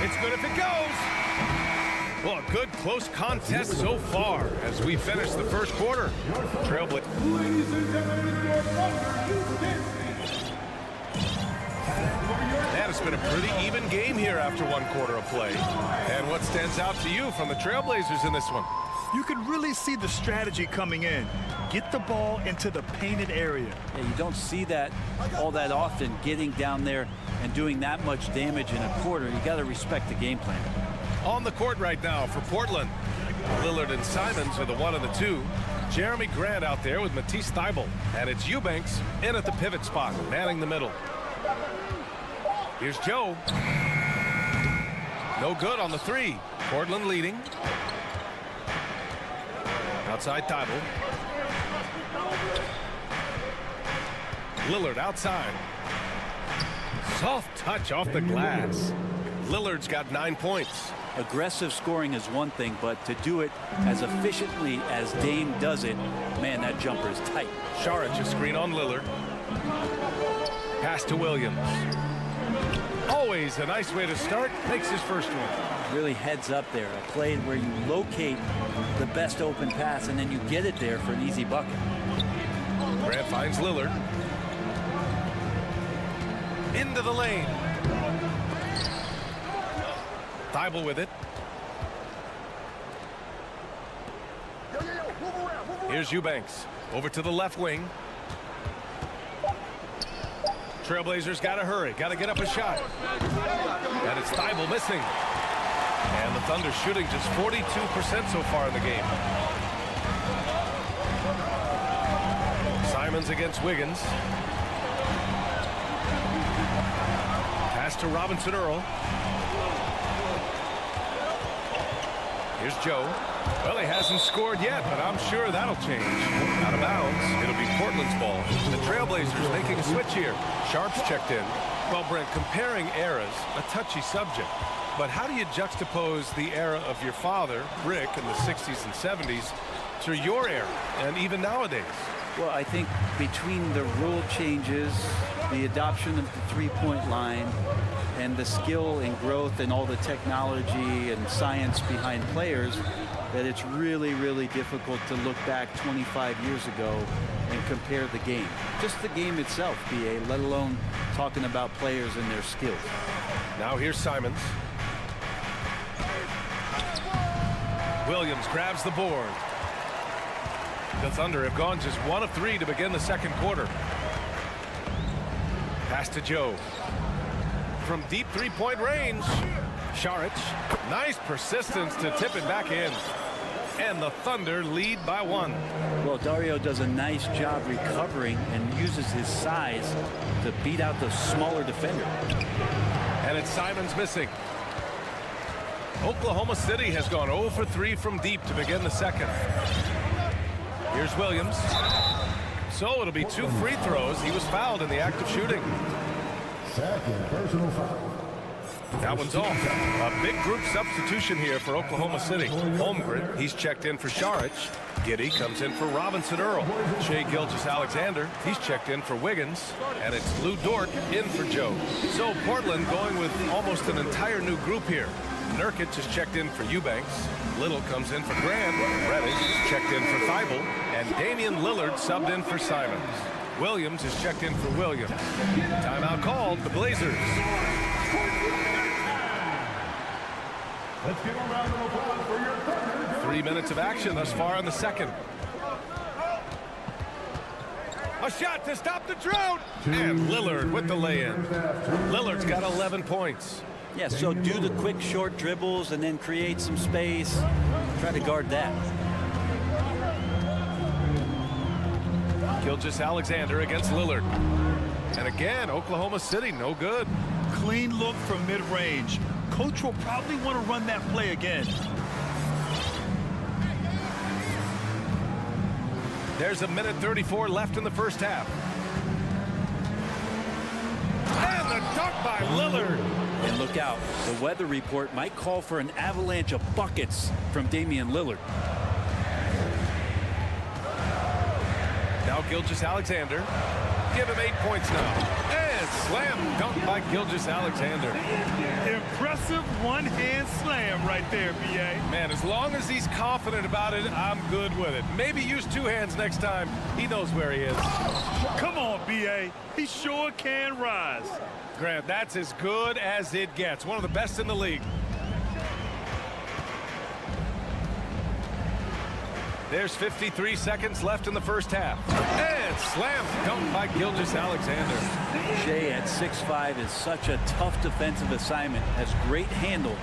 It's good if it goes. Well, a good close contest so far as we finish the first quarter. Trailblazers. And it's been a pretty even game here after one quarter of play. And what stands out to you from the Trailblazers in this one? You can really see the strategy coming in. Get the ball into the painted area. Yeah, you don't see that all that often, getting down there and doing that much damage in a quarter. You got to respect the game plan. On the court right now for Portland, Lillard and Simons are the 1 and the 2. Jeremy Grant out there with Matisse Thybulle. And it's Eubanks in at the pivot spot, manning the middle. Here's Joe. No good on the 3. Portland leading. Outside Thybulle. Lillard outside. Soft touch off the glass. Lillard's got 9 points. Aggressive scoring is one thing, but to do it as efficiently as Dame does it, man, that jumper is tight. Saric a screen on Lillard. Pass to Williams. Always a nice way to start. Makes his first one. Really heads up there. A play where you locate the best open pass and then you get it there for an easy bucket. Grant finds Lillard. Into the lane. Thybulle with it. Here's Eubanks. Over to the left wing. Trailblazers got to hurry. Got to get up a shot. And it's Thybulle missing. And the Thunder shooting just 42% so far in the game. Simons against Wiggins. Pass to Robinson Earl. Here's Joe. Well, he hasn't scored yet, but I'm sure that'll change. Out of bounds. It'll be Portland's ball. The Trailblazers making a switch here. Sharp's checked in. Well, Brent, comparing eras, a touchy subject. But how do you juxtapose the era of your father, Rick, in the 60s and 70s, to your era, and even nowadays? Well, I think between the rule changes, the adoption of the three-point line, and the skill and growth and all the technology and science behind players, that it's really, really difficult to look back 25 years ago and compare the game. Just the game itself, BA, let alone talking about players and their skills. Now here's Simons. Williams grabs the board. The Thunder have gone just 1 of 3 to begin the second quarter. Pass to Joe. From deep three-point range. Saric. Nice persistence to tip it back in. And the Thunder lead by 1. Well, Dario does a nice job recovering and uses his size to beat out the smaller defender. And it's Simons missing. Oklahoma City has gone 0 for 3 from deep to begin the second. Here's Williams. So it'll be 2 free throws. He was fouled in the act of shooting. Second personal foul. That one's off. A big group substitution here for Oklahoma City. Holmgren, he's checked in for Saric. Giddy comes in for Robinson Earl. Shea Gilgeous-Alexander, he's checked in for Wiggins. And it's Lou Dort in for Joe. So Portland going with almost an entire new group here. Nurkic is checked in for Eubanks. Little comes in for Grant. Reddish is checked in for Thibault. And Damian Lillard subbed in for Simons. Williams is checked in for Williams. Timeout called, the Blazers. Let's give a round of applause for your Thunder. 3 minutes of action thus far in the second. A shot to stop the drought. And Lillard with the lay-in. Lillard's got 11 points. Yeah, so do the quick short dribbles and then create some space. Try to guard that. Gilgeous-Alexander against Lillard. And again, Oklahoma City, no good. Clean look from mid-range. Coach will probably want to run that play again. There's a minute 34 left in the first half. And the dunk by Lillard. And look out, the weather report might call for an avalanche of buckets from Damian Lillard. Now Gilgeous-Alexander. Give him 8 points now. And slam dunk by Gilgeous-Alexander. Impressive one-hand slam right there, B.A. Man, as long as he's confident about it, I'm good with it. Maybe use 2 hands next time. He knows where he is. Come on, B.A. He sure can rise. Grant, that's as good as it gets. One of the best in the league. There's 53 seconds left in the first half. And slam dunk by Gilgeous-Alexander. Shea at 6'5" is such a tough defensive assignment. Has great handle.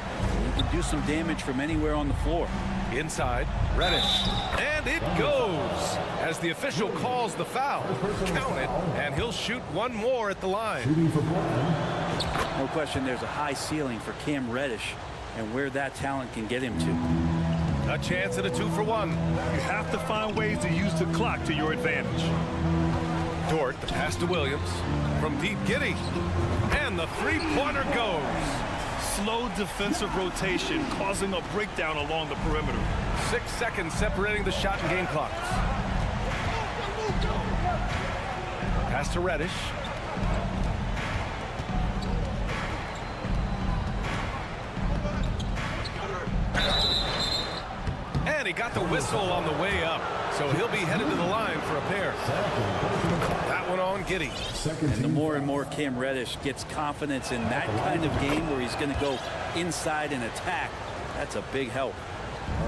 He can do some damage from anywhere on the floor. Inside, Reddish. And it goes as the official calls the foul. Count it, and he'll shoot one more at the line. No question there's a high ceiling for Cam Reddish and where that talent can get him to. A chance at a 2-for-1. You have to find ways to use the clock to your advantage. Dort, the pass to Williams. From deep, Giddy. And the three-pointer goes. Slow defensive rotation causing a breakdown along the perimeter. 6 seconds separating the shot and game clocks. Pass to Reddish. And he got the whistle on the way up, so he'll be headed to the line for a pair. That one on Giddy. And the more and more Cam Reddish gets confidence in that kind of game where he's going to go inside and attack, that's a big help.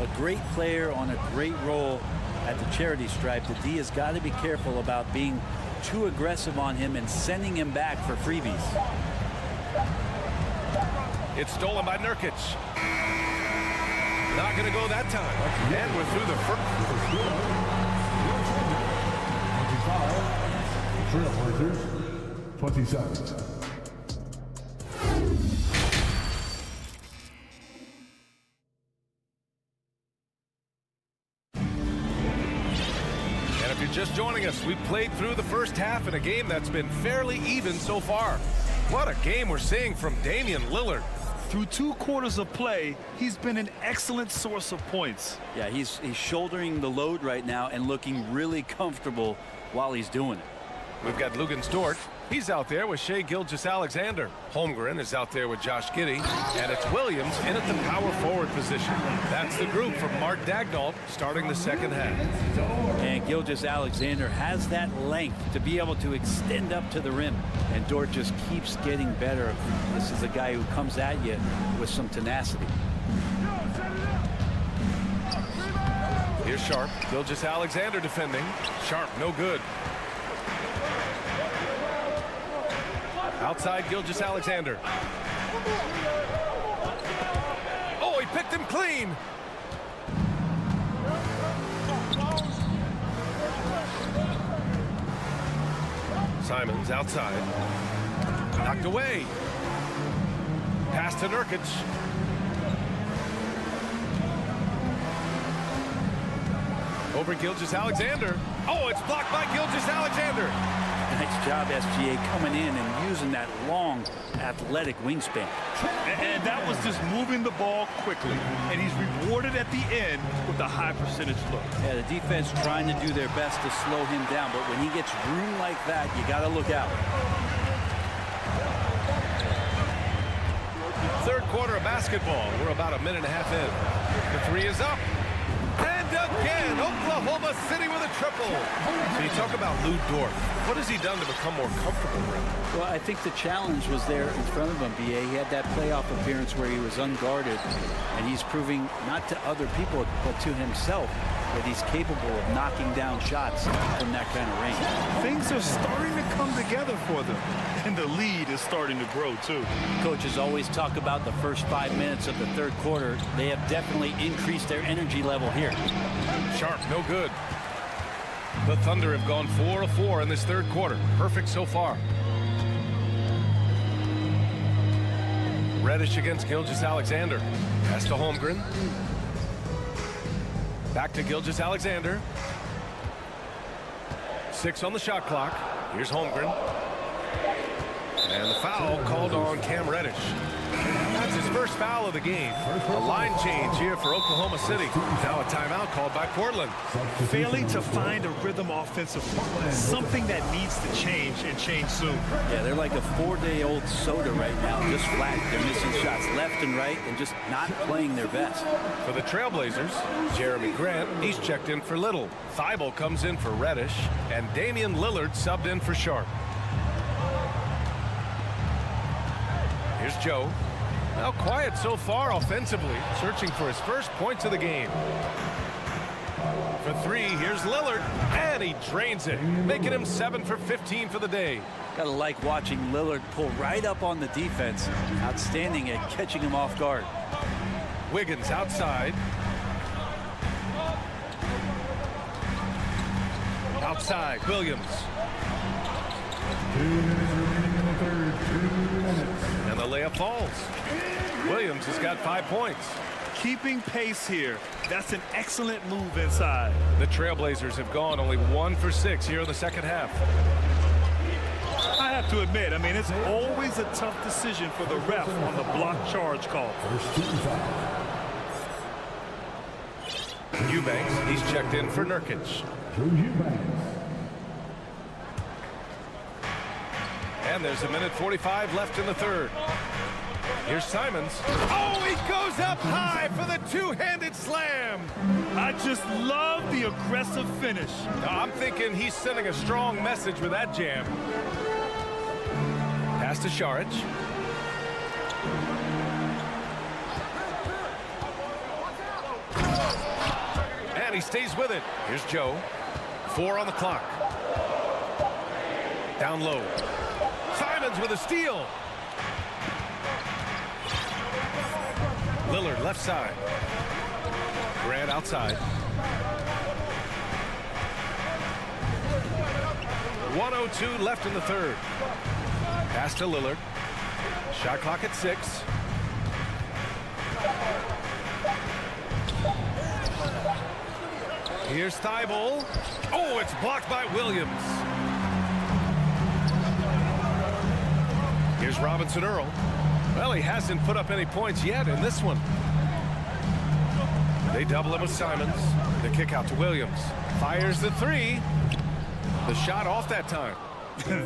A great player on a great role at the charity stripe. The D has got to be careful about being too aggressive on him and sending him back for freebies. It's stolen by Nurkic. Not going to go that time. And we're through the Trailblazers, 27. And if you're just joining us, we played through the first half in a game that's been fairly even so far. What a game we're seeing from Damian Lillard. Through 2 quarters of play, he's been an excellent source of points. Yeah, he's shouldering the load right now and looking really comfortable while he's doing it. We've got Luguentz Dort. He's out there with Shea Gilgeous-Alexander. Holmgren is out there with Josh Giddey. And it's Williams in at the power forward position. That's the group from Mark Daigneault starting the second half. And Gilgeous-Alexander has that length to be able to extend up to the rim. And Dort just keeps getting better. This is a guy who comes at you with some tenacity. Here's Sharp. Gilgeous-Alexander defending. Sharp, no good. Outside Gilgeous-Alexander. Oh, he picked him clean. Simons outside. Knocked away. Pass to Nurkic. Over Gilgeous-Alexander. Oh, it's blocked by Gilgeous-Alexander. Nice job, SGA, coming in and using that long, athletic wingspan. And that was just moving the ball quickly. And he's rewarded at the end with a high percentage look. Yeah, the defense trying to do their best to slow him down, but when he gets room like that, you got to look out. Third quarter of basketball. We're about a minute and a half in. The three is up. And again, Oklahoma City with a triple. So you talk about Lou Dort. What has he done to become more comfortable, Brent? Well, I think the challenge was there in front of him, B.A. He had that playoff appearance where he was unguarded, and he's proving not to other people but to himself that he's capable of knocking down shots from that kind of range. Things are starting to come together for them, and the lead is starting to grow, too. Coaches always talk about the first 5 minutes of the third quarter. They have definitely increased their energy level here. Sharp, no good. The Thunder have gone 4 of 4 in this third quarter. Perfect so far. Reddish against Gilgeous-Alexander. Pass to Holmgren. Back to Gilgeous-Alexander. 6 on the shot clock. Here's Holmgren. And the foul called on Cam Reddish. That's his first foul of the game. A line change here for Oklahoma City. Now a timeout called by Portland. Failing to find a rhythm offensively. Something that needs to change and change soon. Yeah, they're like a 4-day-old soda right now. Just flat. They're missing shots left and right and just not playing their best. For the Trailblazers, Jeremy Grant, he's checked in for Little. Thibault comes in for Reddish. And Damian Lillard subbed in for Sharp. Here's Joe. Now quiet so far offensively, searching for his first points of the game. For three, here's Lillard, and he drains it, making him 7 for 15 for the day. Gotta like watching Lillard pull right up on the defense. Outstanding at catching him off guard. Wiggins outside. Outside, Williams. 2 minutes remaining in the third. 2 minutes. And the layup falls. Williams has got 5 points. Keeping pace here. That's an excellent move inside. The Trailblazers have gone only 1 for 6 here in the second half. I have to admit, I mean, it's always a tough decision for the ref on the block charge call. Eubanks, he's checked in for Nurkic. And there's a minute 45 left in the third. Here's Simons. Oh, he goes up high for the two-handed slam. I just love the aggressive finish. I'm thinking he's sending a strong message with that jam. Pass to Šarić. And he stays with it. Here's Joe. 4 on the clock. Down low. Simons with a steal. Lillard left side. Grant outside. 1:02 left in the third. Pass to Lillard. Shot clock at 6. Here's Thibault. Oh, it's blocked by Williams. Here's Robinson Earl. Well, he hasn't put up any points yet in this one. They double him with Simons. The kick out to Williams. Fires the three. The shot off that time.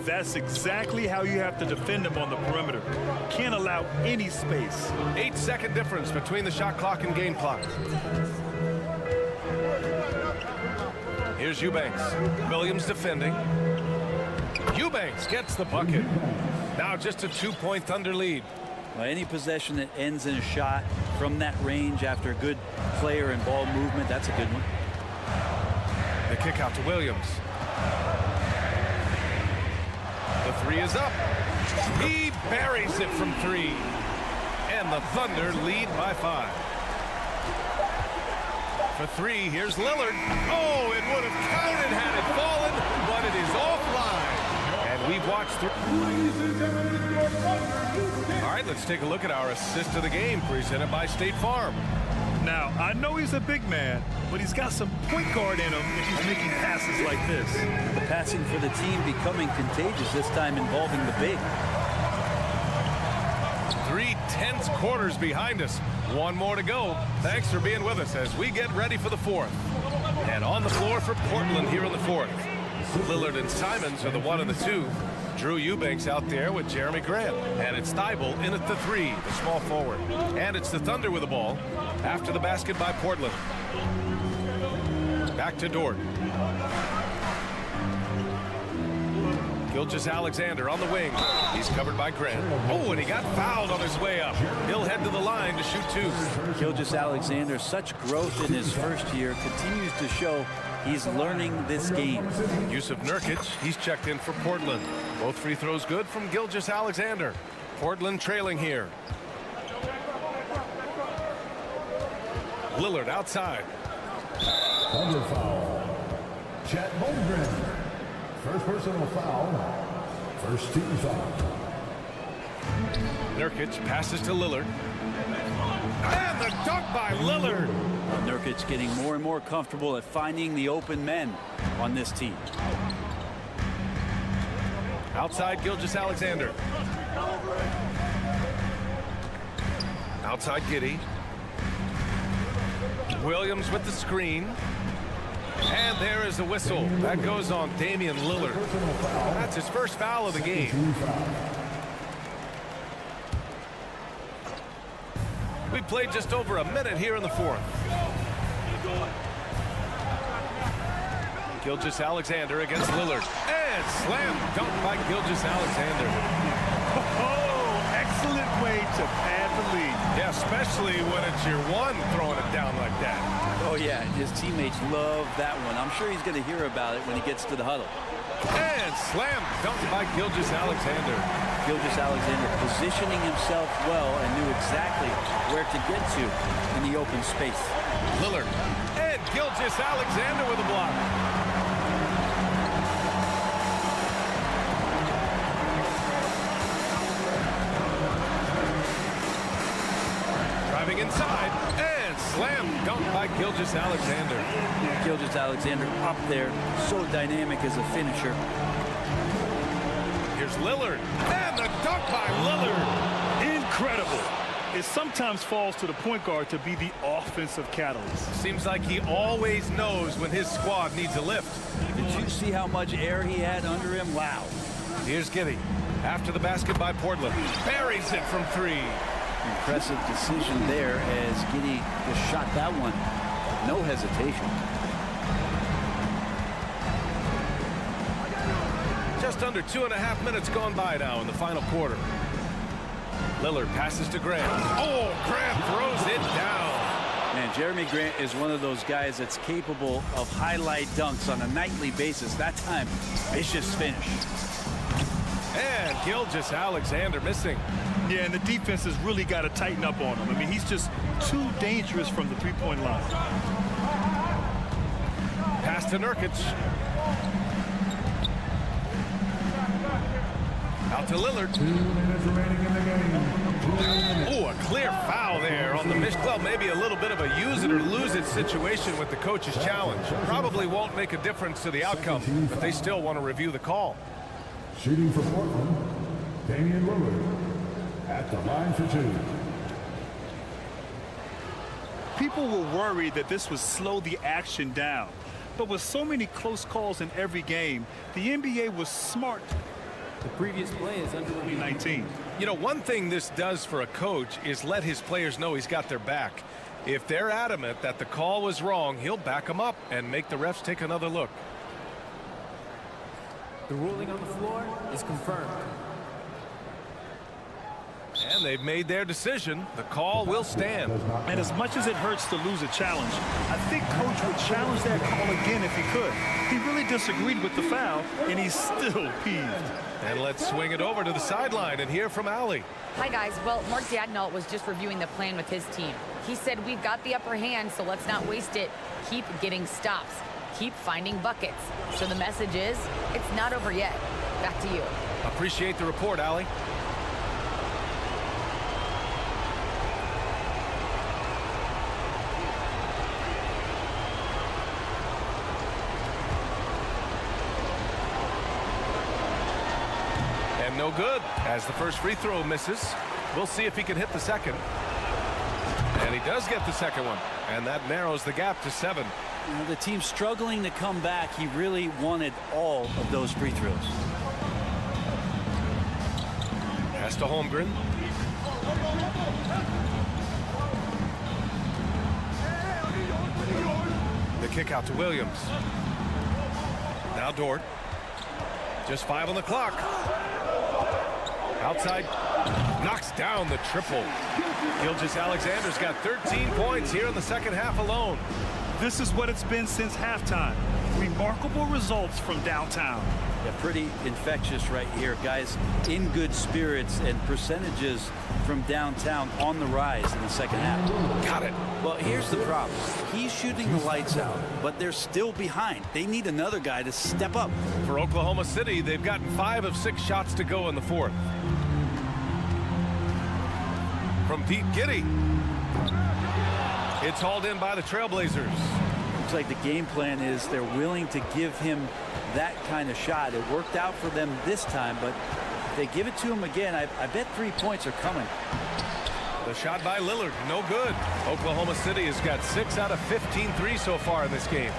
That's exactly how you have to defend him on the perimeter. Can't allow any space. 8-second difference between the shot clock and game clock. Here's Eubanks. Williams defending. Eubanks gets the bucket. Now just a 2-point Thunder lead. Well, any possession that ends in a shot from that range after good player and ball movement, that's a good one. The kick out to Williams. The three is up. He buries it from 3. And the Thunder lead by 5. For 3, here's Lillard. Oh, it would have counted had it fallen, but it is offline. And we've watched through. All right, let's take a look at our assist of the game presented by State Farm. Now, I know he's a big man, but he's got some point guard in him if he's making passes like this. The passing for the team becoming contagious, this time involving the big. 3 tense quarters behind us. One more to go. Thanks for being with us as we get ready for the fourth. And on the floor for Portland here in the fourth. Lillard and Simons are the 1 and the 2. Drew Eubanks out there with Jeremy Grant. And it's Thibault in at the 3, the small forward. And it's the Thunder with the ball after the basket by Portland. Back to Dort. Gilgeous-Alexander on the wing. He's covered by Grant. Oh, and he got fouled on his way up. He'll head to the line to shoot 2. Gilgeous-Alexander, such growth in his first year, continues to show he's learning this game. Yusuf Nurkic, he's checked in for Portland. Both free throws good from Gilgeous-Alexander. Portland trailing here. Lillard outside. Thunder foul. Chet Holmgren. First personal foul. First team foul. Nurkic passes to Lillard. And the dunk by Lillard. Nurkic getting more and more comfortable at finding the open men on this team. Outside Gilgeous-Alexander. Outside Giddey. Williams with the screen. And there is a whistle. That goes on Damian Lillard. That's his first foul of the game. We played just over a minute here in the fourth. Gilgeous-Alexander against Lillard. And slam dunk by Gilgeous-Alexander. Oh, excellent way to pad the lead. Yeah, especially when it's your 1 throwing it down like that. Oh, yeah, his teammates love that one. I'm sure he's going to hear about it when he gets to the huddle. And slam dunk by Gilgeous-Alexander. Gilgeous-Alexander positioning himself well and knew exactly where to get to in the open space. Lillard and Gilgeous-Alexander with a block. Driving inside and slam dunk by Gilgeous-Alexander. Gilgeous-Alexander up there, so dynamic as a finisher. Here's Lillard and the dunk by Lillard. Incredible. It sometimes falls to the point guard to be the offensive catalyst. Seems like he always knows when his squad needs a lift. Did you see how much air he had under him? Wow. Here's Giddey after the basket by Portland. Buries it from 3. Impressive decision there as Giddey just shot that one. No hesitation. Just under 2.5 minutes gone by now in the final quarter. Lillard passes to Grant. Oh, Grant throws it down. Man, Jeremy Grant is one of those guys that's capable of highlight dunks on a nightly basis. That time, vicious finish. And Gilgeous-Alexander missing. Yeah, and the defense has really got to tighten up on him. I mean, he's just too dangerous from the three-point line. Pass to Nurkic. Out to Lillard. 2 minutes remaining in the game. Oh, a clear foul there on the miss. Well, maybe a little bit of a use it or lose it situation with the coach's challenge. Probably won't make a difference to the outcome, but they still want to review the call. Shooting for Portland, Damian Lillard at the line for 2. People were worried that this would slow the action down. But with so many close calls in every game, the NBA was smart. The previous play is under 19. You know, one thing this does for a coach is let his players know he's got their back. If they're adamant that the call was wrong, he'll back them up and make the refs take another look. The ruling on the floor is confirmed. And they've made their decision. The call will stand. And as much as it hurts to lose a challenge, I think Coach would challenge that call again if he could. He really disagreed with the foul, and he's still peeved. And let's swing it over to the sideline and hear from Allie. Hi, guys. Well, Mark Daigneault was just reviewing the plan with his team. He said, we've got the upper hand, so let's not waste it. Keep getting stops. Keep finding buckets. So the message is, it's not over yet. Back to you. Appreciate the report, Allie. no good as the first free throw misses. We'll see if he can hit the second. And he does get the second one. And that narrows the gap to 7. You know, the team's struggling to come back. He really wanted all of those free throws. Pass to Holmgren. The kick out to Williams. Now Dort. Just 5 on the clock. Outside. Knocks down the triple. Gilgeous-Alexander's got 13 points here in the second half alone. This is what it's been since halftime. Remarkable results from downtown. Yeah, pretty infectious right here. Guys in good spirits, and percentages from downtown on the rise in the second half. Got it. Well, here's the problem. He's shooting the lights out, but they're still behind. They need another guy to step up. For Oklahoma City, they've gotten 5 of 6 shots to go in the fourth. From deep, Giddey. It's hauled in by the Trailblazers. Looks like the game plan is they're willing to give him that kind of shot. It worked out for them this time, but if they give it to him again, I bet 3 points are coming. The shot by Lillard, no good. Oklahoma City has got 6 out of 15 threes so far in this game.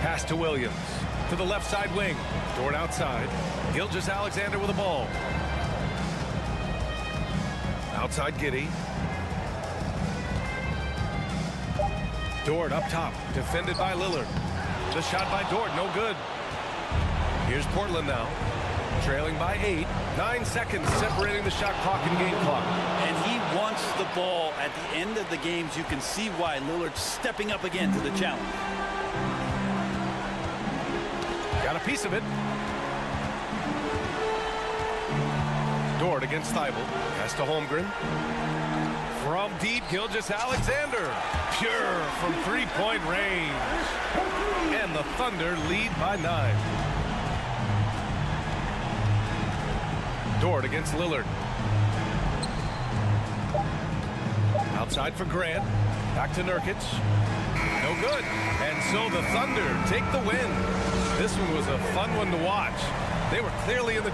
Pass to Williams. To the left side wing. Dort outside. Gilgeous-Alexander with the ball. Outside Giddey. Dort up top. Defended by Lillard. The shot by Dort, no good. Here's Portland now. Trailing by 8. 9 seconds separating the shot clock and game clock. And he wants the ball at the end of the games. You can see why Lillard's stepping up again to the challenge. Got a piece of it. Dort against Thibault. Pass to Holmgren. From deep, Gilgeous-Alexander. Pure from 3-point range. And the Thunder lead by 9. Dort against Lillard. Outside for Grant. Back to Nurkic. No good. And so the Thunder take the win. This one was a fun one to watch. They were clearly in the...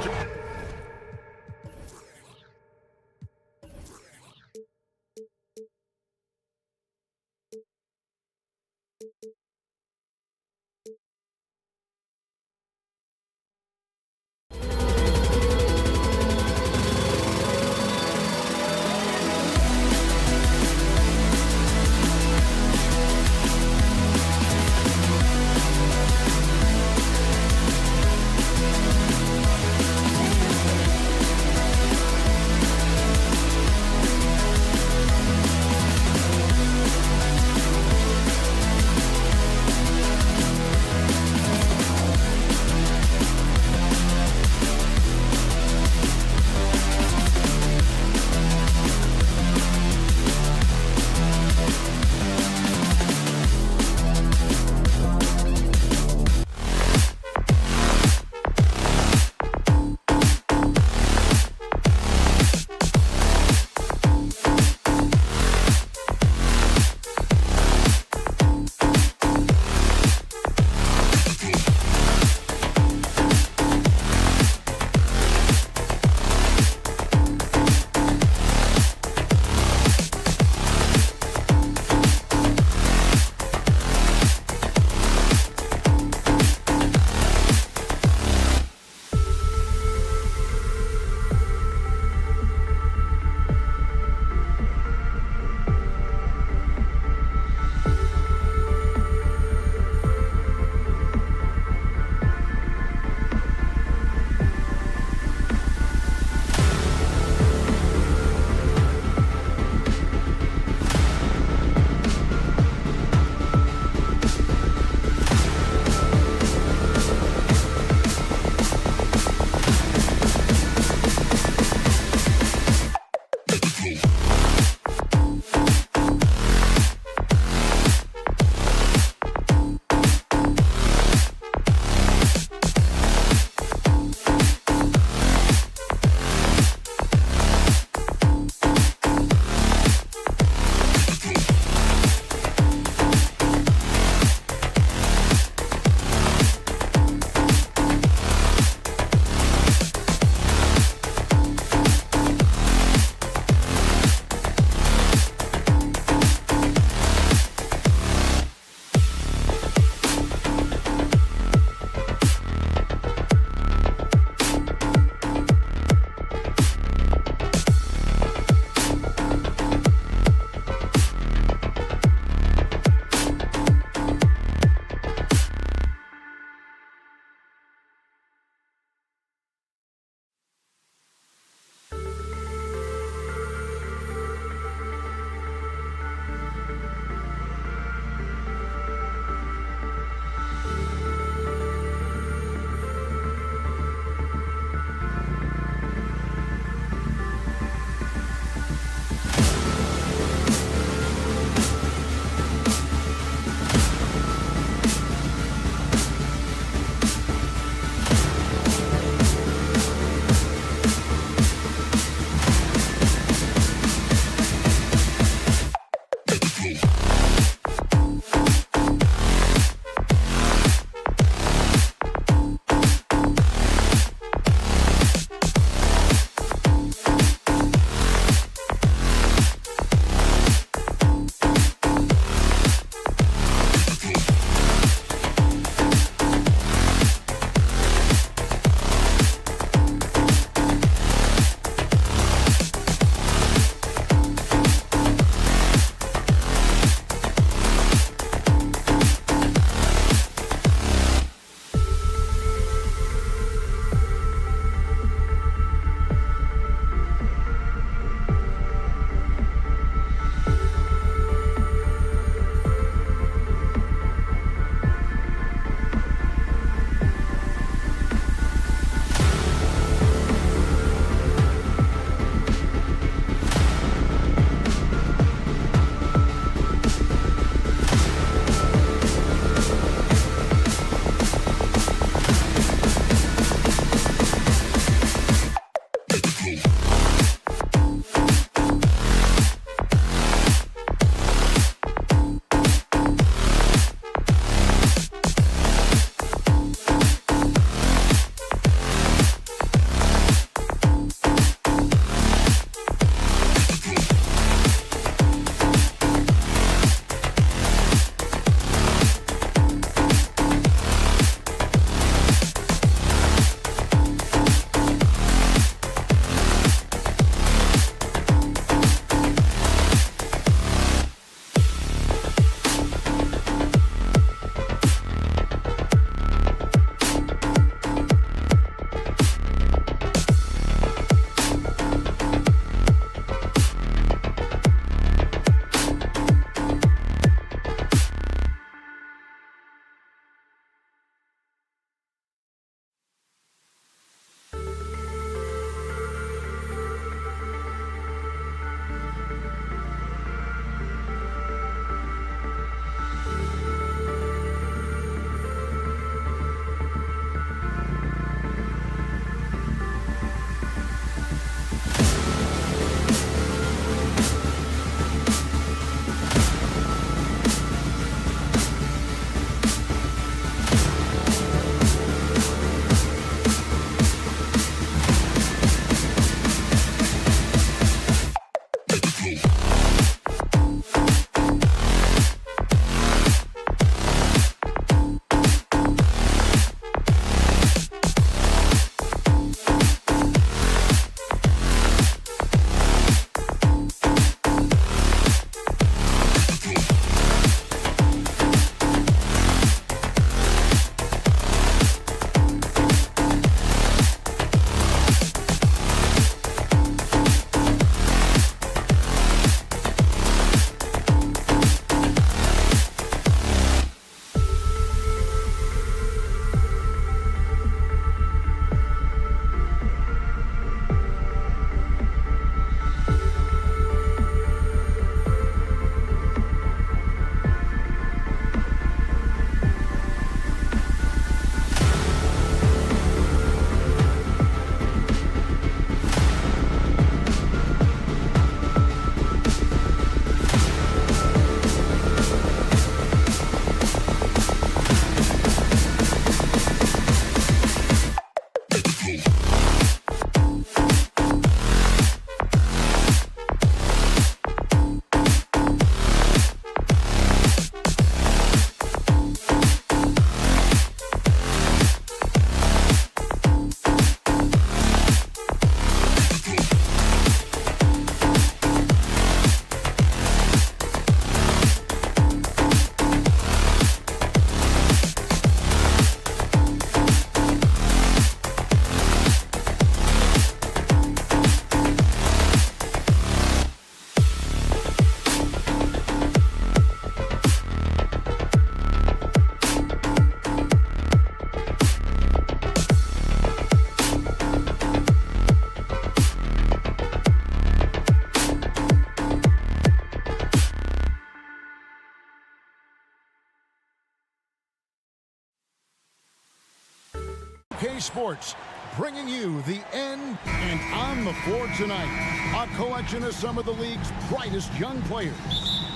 EA Sports, bringing you the end. And on the floor tonight, a collection of some of the league's brightest young players.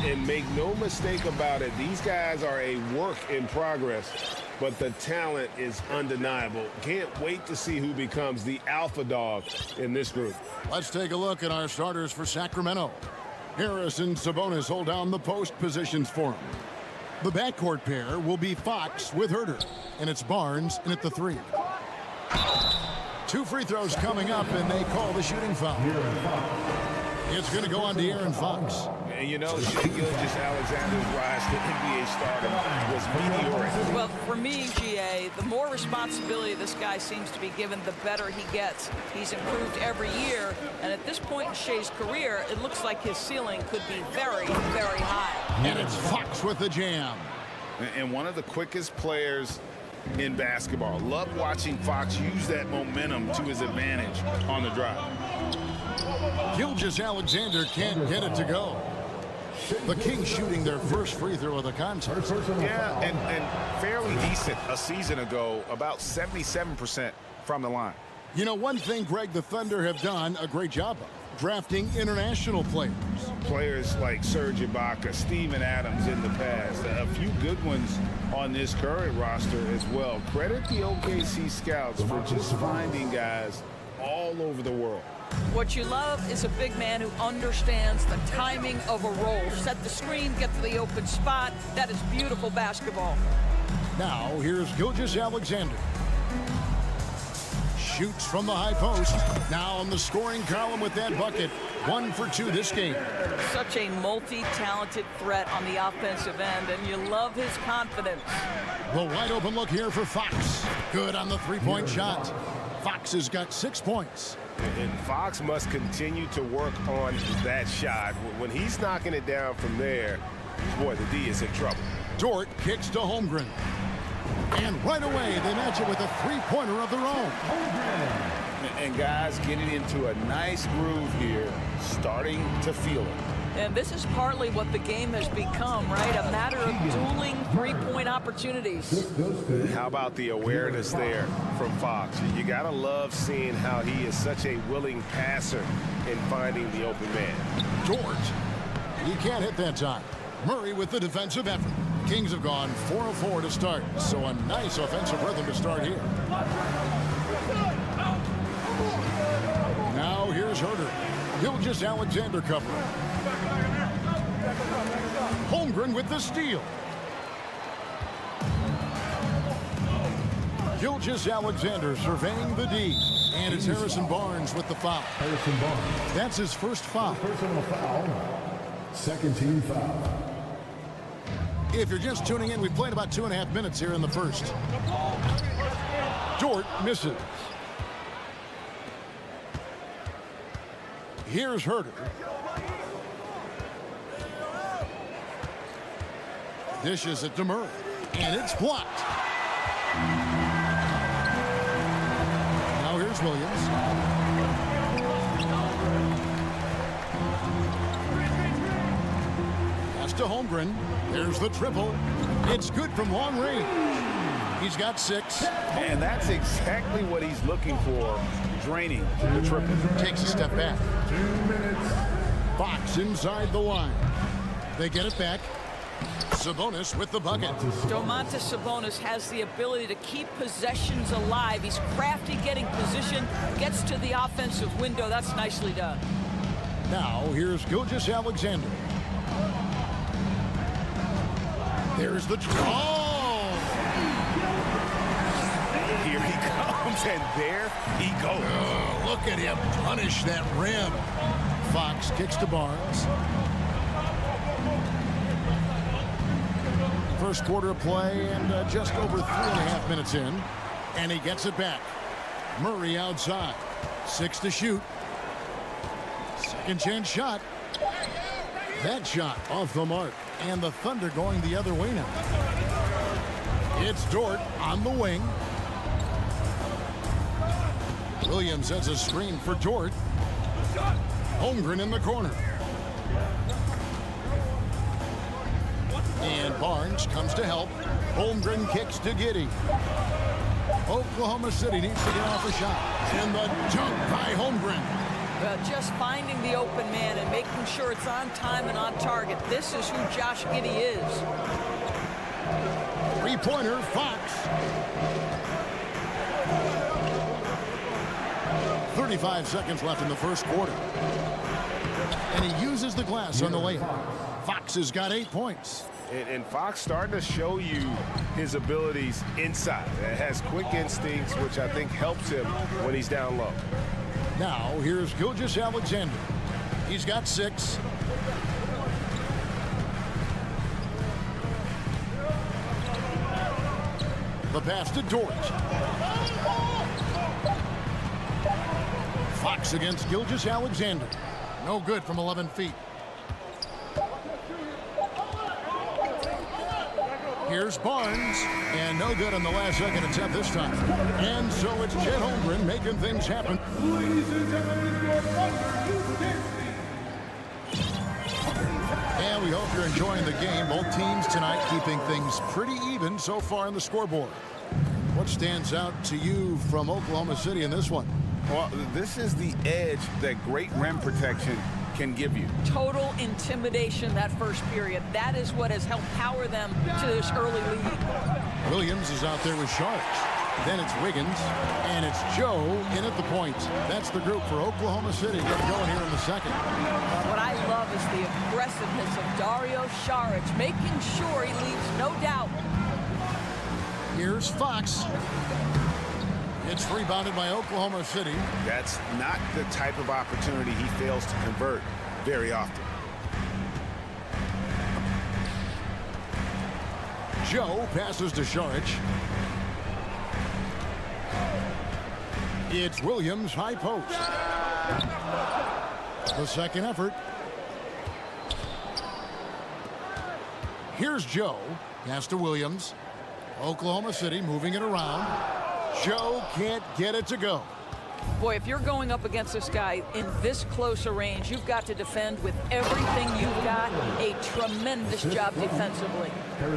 And make no mistake about it, these guys are a work in progress, but the talent is undeniable. Can't wait to see who becomes the alpha dog in this group. Let's take a look at our starters for Sacramento. Harris and Sabonis hold down the post positions for him. The backcourt pair will be Fox with Herter, and it's Barnes in at the 3. 2 free throws coming up, and they call the shooting foul. It's going to go on to Aaron Fox. And you know, Shai Gilgeous-Alexander's rise to NBA stardom was meteoric. Well, for me, GA, the more responsibility this guy seems to be given, the better he gets. He's improved every year, and at this point in Shai's career, it looks like his ceiling could be very, very high. And it's Fox with the jam. And one of the quickest players in basketball. Love watching Fox use that momentum to his advantage on the drive. Gilgeous-Alexander can't get it to go. The Kings shooting their first free throw of the contest. Yeah, and fairly decent a season ago, about 77% from the line. You know, one thing, Greg, the Thunder have done a great job of drafting international players. Players like Serge Ibaka, Steven Adams in the past, a few good ones on this current roster as well. Credit the OKC scouts for just finding guys all over the world. What you love is a big man who understands the timing of a roll. Set the screen, get to the open spot. That is beautiful basketball. Now, here's Gilgeous-Alexander. Shoots from the high post. Now on the scoring column with that bucket. 1 for 2 this game. Such a multi-talented threat on the offensive end, and you love his confidence. The wide open look here for Fox. Good on the three-point shot. Fox has got 6 points. And Fox must continue to work on that shot. When he's knocking it down from there, boy, the D is in trouble. Dort kicks to Holmgren. And right away, they match it with a three-pointer of their own. And guys getting into a nice groove here, starting to feel it. And this is partly what the game has become, right? A matter of dueling three-point opportunities. How about the awareness there from Fox? You gotta love seeing how he is such a willing passer in finding the open man. Dort, he can't hit that time. Murray with the defensive effort. Kings have gone 4 of 4 to start, so a nice offensive rhythm to start here. Now here's Herter. Gilgeous-Alexander covering. Holmgren with the steal. Gilgeous-Alexander surveying the D. And it's Harrison Barnes with the foul. Harrison Barnes. That's his first foul. Personal foul. Second team foul. If you're just tuning in, we've played about 2.5 minutes here in the first. Dort misses. Here's Herter. Dishes it to Murray. And it's blocked. Now here's Williams. Pass to Holmgren. There's the triple. It's good from long range. He's got 6. And that's exactly what he's looking for, draining the triple. Takes a step back. 2 minutes. Fox inside the line. They get it back. Sabonis with the bucket. Domantas Sabonis has the ability to keep possessions alive. He's crafty getting position, gets to the offensive window. That's nicely done. Now here's Gilgeous-Alexander. There's the draw. Here he comes, and there he goes. Oh, look at him punish that rim. Fox kicks to Barnes. First quarter of play and just over 3.5 minutes in. And he gets it back. Murray outside. 6 to shoot. Second chance shot. That shot off the mark. And the Thunder going the other way now. It's Dort on the wing. Williams has a screen for Dort. Holmgren in the corner. And Barnes comes to help. Holmgren kicks to Giddey. Oklahoma City needs to get off a shot. And the dunk by Holmgren. Just finding the open man and making sure it's on time and on target. This is who Josh Giddey is. Three-pointer, Fox. 35 seconds left in the first quarter. And he uses the glass on the layup. Fox has got 8 points. And Fox starting to show you his abilities inside. It has quick instincts, which I think helps him when he's down low. Now, here's Gilgeous-Alexander. He's got 6. The pass to Dort. Fox against Gilgeous-Alexander. No good from 11 feet. Here's Barnes, and no good on the last second attempt this time. And so it's Chet Holmgren making things happen. And we hope you're enjoying the game. Both teams tonight keeping things pretty even so far on the scoreboard. What stands out to you from Oklahoma City in this one? Well, this is the edge that great rim protection can give you. Total intimidation that first period. That is what has helped power them to this early lead. Williams is out there with Sharks. Then it's Wiggins, and it's Joe in at the point. That's the group for Oklahoma City. Get going here in the second. What I love is the aggressiveness of Dario Saric, making sure he leaves no doubt. Here's Fox. It's rebounded by Oklahoma City. That's not the type of opportunity he fails to convert very often. Joe passes to Saric. It's Williams, high post. The second effort. Here's Joe. Pass to Williams. Oklahoma City moving it around. Joe can't get it to go. Boy, if you're going up against this guy in this close a range, you've got to defend with everything you've got. A tremendous job defensively.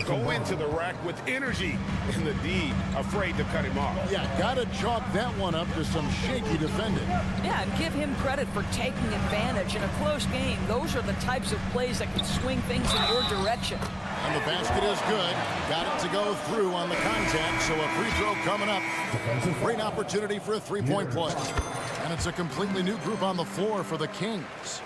Go into the rack with energy, and the D afraid to cut him off. Yeah, got to chalk that one up to some shaky defending. Yeah, and give him credit for taking advantage in a close game. Those are the types of plays that can swing things in your direction. And the basket is good. Got it to go through on the contact, so a free throw coming up. Great opportunity for a three-point play. And it's a completely new group on the floor for the Kings.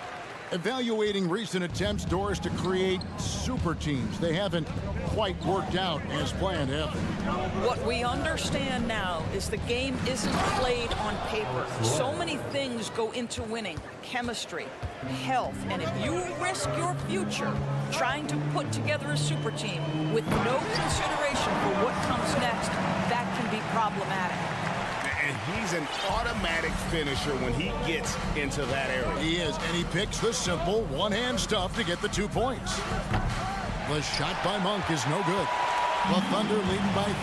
Evaluating recent attempts, Doris, to create super teams. They haven't quite worked out as planned, have they? What we understand now is the game isn't played on paper. So many things go into winning. Chemistry, health, and if you risk your future trying to put together a super team with no consideration for what comes next, that can be problematic. And he's an automatic finisher when he gets into that area. He is, and he picks the simple one-hand stuff to get the 2 points. The shot by Monk is no good. The Thunder leading by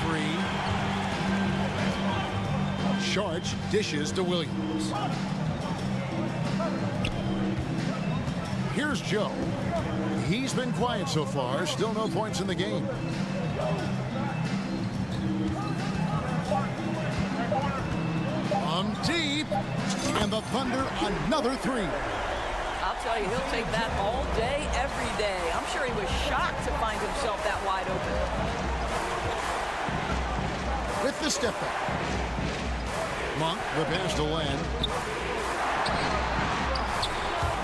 3. Sharch dishes to Williams. Here's Joe. He's been quiet so far. Still no points in the game. Deep, and the Thunder another 3. I'll tell you, he'll take that all day, every day. I'm sure he was shocked to find himself that wide open. With the step back. Monk, the pass to Len.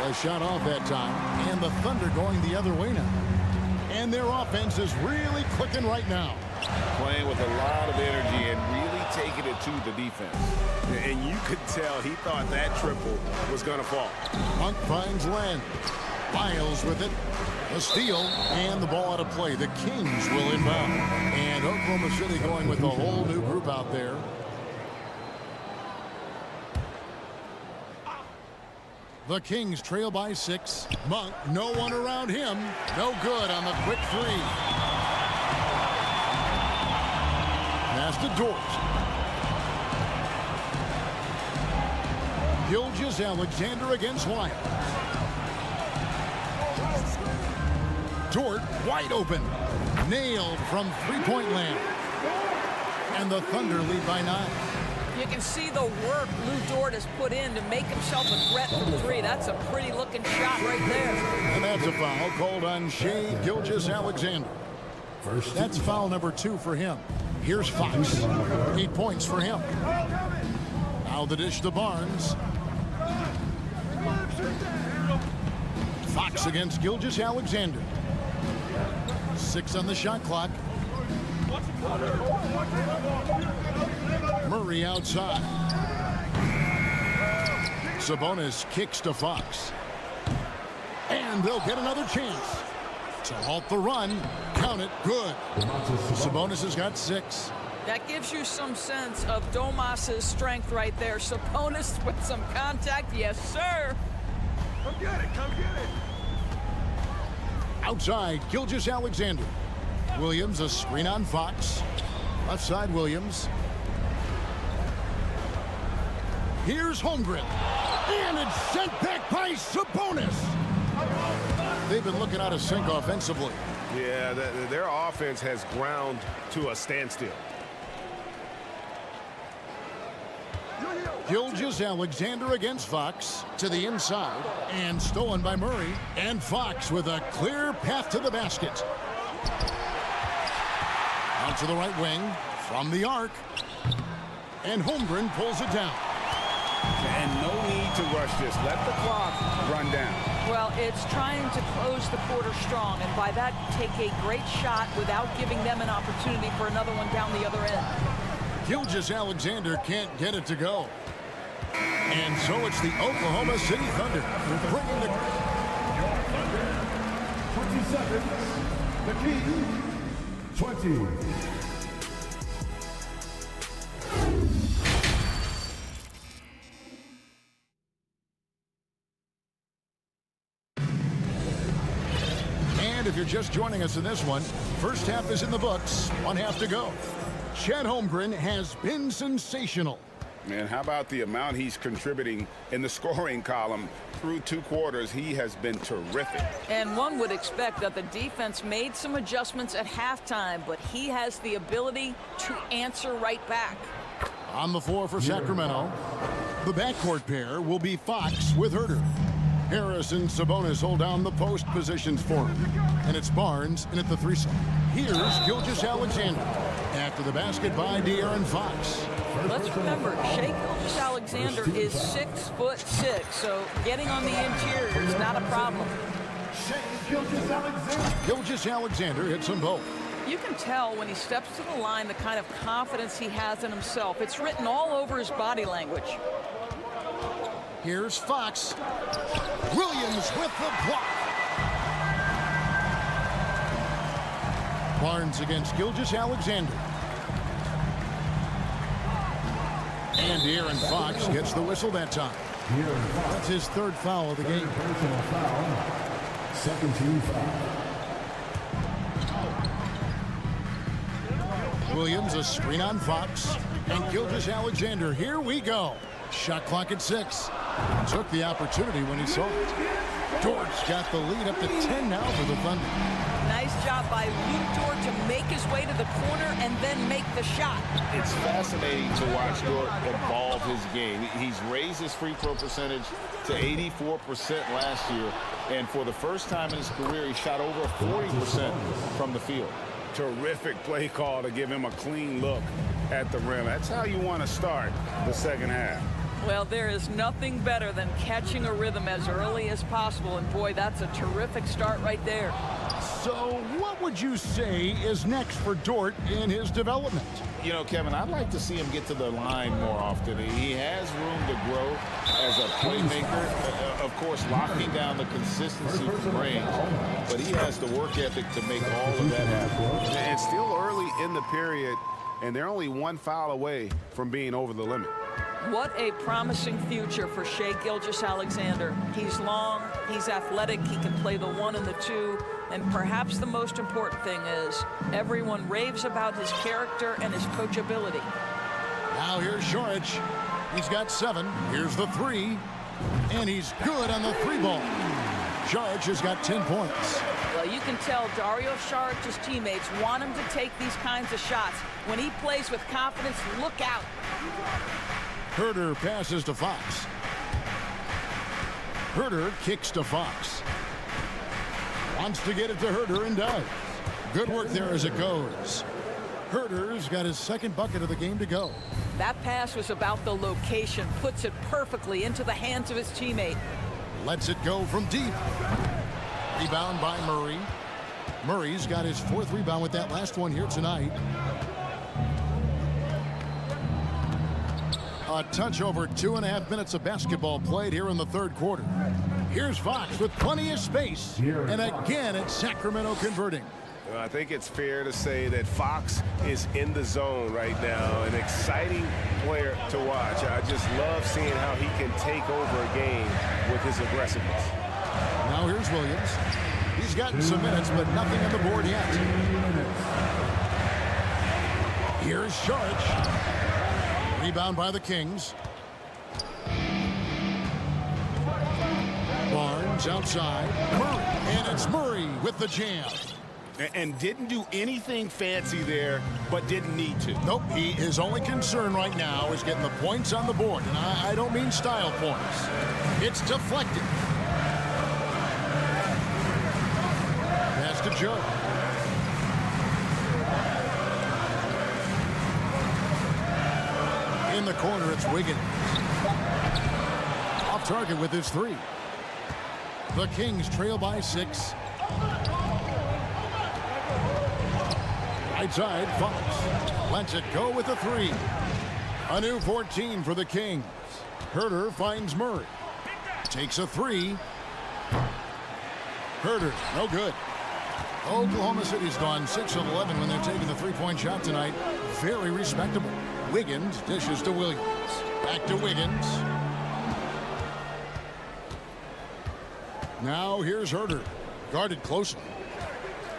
The shot off that time, and the Thunder going the other way now. And their offense is really clicking right now. Playing with a lot of energy and really taking it to the defense. And you could tell he thought that triple was going to fall. Monk finds Len. Miles with it. A steal, and the ball out of play. The Kings will inbound. And Oklahoma City going with a whole new group out there. The Kings trail by 6. Monk, no one around him. No good on the quick 3. Pass to Dort. Gilgeous-Alexander against Wyatt. Dort wide open. Nailed from three-point land. And the Thunder lead by 9. You can see the work Lou Dort has put in to make himself a threat from 3. That's a pretty looking shot right there. And that's a foul called on Shai Gilgeous-Alexander. That's foul number 2 for him. Here's Fox. 8 points for him. Now the dish to Barnes. Fox against Gilgeous-Alexander. 6 on the shot clock. Murray outside. Sabonis kicks to Fox. And they'll get another chance to halt the run. Count it. Good. Sabonis has got 6. That gives you some sense of Domas's strength right there. Sabonis with some contact. Yes, sir. Come get it. Come get it. Outside, Gilgeous-Alexander. Williams, a screen on Fox. Left side, Williams. Here's Holmgren. And it's sent back by Sabonis. They've been looking out of sync offensively. Yeah, their offense has ground to a standstill. Gilgeous-Alexander against Fox to the inside and stolen by Murray, and Fox with a clear path to the basket. Out to the right wing from the arc, and Holmgren pulls it down. And no need to rush this. Let the clock run down. Well, it's trying to close the quarter strong, and by that, take a great shot without giving them an opportunity for another one down the other end. Gilgeous-Alexander can't get it to go. And so it's the Oklahoma City Thunder bringing the 27, the King, 20. And if you're just joining us in this one, first half is in the books, 1 half to go. Chet Holmgren has been sensational. Man, how about the amount he's contributing in the scoring column through 2 quarters? He has been terrific. And one would expect that the defense made some adjustments at halftime, but he has the ability to answer right back. On the floor for Sacramento, the backcourt pair will be Fox with Herter. Harris and Sabonis hold down the post positions for him. And it's Barnes in at the 3 spot. Here's Gilgeous-Alexander after the basket by De'Aaron Fox. Let's remember, Shai Gilgeous-Alexander is 6'6", so getting on the interior is not a problem. Gilgeous-Alexander hits them both. You can tell when he steps to the line the kind of confidence he has in himself. It's written all over his body language. Here's Fox. Williams with the block. Barnes against Gilgeous-Alexander. And De'Aaron Fox gets the whistle that time. That's his 3rd foul of the game. Personal foul. 2nd team foul. Williams, a screen on Fox. And Gilgeous-Alexander, here we go. Shot clock at 6. Took the opportunity when he saw it. Dort's got the lead up to 10 now for the Thunder. Nice job by Lou Dort to make his way to the corner and then make the shot. It's fascinating to watch Dort evolve his game. He's raised his free throw percentage to 84% last year, and for the first time in his career, he shot over 40% from the field. Terrific play call to give him a clean look at the rim. That's how you want to start the second half. Well, there is nothing better than catching a rhythm as early as possible, and boy, that's a terrific start right there. So what would you say is next for Dort in his development? You know, Kevin, I'd like to see him get to the line more often. He has room to grow as a playmaker. Of course, locking down the consistency from range, but he has the work ethic to make all of that happen. And still early in the period, and they're only 1 foul away from being over the limit. What a promising future for Shai Gilgeous-Alexander. He's long, he's athletic, he can play the 1 and the 2, and perhaps the most important thing is everyone raves about his character and his coachability. Now here's Šorić. He's got 7. Here's the 3. And he's good on the 3 ball. Saric has got 10 points. Well, you can tell Dario Saric's teammates want him to take these kinds of shots. When he plays with confidence, look out. Herter passes to Fox. Herter kicks to Fox. Wants to get it to Herter and does. Good work there as it goes. Herter's got his second bucket of the game to go. That pass was about the location, puts it perfectly into the hands of his teammate. Lets it go from deep. Rebound by Murray. Murray's got his 4th rebound with that last one here tonight. A touch over 2.5 minutes of basketball played here in the 3rd quarter. Here's Fox with plenty of space. And again, it's Sacramento converting. Well, I think it's fair to say that Fox is in the zone right now. An exciting player to watch. I just love seeing how he can take over a game with his aggressiveness. Now here's Williams. He's gotten some minutes, but nothing on the board yet. Here's Saric. Rebound by the Kings. Barnes outside. Murray. And it's Murray with the jam. And didn't do anything fancy there, but didn't need to. Nope, his only concern right now is getting the points on the board. And I don't mean style points. It's deflected. Pass to Joe. In the corner, it's Wiggins. Off target with his 3. The Kings trail by 6. Right side, Fox lets it go with a 3. A new 14 for the Kings. Herter finds Murray. Takes a 3. Herter, no good. Oklahoma City's gone 6 of 11 when they're taking the 3-point shot tonight. Very respectable. Wiggins dishes to Williams. Back to Wiggins. Now here's Herter. Guarded closely.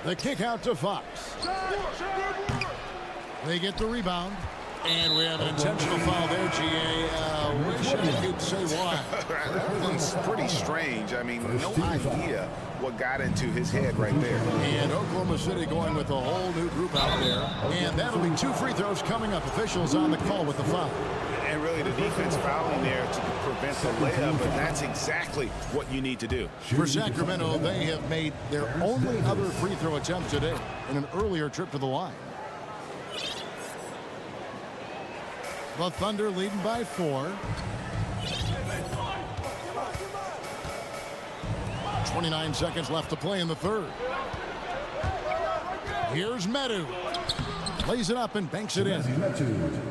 The kick out to Fox. They get the rebound. And we have an intentional foul there, GA. Wish I could say why. That was pretty strange. I mean, no idea what got into his head right there. And Oklahoma City going with a whole new group out there. And that'll be 2 free throws coming up. Officials on the call with the foul. And really the defense fouling there to prevent the layup, but that's exactly what you need to do. For Sacramento, they have made their only other free throw attempt today in an earlier trip to the line. The Thunder leading by 4. 29 seconds left to play in the 3rd. Here's Medu. Lays it up and banks it in.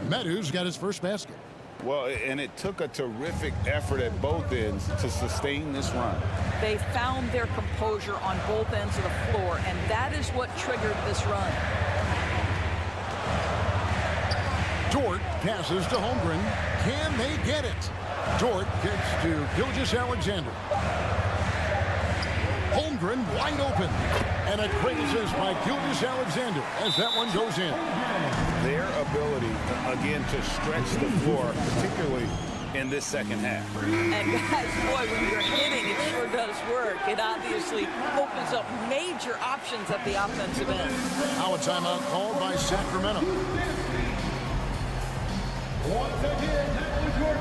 Medu's got his first basket. Well, and it took a terrific effort at both ends to sustain this run. They found their composure on both ends of the floor, and that is what triggered this run. Dort passes to Holmgren. Can they get it? Dort kicks to Gilgeous-Alexander. Holmgren wide open. And a great assist by Gilgeous-Alexander as that one goes in. Their ability, again, to stretch the floor, particularly in this second half. And guys, boy, when you're hitting, it sure does work. It obviously opens up major options at the offensive end. Now a timeout called by Sacramento. Once again, that was your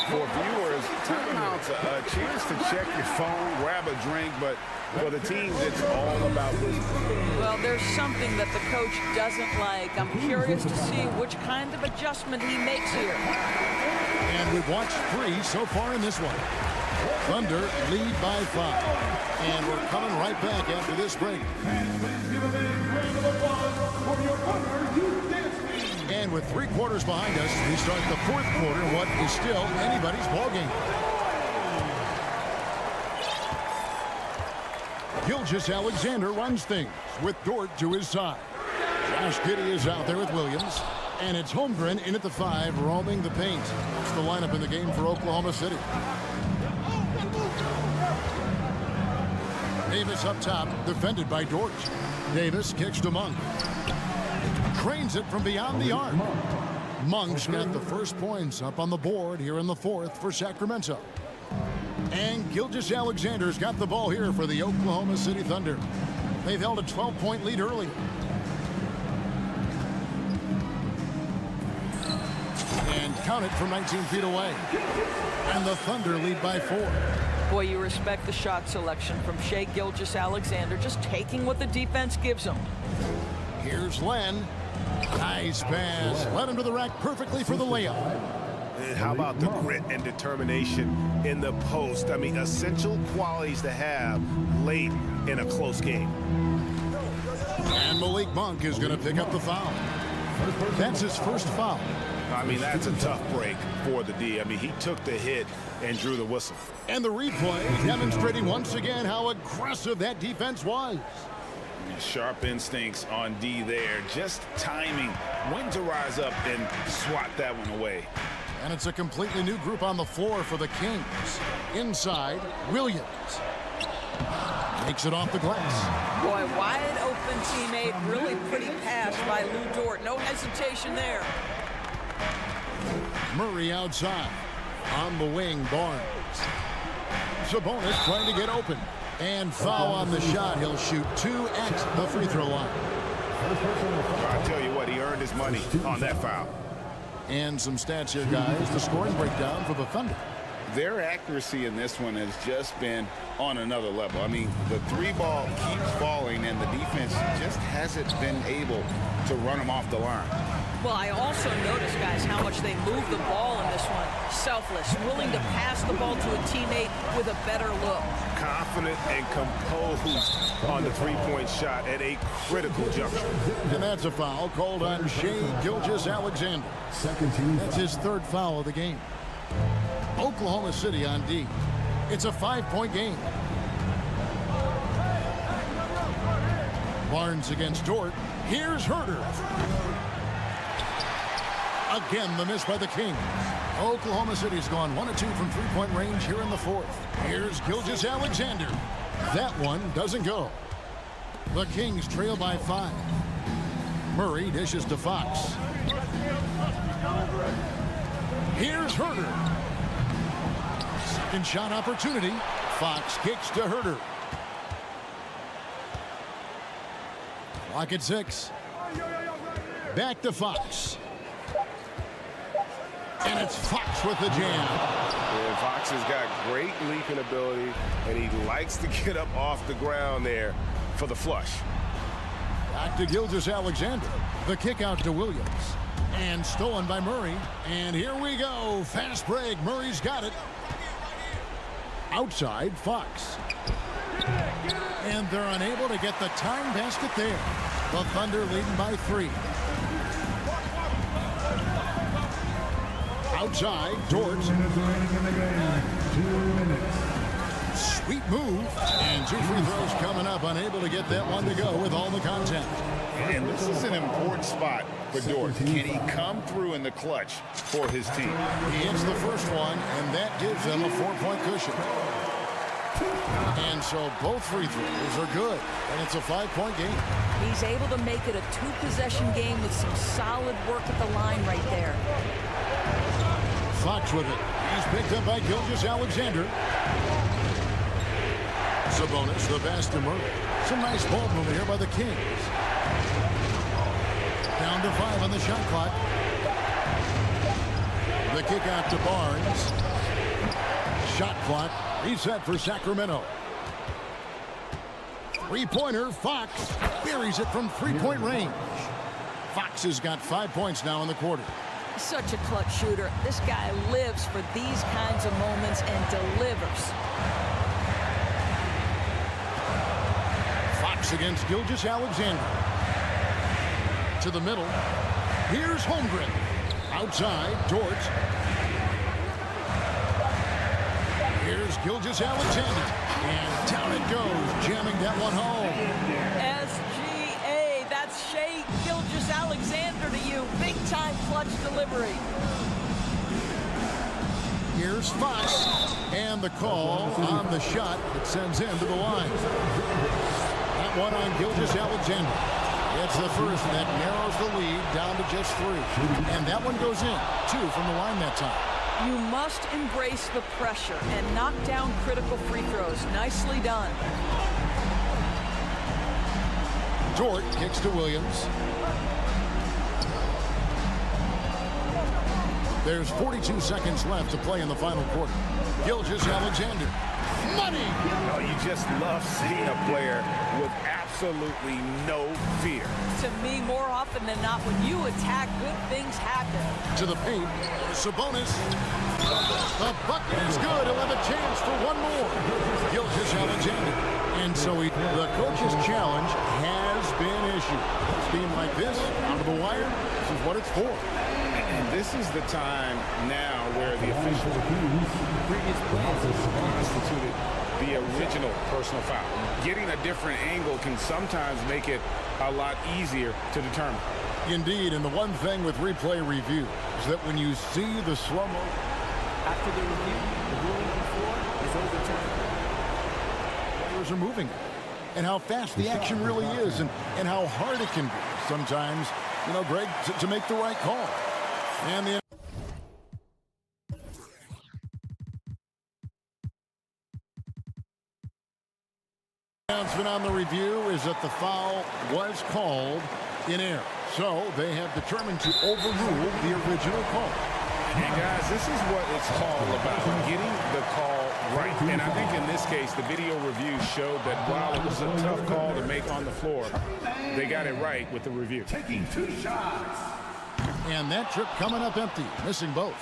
For viewers, timeout's a chance to check your phone, grab a drink, but for the teams, it's all about listening. Well, there's something that the coach doesn't like. I'm curious to see which kind of adjustment he makes here. And we've watched 3 so far in this one. Thunder lead by 5. And we're coming right back after this break. And with 3 quarters behind us, we start the 4th quarter, what is still anybody's ballgame. Gilgeous-Alexander runs things with Dort to his side. Josh Giddey is out there with Williams. And it's Holmgren in at the 5, roaming the paint. It's the lineup in the game for Oklahoma City. Davis up top, defended by Dort. Davis kicks to Monk. Trains it from beyond the arc. Monk's got the first points up on the board here in the 4th for Sacramento. And Gilgeous-Alexander's got the ball here for the Oklahoma City Thunder. They've held a 12-point lead early. And count it from 19 feet away. And the Thunder lead by 4. Boy, you respect the shot selection from Shai Gilgeous-Alexander, just taking what the defense gives him. Here's Len. Nice pass. Led him to the rack perfectly for the layup. And how about the grit and determination in the post? I mean, essential qualities to have late in a close game. And Malik Monk is going to pick up the foul. That's his first foul. I mean, that's a tough break for the D. I mean, he took the hit and drew the whistle. And the replay demonstrating once again how aggressive that defense was. Sharp instincts on D there. Just timing when to rise up and swat that one away. And it's a completely new group on the floor for the Kings. Inside, Williams. Takes it off the glass. Boy, wide open teammate. Really pretty pass by Lou Dort. No hesitation there. Murray outside. On the wing, Barnes. Sabonis trying to get open. And foul on the shot. He'll shoot 2 at the free throw line. I'll tell you what, he earned his money on that foul. And some stats here, guys. The scoring breakdown for the Thunder. Their accuracy in this one has just been on another level. I mean, the 3-ball keeps falling, and the defense just hasn't been able to run them off the line. Well, I also noticed, guys, how much they move the ball in this one. Selfless, willing to pass the ball to a teammate with a better look. Confident and composed on the three-point shot at a critical juncture. And that's a foul called on Shai Gilgeous-Alexander. That's his 3rd foul of the game. Oklahoma City on D. It's a 5-point game. Barnes against Dort. Here's Herter. Again, the miss by the Kings. Oklahoma City's gone 1 of 2 from 3-point range here in the 4th. Here's Gilgeous-Alexander. That one doesn't go. The Kings trail by 5. Murray dishes to Fox. Here's Herter. Second shot opportunity. Fox kicks to Herter. Clock at 6. Back to Fox. And it's Fox with the jam. Yeah, Fox has got great leaping ability, and he likes to get up off the ground there for the flush. Back to Gilgeous-Alexander. The kick out to Williams. And stolen by Murray. And here we go. Fast break. Murray's got it. Outside, Fox. And they're unable to get the time basket there. The Thunder leading by 3. Outside, Dort. Sweet move. And 2 free throws coming up. Unable to get that one to go with all the contact. And this is an important spot for Dort. Can he come through in the clutch for his team? He hits the first one, and that gives them a 4-point cushion. And so both free throws are good, and it's a 5-point game. He's able to make it a 2-possession game with some solid work at the line right there. Fox with it. He's picked up by Gilgeous-Alexander. Sabonis, the pass to Murray. Some nice ball movement here by the Kings. Down to 5 on the shot clock. The kick out to Barnes. Shot clock reset for Sacramento. 3-pointer, Fox buries it from 3-point range. Fox has got 5 points now in the quarter. Such a clutch shooter. This guy lives for these kinds of moments and delivers. Fox against Gilgeous-Alexander. To the middle. Here's Holmgren. Outside, Dort. Here's Gilgeous-Alexander. And down it goes, jamming that one home. SGA, that's Shai Gilgeous-Alexander to you. Big-time clutch delivery. Here's Fox. And the call on the shot that sends him to the line. That one on Gilgeous-Alexander. It's the first that narrows the lead down to just 3. And that one goes in. 2 from the line that time. You must embrace the pressure and knock down critical free throws. Nicely done. Dort kicks to Williams. There's 42 seconds left to play in the final quarter. Gilgeous-Alexander. Money! Oh, you just love seeing a player with absolutely no fear. To me, more often than not, when you attack, good things happen. To the paint. Sabonis. The bucket is good. He'll have a chance for one more. Gilgeous-Alexander. And so the coach's challenge has been issued. A team like this, out of the wire, this is what it's for. And this is the time now where the official previous players constituted the original personal foul. Getting a different angle can sometimes make it a lot easier to determine. Indeed, and the one thing with replay review is that when you see the slow-mo, After the review, the ruling on the floor is overturned. players are moving, and how fast the action really is, and how hard it can be sometimes, you know, Greg, to make the right call. And the announcement on the review is that the foul was called in error. So they have determined to overrule the original call. And guys, this is what it's all about, getting the call right. And I think in this case, the video review showed that while it was a tough call to make on the floor, they got it right with the review. Taking 2 shots. And that trip coming up empty, missing both.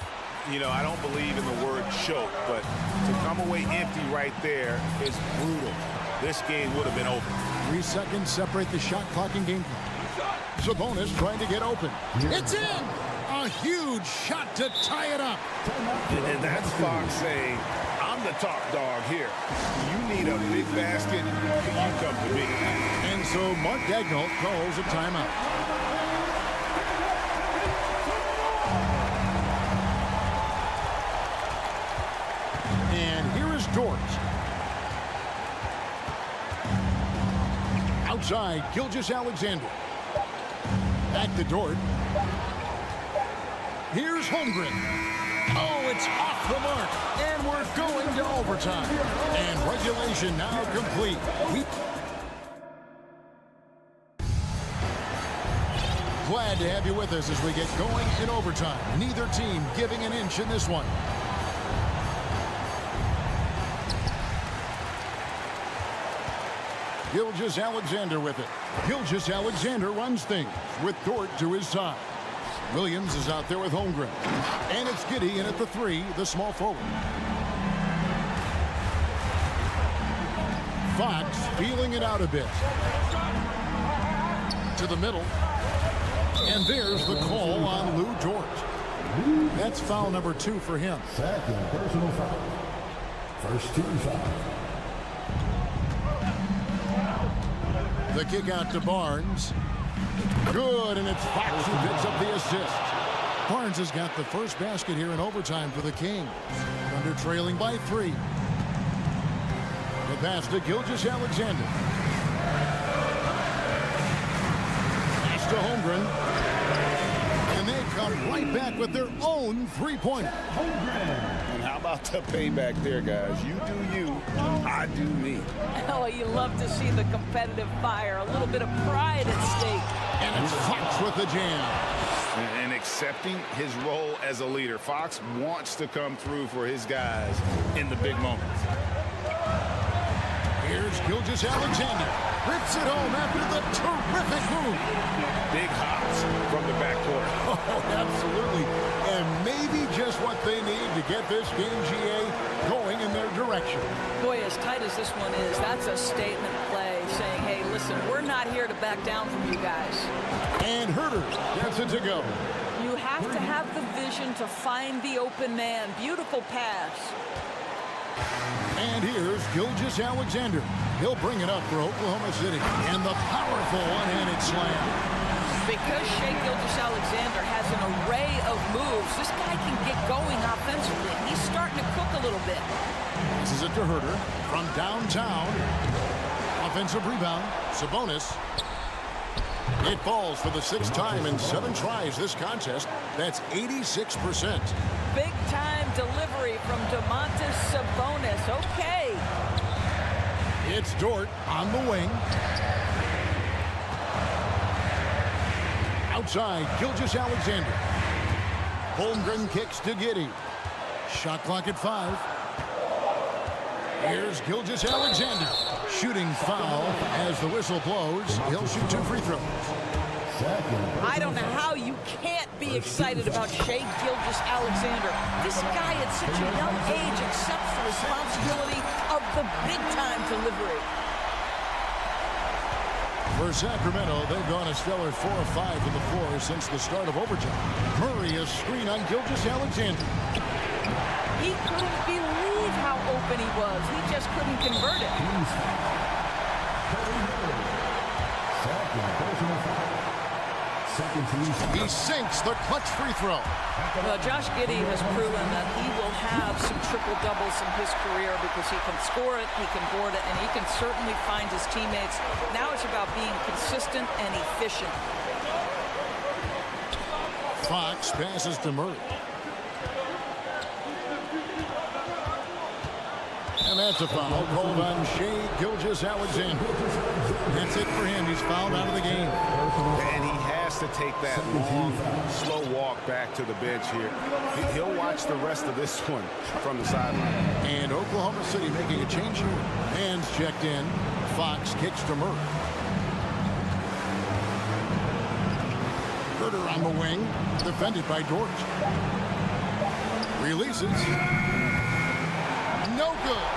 You know, I don't believe in the word choke, but to come away empty right there is brutal. This game would have been over. 3 seconds separate the shot clock and game clock. Sabonis trying to get open. It's in! A huge shot to tie it up. And that's Fox saying, I'm the top dog here. You need a big basket, you come to me. And so Mark Daigneault calls a timeout. And here is Dort. Outside, Gilgeous-Alexander. Back to Dort. Here's Holmgren. Oh, it's off the mark. And we're going to overtime. And regulation now complete. Glad to have you with us as we get going in overtime. Neither team giving an inch in this one. Gilgeous-Alexander with it. Gilgeous-Alexander runs things with Dort to his side. Williams is out there with Holmgren. And it's Giddey in at the 3, the small forward. Fox feeling it out a bit. To the middle. And there's the call on Lou Dort. That's foul number 2 for him. Second personal foul. First team foul. The kick out to Barnes. Good, and it's Fox who picks up the assist. Barnes has got the first basket here in overtime for the Kings. Thunder trailing by 3. The pass to Gilgeous-Alexander. Pass to Holmgren. And they come right back with their own three-pointer. And how about the payback there, guys? You do you, I do me. Oh, you love to see the competitive fire. A little bit of pride at stake. And it's Fox with the jam. And accepting his role as a leader. Fox wants to come through for his guys in the big moments. Here's Gilgeous-Alexander. Rips it home after the terrific move. Big hops from the backcourt. Oh, absolutely. And maybe just what they need to get this game, GA, going in their direction. Boy, as tight as this one is, that's a statement play saying, hey, listen, we're not here to back down from you guys. And Herter gets it to go. You have to have the vision to find the open man. Beautiful pass. And here's Gilgeous-Alexander. He'll bring it up for Oklahoma City. And the powerful one-handed slam. Because Shai Gilgeous-Alexander has an array of moves, this guy can get going offensively. He's starting to cook a little bit. This is it to Herter from downtown. Offensive rebound. Sabonis. It falls for the 6th time in 7 tries this contest. That's 86%. Big-time delivery from Domantas Sabonis. Okay. It's Dort on the wing. Outside, Gilgeous-Alexander. Holmgren kicks to Giddey. Shot clock at 5. Here's Gilgeous-Alexander. Shooting foul as the whistle blows. He'll shoot 2 free throws. I don't know how you can't be excited about Shai Gilgeous-Alexander. This guy at such a young age accepts the responsibility of the big-time delivery. For Sacramento, they've gone a stellar 4 of 5 in the floor since the start of overtime. Murray a screen on Gilgeous-Alexander. He couldn't believe how open he was. He just couldn't convert it. He sinks the clutch free throw. Well, Josh Giddey has proven that he will have some triple-doubles in his career because he can score it, he can board it, and he can certainly find his teammates. Now it's about being consistent and efficient. Fox passes to Murray. And that's a foul called on Shai Gilgeous-Alexander. That's it for him. He's fouled out of the game. And he has to take that long, slow walk back to the bench here. He'll watch the rest of this one from the sideline. And Oklahoma City making a change here. Hands checked in. Fox kicks to Murray. Herter on the wing. Defended by Dort. Releases. No good.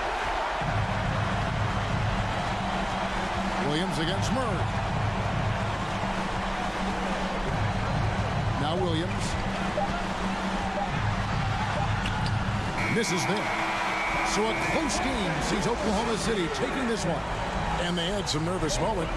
Williams against Murray. Now Williams. Misses there. So a close game sees Oklahoma City taking this one. And they had some nervous moment.